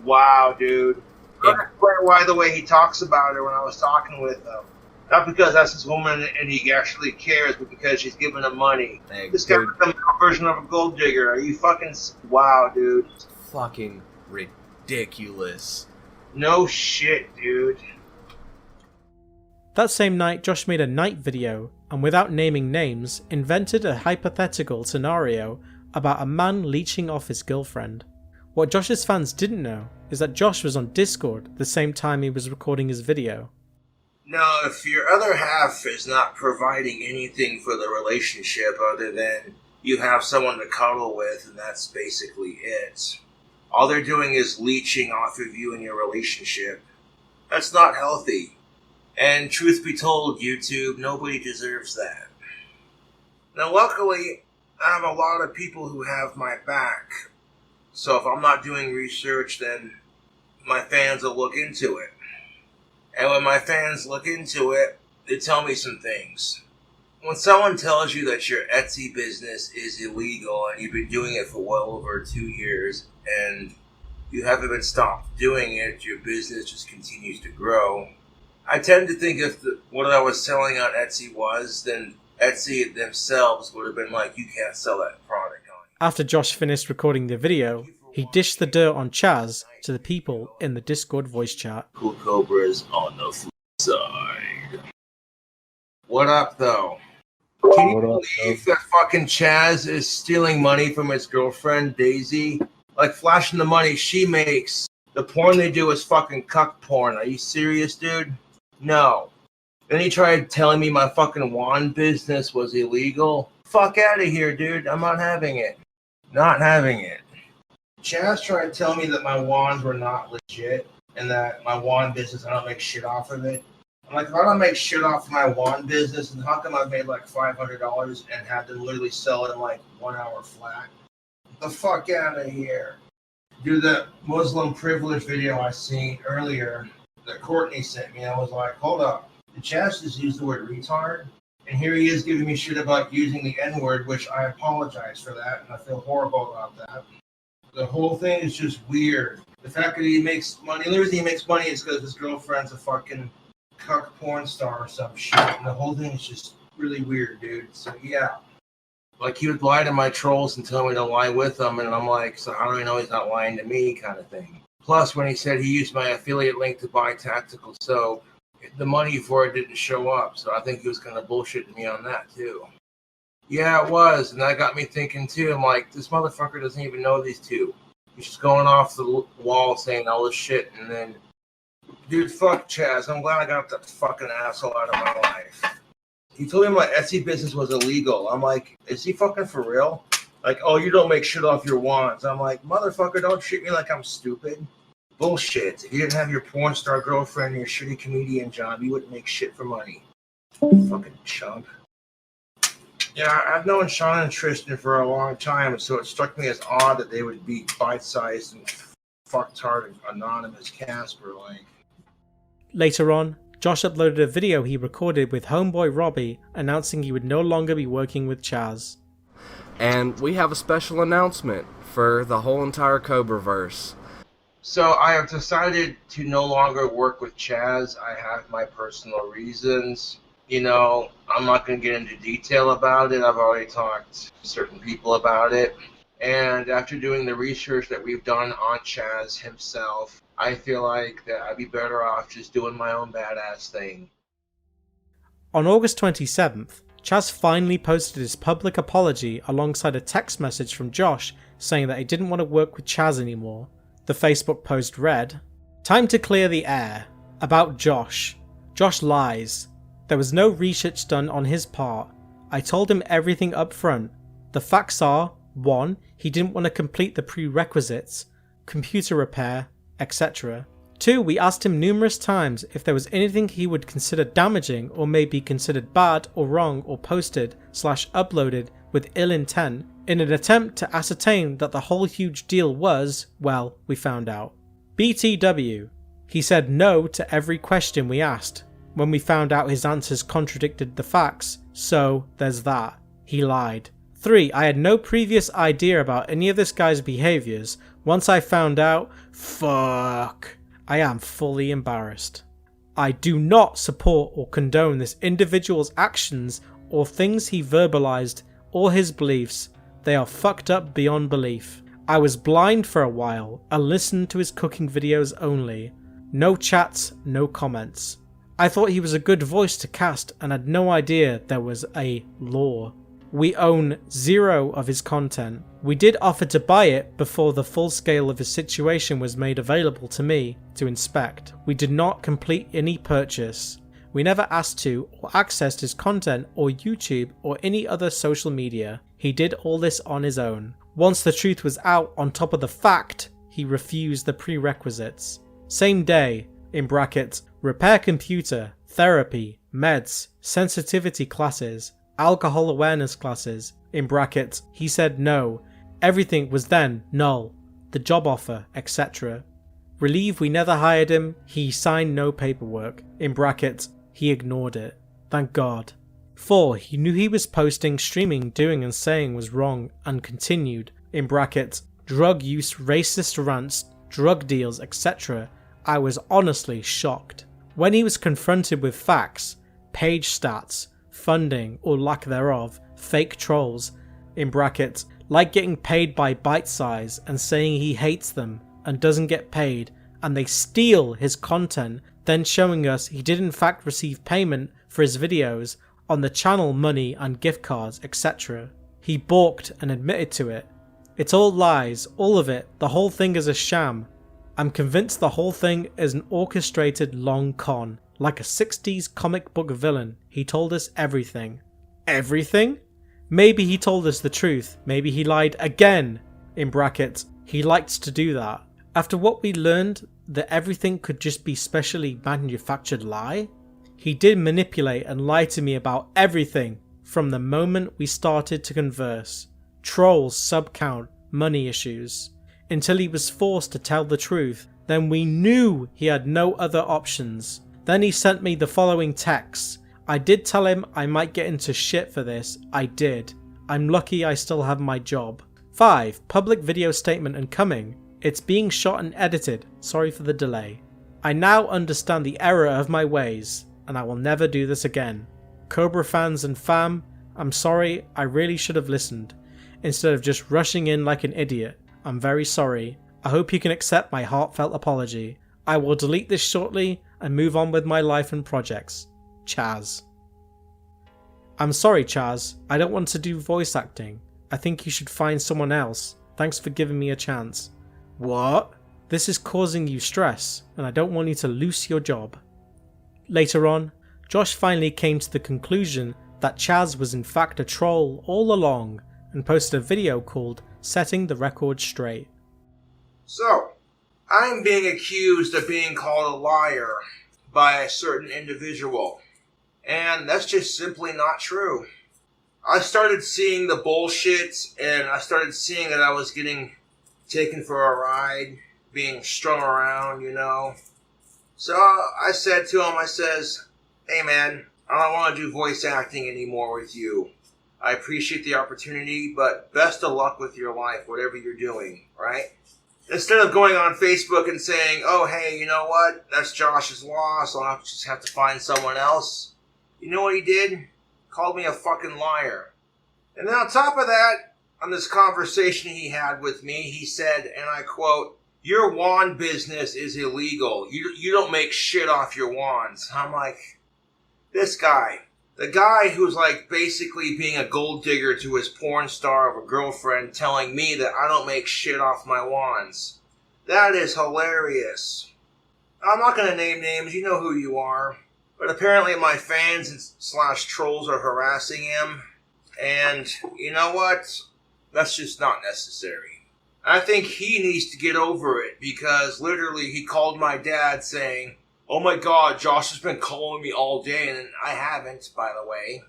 Wow, dude. That's why the way he talks about her when I was talking with him. Not because that's his woman and he actually cares, but because she's giving him money. Hey, this guy's a version of a gold digger. Are you fucking... Wow, dude. Fucking ridiculous. No shit, dude. That same night, Josh made a night video, and without naming names, invented a hypothetical scenario about a man leeching off his girlfriend. What Josh's fans didn't know is that Josh was on Discord at the same time he was recording his video. Now, if your other half is not providing anything for the relationship other than you have someone to cuddle with, and that's basically it. All they're doing is leeching off of you and your relationship. That's not healthy. And truth be told, YouTube, nobody deserves that. Now, luckily, I have a lot of people who have my back. So if I'm not doing research, then my fans will look into it. And when my fans look into it, they tell me some things. When someone tells you that your Etsy business is illegal and you've been doing it for well over 2 years and you haven't been stopped doing it, your business just continues to grow. I tend to think if what I was selling on Etsy was, then Etsy themselves would have been like, you can't sell that product on. After Josh finished recording the video, he dished the dirt on Chazz to the people in the Discord voice chat. Cool Cobra's on the flip side. What up, though? Can you believe that fucking Chazz is stealing money from his girlfriend, Daisy? Like, flashing the money she makes. The porn they do is fucking cuck porn. Are you serious, dude? No. Then he tried telling me my fucking wand business was illegal. Fuck out of here, dude. I'm not having it. Not having it. Chazz tried to tell me that my wands were not legit and that my wand business, I don't make shit off of it. I'm like, if I don't make shit off of my wand business, then how come I've made like $500 and had to literally sell it in like 1 hour flat? Get the fuck out of here. Dude, that Muslim privilege video I seen earlier that Courtney sent me, I was like, hold up. Did Chazz just use the word retard? And here he is giving me shit about using the N-word, which I apologize for that, and I feel horrible about that. The whole thing is just weird. The fact that he makes money, the only reason he makes money is because his girlfriend's a fucking cuck porn star or some shit. And the whole thing is just really weird, dude. So, yeah. Like, he would lie to my trolls and tell me to lie with them, and I'm like, so how do I know he's not lying to me, kind of thing. Plus, when he said he used my affiliate link to buy tactical soap, the money for it didn't show up, so I think he was kind of bullshitting me on that, too. Yeah, it was, and that got me thinking, too. I'm like, this motherfucker doesn't even know these two. He's just going off the wall saying all this shit, and then, dude, fuck Chazz. I'm glad I got that fucking asshole out of my life. He told me my Etsy business was illegal. I'm like, is he fucking for real? Like, oh, you don't make shit off your wands. I'm like, motherfucker, don't treat me like I'm stupid. Bullshit. If you didn't have your porn star girlfriend and your shitty comedian job, you wouldn't make shit for money. Fucking chump. Yeah, I've known Sean and Tristan for a long time, so it struck me as odd that they would be bite-sized and fucktard and anonymous Casper-like. Later on, Josh uploaded a video he recorded with homeboy Robbie announcing he would no longer be working with Chazz. And we have a special announcement for the whole entire Cobraverse. So I have decided to no longer work with Chazz. I have my personal reasons. You know, I'm not going to get into detail about it. I've already talked to certain people about it. And after doing the research that we've done on Chazz himself, I feel like that I'd be better off just doing my own badass thing. On August 27th, Chazz finally posted his public apology alongside a text message from Josh saying that he didn't want to work with Chazz anymore. The Facebook post read, "Time to clear the air. About Josh. Josh lies. There was no research done on his part. I told him everything up front. The facts are, 1. He didn't want to complete the prerequisites, computer repair, etc. 2. We asked him numerous times if there was anything he would consider damaging or may be considered bad or wrong or posted/uploaded with ill intent in an attempt to ascertain that the whole huge deal was, well, we found out. BTW. He said no to every question we asked. When we found out his answers contradicted the facts, so there's that. He lied. 3. I had no previous idea about any of this guy's behaviours. Once I found out, fuck, I am fully embarrassed. I do not support or condone this individual's actions or things he verbalized or his beliefs. They are fucked up beyond belief. I was blind for a while and listened to his cooking videos only. No chats, no comments. I thought he was a good voice to cast and had no idea there was a lore. We own 0 of his content. We did offer to buy it before the full scale of his situation was made available to me to inspect. We did not complete any purchase. We never asked to or accessed his content or YouTube or any other social media. He did all this on his own. Once the truth was out on top of the fact, he refused the prerequisites. Same day, in brackets, repair computer, therapy, meds, sensitivity classes, alcohol awareness classes, in brackets, he said no. Everything was then null. The job offer, etc. Relieved we never hired him, he signed no paperwork, in brackets, he ignored it. Thank God. 4. He knew he was posting, streaming, doing and saying was wrong and continued, in brackets, drug use, racist rants, drug deals, etc. I was honestly shocked. When he was confronted with facts, page stats, funding or lack thereof, fake trolls, in brackets, like getting paid by Bite Size and saying he hates them and doesn't get paid and they steal his content, then showing us he did in fact receive payment for his videos on the channel money and gift cards, etc. He balked and admitted to it. It's all lies, all of it, the whole thing is a sham. I'm convinced the whole thing is an orchestrated long con. Like a 60s comic book villain, he told us everything. Everything? Maybe he told us the truth, maybe he lied again, in brackets, he liked to do that. After what we learned that everything could just be specially manufactured lie, he did manipulate and lie to me about everything from the moment we started to converse. Trolls, sub count, money issues. Until he was forced to tell the truth, then we knew he had no other options. Then he sent me the following texts. I did tell him I might get into shit for this, I did. I'm lucky I still have my job. 5. Public video statement and coming. It's being shot and edited, sorry for the delay. I now understand the error of my ways, and I will never do this again. Cobra fans and fam, I'm sorry, I really should have listened, instead of just rushing in like an idiot. I'm very sorry. I hope you can accept my heartfelt apology. I will delete this shortly and move on with my life and projects. Chazz. I'm sorry, Chazz. I don't want to do voice acting. I think you should find someone else. Thanks for giving me a chance. What? This is causing you stress, and I don't want you to lose your job. Later on, Josh finally came to the conclusion that Chazz was in fact a troll all along and posted a video called Setting the Record Straight. So, I'm being accused of being called a liar by a certain individual, and that's just simply not true. I started seeing the bullshit, and I started seeing that I was getting taken for a ride, being strung around, you know. So I said to him, I says, hey man, I don't want to do voice acting anymore with you. I appreciate the opportunity, but best of luck with your life, whatever you're doing, right? Instead of going on Facebook and saying, oh, hey, you know what? That's Josh's loss. I'll just have to find someone else. You know what he did? Called me a fucking liar. And then on top of that, on this conversation he had with me, he said, and I quote, your wand business is illegal. You don't make shit off your wands. I'm like, this guy. The guy who's like basically being a gold digger to his porn star of a girlfriend telling me that I don't make shit off my wands. That is hilarious. I'm not going to name names, you know who you are. But apparently my fans and / trolls are harassing him. And you know what? That's just not necessary. I think he needs to get over it because literally he called my dad saying, oh my god, Josh has been calling me all day, and I haven't, by the way.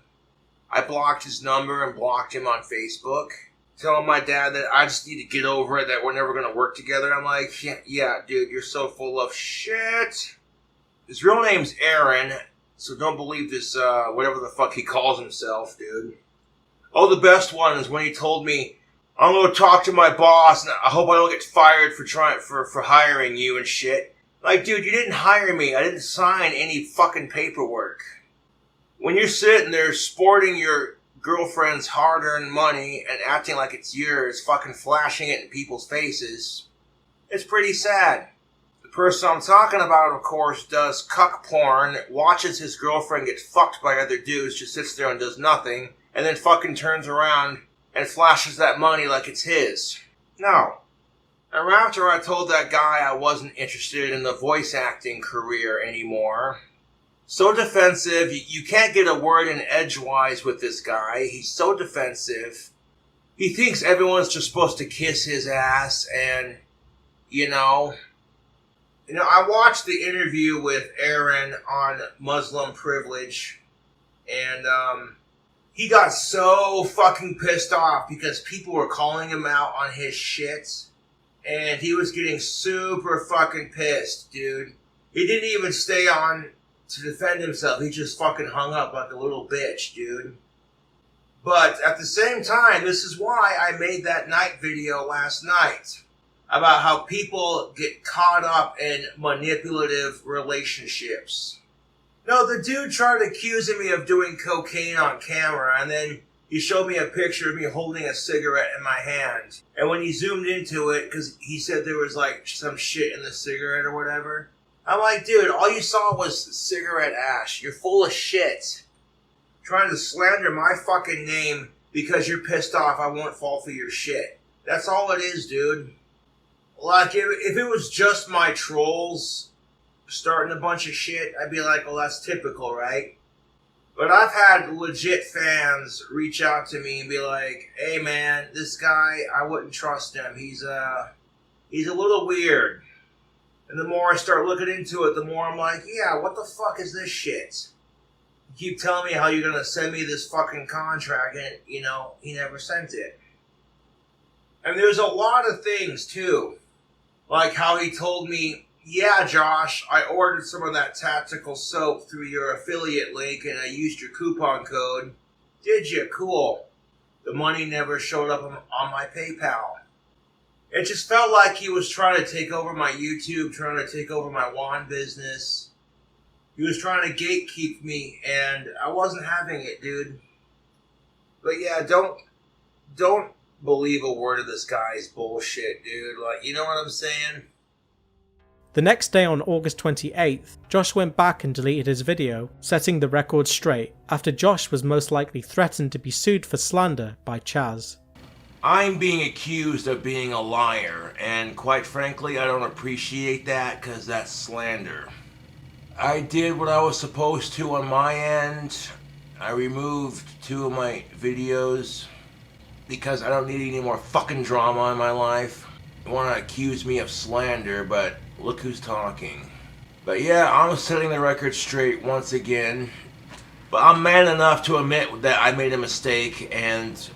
I blocked his number and blocked him on Facebook, telling my dad that I just need to get over it, that we're never going to work together. I'm like, yeah, dude, you're so full of shit. His real name's Aaron, so don't believe this, whatever the fuck he calls himself, dude. Oh, the best one is when he told me, I'm going to talk to my boss, and I hope I don't get fired for hiring you and shit. Like, dude, you didn't hire me. I didn't sign any fucking paperwork. When you're sitting there sporting your girlfriend's hard-earned money and acting like it's yours, fucking flashing it in people's faces, it's pretty sad. The person I'm talking about, of course, does cuck porn, watches his girlfriend get fucked by other dudes, just sits there and does nothing, and then fucking turns around and flashes that money like it's his. No. And after I told that guy I wasn't interested in the voice acting career anymore, So defensive. You can't get a word in edgewise with this guy. He's so defensive. He thinks everyone's just supposed to kiss his ass, and, I watched the interview with Aaron on Muslim privilege, and he got so fucking pissed off because people were calling him out on his shit, and he was getting super fucking pissed, dude. He didn't even stay on to defend himself. He just fucking hung up like a little bitch, dude. But at the same time, this is why I made that night video last night about how people get caught up in manipulative relationships. No, the dude tried accusing me of doing cocaine on camera, and then he showed me a picture of me holding a cigarette in my hand. And when he zoomed into it, because he said there was like some shit in the cigarette or whatever, I'm like, dude, all you saw was cigarette ash. You're full of shit. Trying to slander my fucking name because you're pissed off I won't fall for your shit. That's all it is, dude. Like, if it was just my trolls starting a bunch of shit, I'd be like, well, that's typical, right? But I've had legit fans reach out to me and be like, hey, man, this guy, I wouldn't trust him. He's a little weird. And the more I start looking into it, the more I'm like, yeah, what the fuck is this shit? You keep telling me how you're going to send me this fucking contract, and, he never sent it. And there's a lot of things, too. Like how he told me, yeah, Josh, I ordered some of that tactical soap through your affiliate link, and I used your coupon code. Did you? Cool. The money never showed up on my PayPal. It just felt like he was trying to take over my YouTube, trying to take over my wand business. He was trying to gatekeep me, and I wasn't having it, dude. But yeah, don't believe a word of this guy's bullshit, dude. Like, you know what I'm saying? The next day on August 28th, Josh went back and deleted his video, setting the record straight after Josh was most likely threatened to be sued for slander by Chazz. I'm being accused of being a liar, and quite frankly, I don't appreciate that because that's slander. I did what I was supposed to on my end. I removed 2 of my videos because I don't need any more fucking drama in my life. You want to accuse me of slander, but look who's talking. But yeah, I'm setting the record straight once again. But I'm man enough to admit that I made a mistake, and,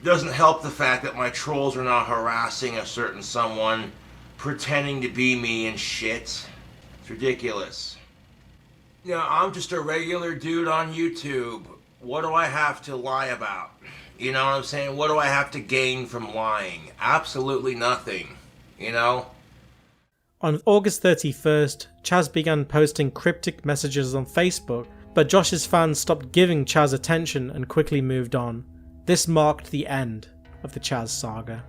doesn't help the fact that my trolls are now harassing a certain someone, pretending to be me and shit. It's ridiculous. I'm just a regular dude on YouTube. What do I have to lie about? You know what I'm saying? What do I have to gain from lying? Absolutely nothing. On August 31st, Chazz began posting cryptic messages on Facebook, but Josh's fans stopped giving Chazz attention and quickly moved on. This marked the end of the Chazz saga.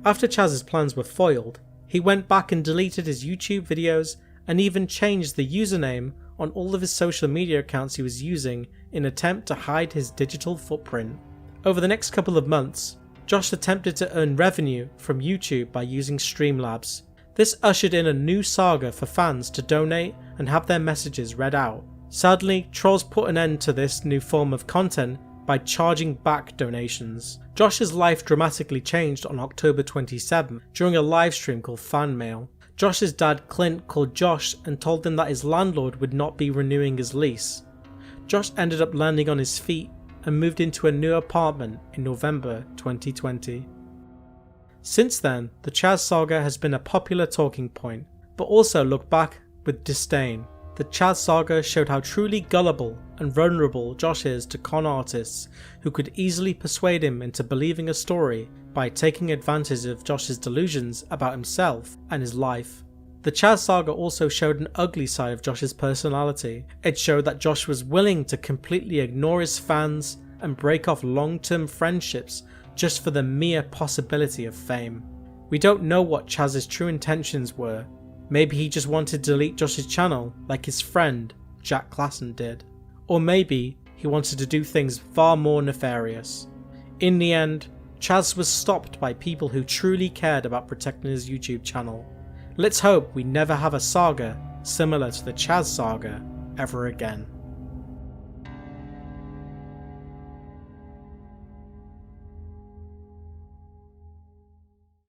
After Chazz's plans were foiled, he went back and deleted his YouTube videos and even changed the username on all of his social media accounts he was using in an attempt to hide his digital footprint. Over the next couple of months, Josh attempted to earn revenue from YouTube by using Streamlabs. This ushered in a new saga for fans to donate and have their messages read out. Sadly, trolls put an end to this new form of content by charging back donations. Josh's life dramatically changed on October 27 during a livestream called Fan Mail. Josh's dad Clint called Josh and told him that his landlord would not be renewing his lease. Josh ended up landing on his feet and moved into a new apartment in November 2020. Since then, the Chazz saga has been a popular talking point, but also looked back with disdain. The Chazz saga showed how truly gullible and vulnerable Josh is to con artists who could easily persuade him into believing a story by taking advantage of Josh's delusions about himself and his life. The Chazz saga also showed an ugly side of Josh's personality. It showed that Josh was willing to completely ignore his fans and break off long-term friendships just for the mere possibility of fame. We don't know what Chazz's true intentions were. Maybe he just wanted to delete Josh's channel like his friend Jack Klassen did. Or maybe he wanted to do things far more nefarious. In the end, Chazz was stopped by people who truly cared about protecting his YouTube channel. Let's hope we never have a saga similar to the Chazz saga ever again.